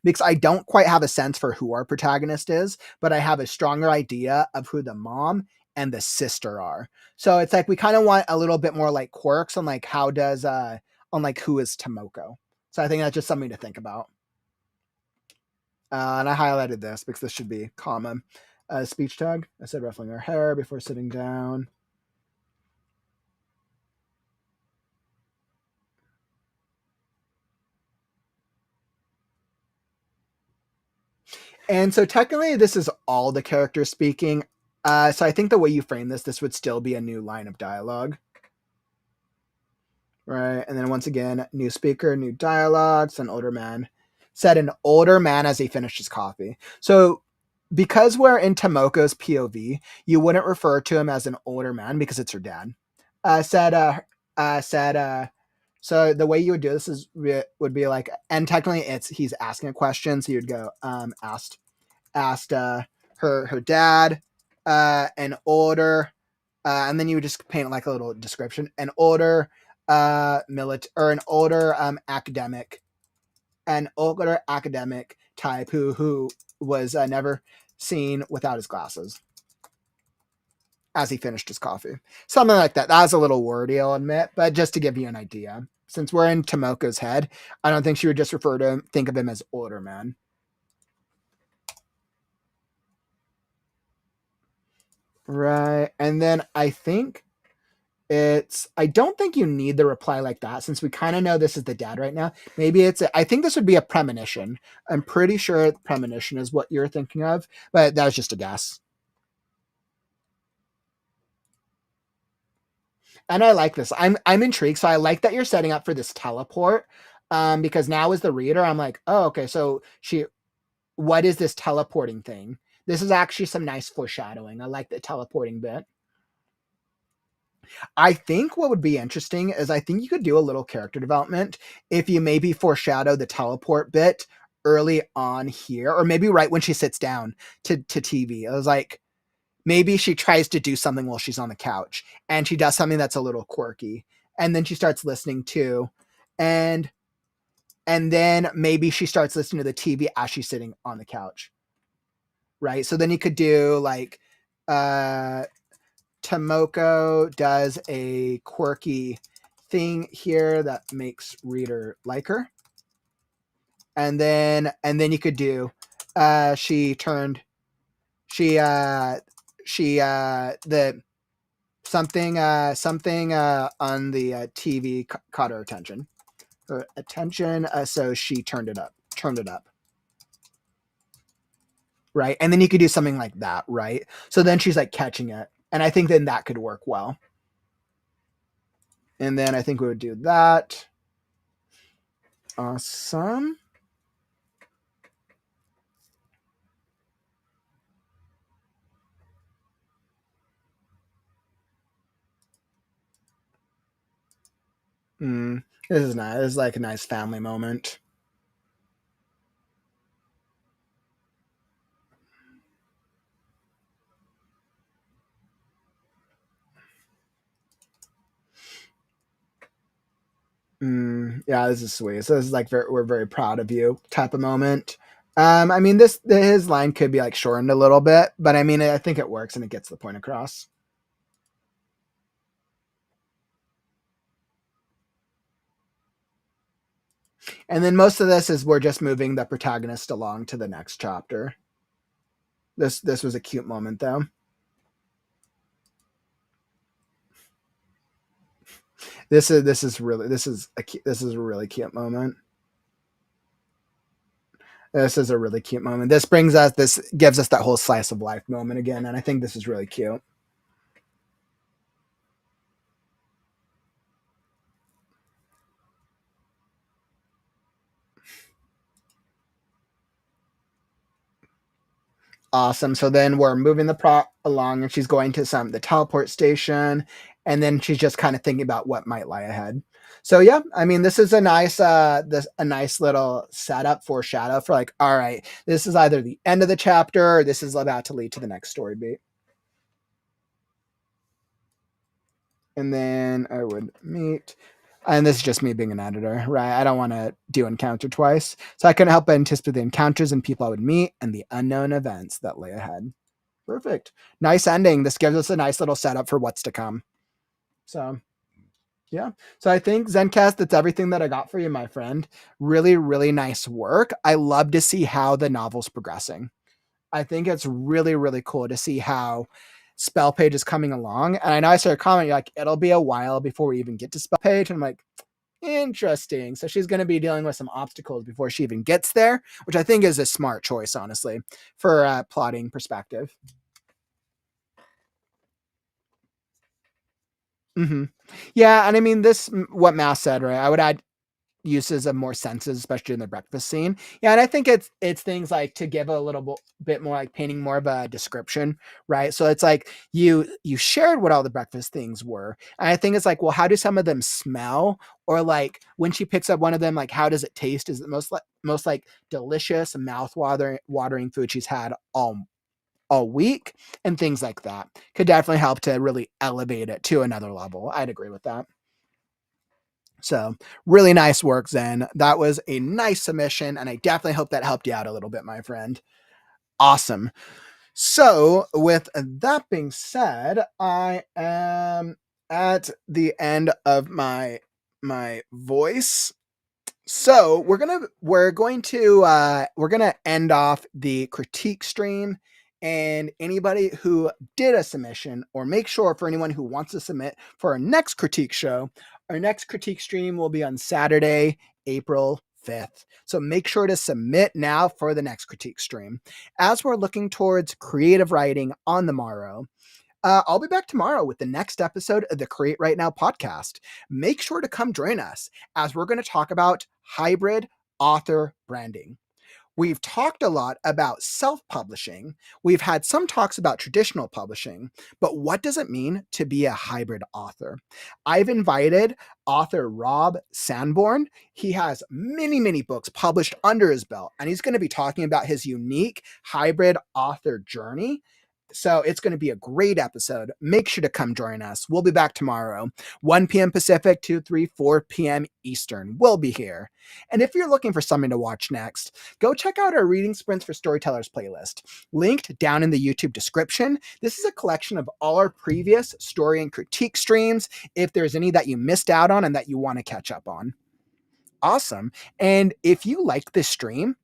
Because I don't quite have a sense for who our protagonist is, but I have a stronger idea of who the mom and the sister are. So it's like we kind of want a little bit more like quirks on like on like who is Tomoko. So I think that's just something to think about. And I highlighted this because this should be common. Speech tag. I said ruffling her hair before sitting down. And so technically this is all the characters speaking. So I think the way you frame this would still be a new line of dialogue. Right. And then once again, new speaker, new dialogues, an older man. Said an older man as he finished his coffee. So because we're in Tomoko's POV, you wouldn't refer to him as an older man because it's her dad. Said So the way you would do this would be like, and technically he's asking a question, so you'd go asked her dad an older, and then you would just paint like a little description, an older an older academic type who was never seen without his glasses as he finished his coffee. Something like that. That was a little wordy, I'll admit, but just to give you an idea. Since we're in Tomoko's head, I don't think she would just think of him as older man. Right. And then I think I don't think you need the reply like that, since we kind of know this is the dad right now. Maybe I think this would be a premonition. I'm pretty sure premonition is what you're thinking of, but that was just a guess. And I like this. I'm intrigued. So I like that you're setting up for this teleport. Because now as the reader, I'm like, oh, okay, so what is this teleporting thing? This is actually some nice foreshadowing. I like the teleporting bit. I think what would be interesting is I think you could do a little character development if you maybe foreshadow the teleport bit early on here, or maybe right when she sits down to TV. I was like, maybe she tries to do something while she's on the couch, and she does something that's a little quirky, and then she starts listening to, and then maybe she starts listening to the TV as she's sitting on the couch, right? So then you could do like, Tomoko does a quirky thing here that makes reader like her, and then you could do the something on the TV caught her attention, so she turned it up, right? And then you could do something like that, right? So then she's like catching it, and I think then that could work well. And then I think we would do that. Awesome. This is nice. This is like a nice family moment. Yeah, this is sweet. So this is like we're very proud of you type of moment. I mean, his line could be like shortened a little bit, but I mean, I think it works and it gets the point across. And then most of this is we're just moving the protagonist along to the next chapter. This was a cute moment though. This is a really cute moment. This is a really cute moment. This gives us that whole slice of life moment again, and I think this is really cute. Awesome. So then we're moving the plot along, and she's going to the teleport station, and then she's just kind of thinking about what might lie ahead. So yeah, I mean, this is a nice little setup foreshadow for like, all right, this is either the end of the chapter or this is about to lead to the next story beat. And then I would meet, and this is just me being an editor, right? I don't want to do encounter twice. So I couldn't help but anticipate the encounters and people I would meet and the unknown events that lay ahead. Perfect. Nice ending. This gives us a nice little setup for what's to come. So yeah. So I think Zencast, that's everything that I got for you, my friend. Really, really nice work. I love to see how the novel's progressing. I think it's really, really cool to see how Spellpaige is coming along. And I know I saw a comment, you're like, it'll be a while before we even get to Spellpaige. And I'm like, interesting. So she's going to be dealing with some obstacles before she even gets there, which I think is a smart choice, honestly, for a plotting perspective. Yeah, and I mean, what Mass said, right? I would add, uses of more senses, especially in the breakfast scene. Yeah, and I think it's things like to give a little bit more like painting more of a description, right? So it's like you shared what all the breakfast things were, and I think it's like, well, how do some of them smell, or like when she picks up one of them, like how does it taste? Is it most like delicious, mouth watering food she's had all week, and things like that could definitely help to really elevate it to another level. I'd agree with that. So really nice work, Zen. That was a nice submission, and I definitely hope that helped you out a little bit, my friend. Awesome. So with that being said, I am at the end of my voice. So we're going to end off the critique stream, and anybody who did a submission, or make sure for anyone who wants to submit for our next critique show, our next critique stream will be on Saturday, April 5th. So make sure to submit now for the next critique stream. As we're looking towards creative writing on the morrow, I'll be back tomorrow with the next episode of the Create Right Now podcast. Make sure to come join us as we're going to talk about hybrid author branding. We've talked a lot about self-publishing. We've had some talks about traditional publishing, but what does it mean to be a hybrid author? I've invited author Rob Sanborn. He has many, many books published under his belt, and he's going to be talking about his unique hybrid author journey. So it's going to be a great episode. Make sure to come join us. We'll be back tomorrow, 1 p.m. Pacific, 2, 3, 4 p.m. Eastern. We'll be here. And if you're looking for something to watch next, go check out our Reading Sprints for Storytellers playlist, linked down in the YouTube description. This is a collection of all our previous story and critique streams, if there's any that you missed out on and that you want to catch up on. Awesome. And if you liked this stream,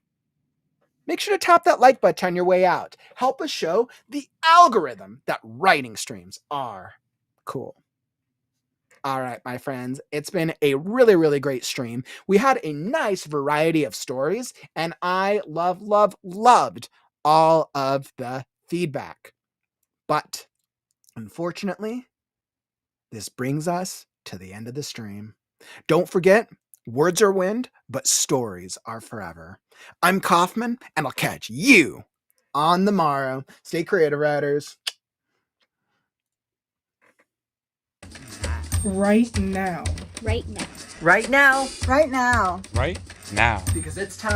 make sure to tap that like button on your way out. Help us show the algorithm that writing streams are cool. All right, my friends, it's been a really, really great stream. We had a nice variety of stories, and I loved all of the feedback. But unfortunately, this brings us to the end of the stream. Don't forget, words are wind, but stories are forever. I'm Kauffman, and I'll catch you on the morrow. Stay creative, writers. Right now. Right now. Right now. Right now. Right now. Because it's time.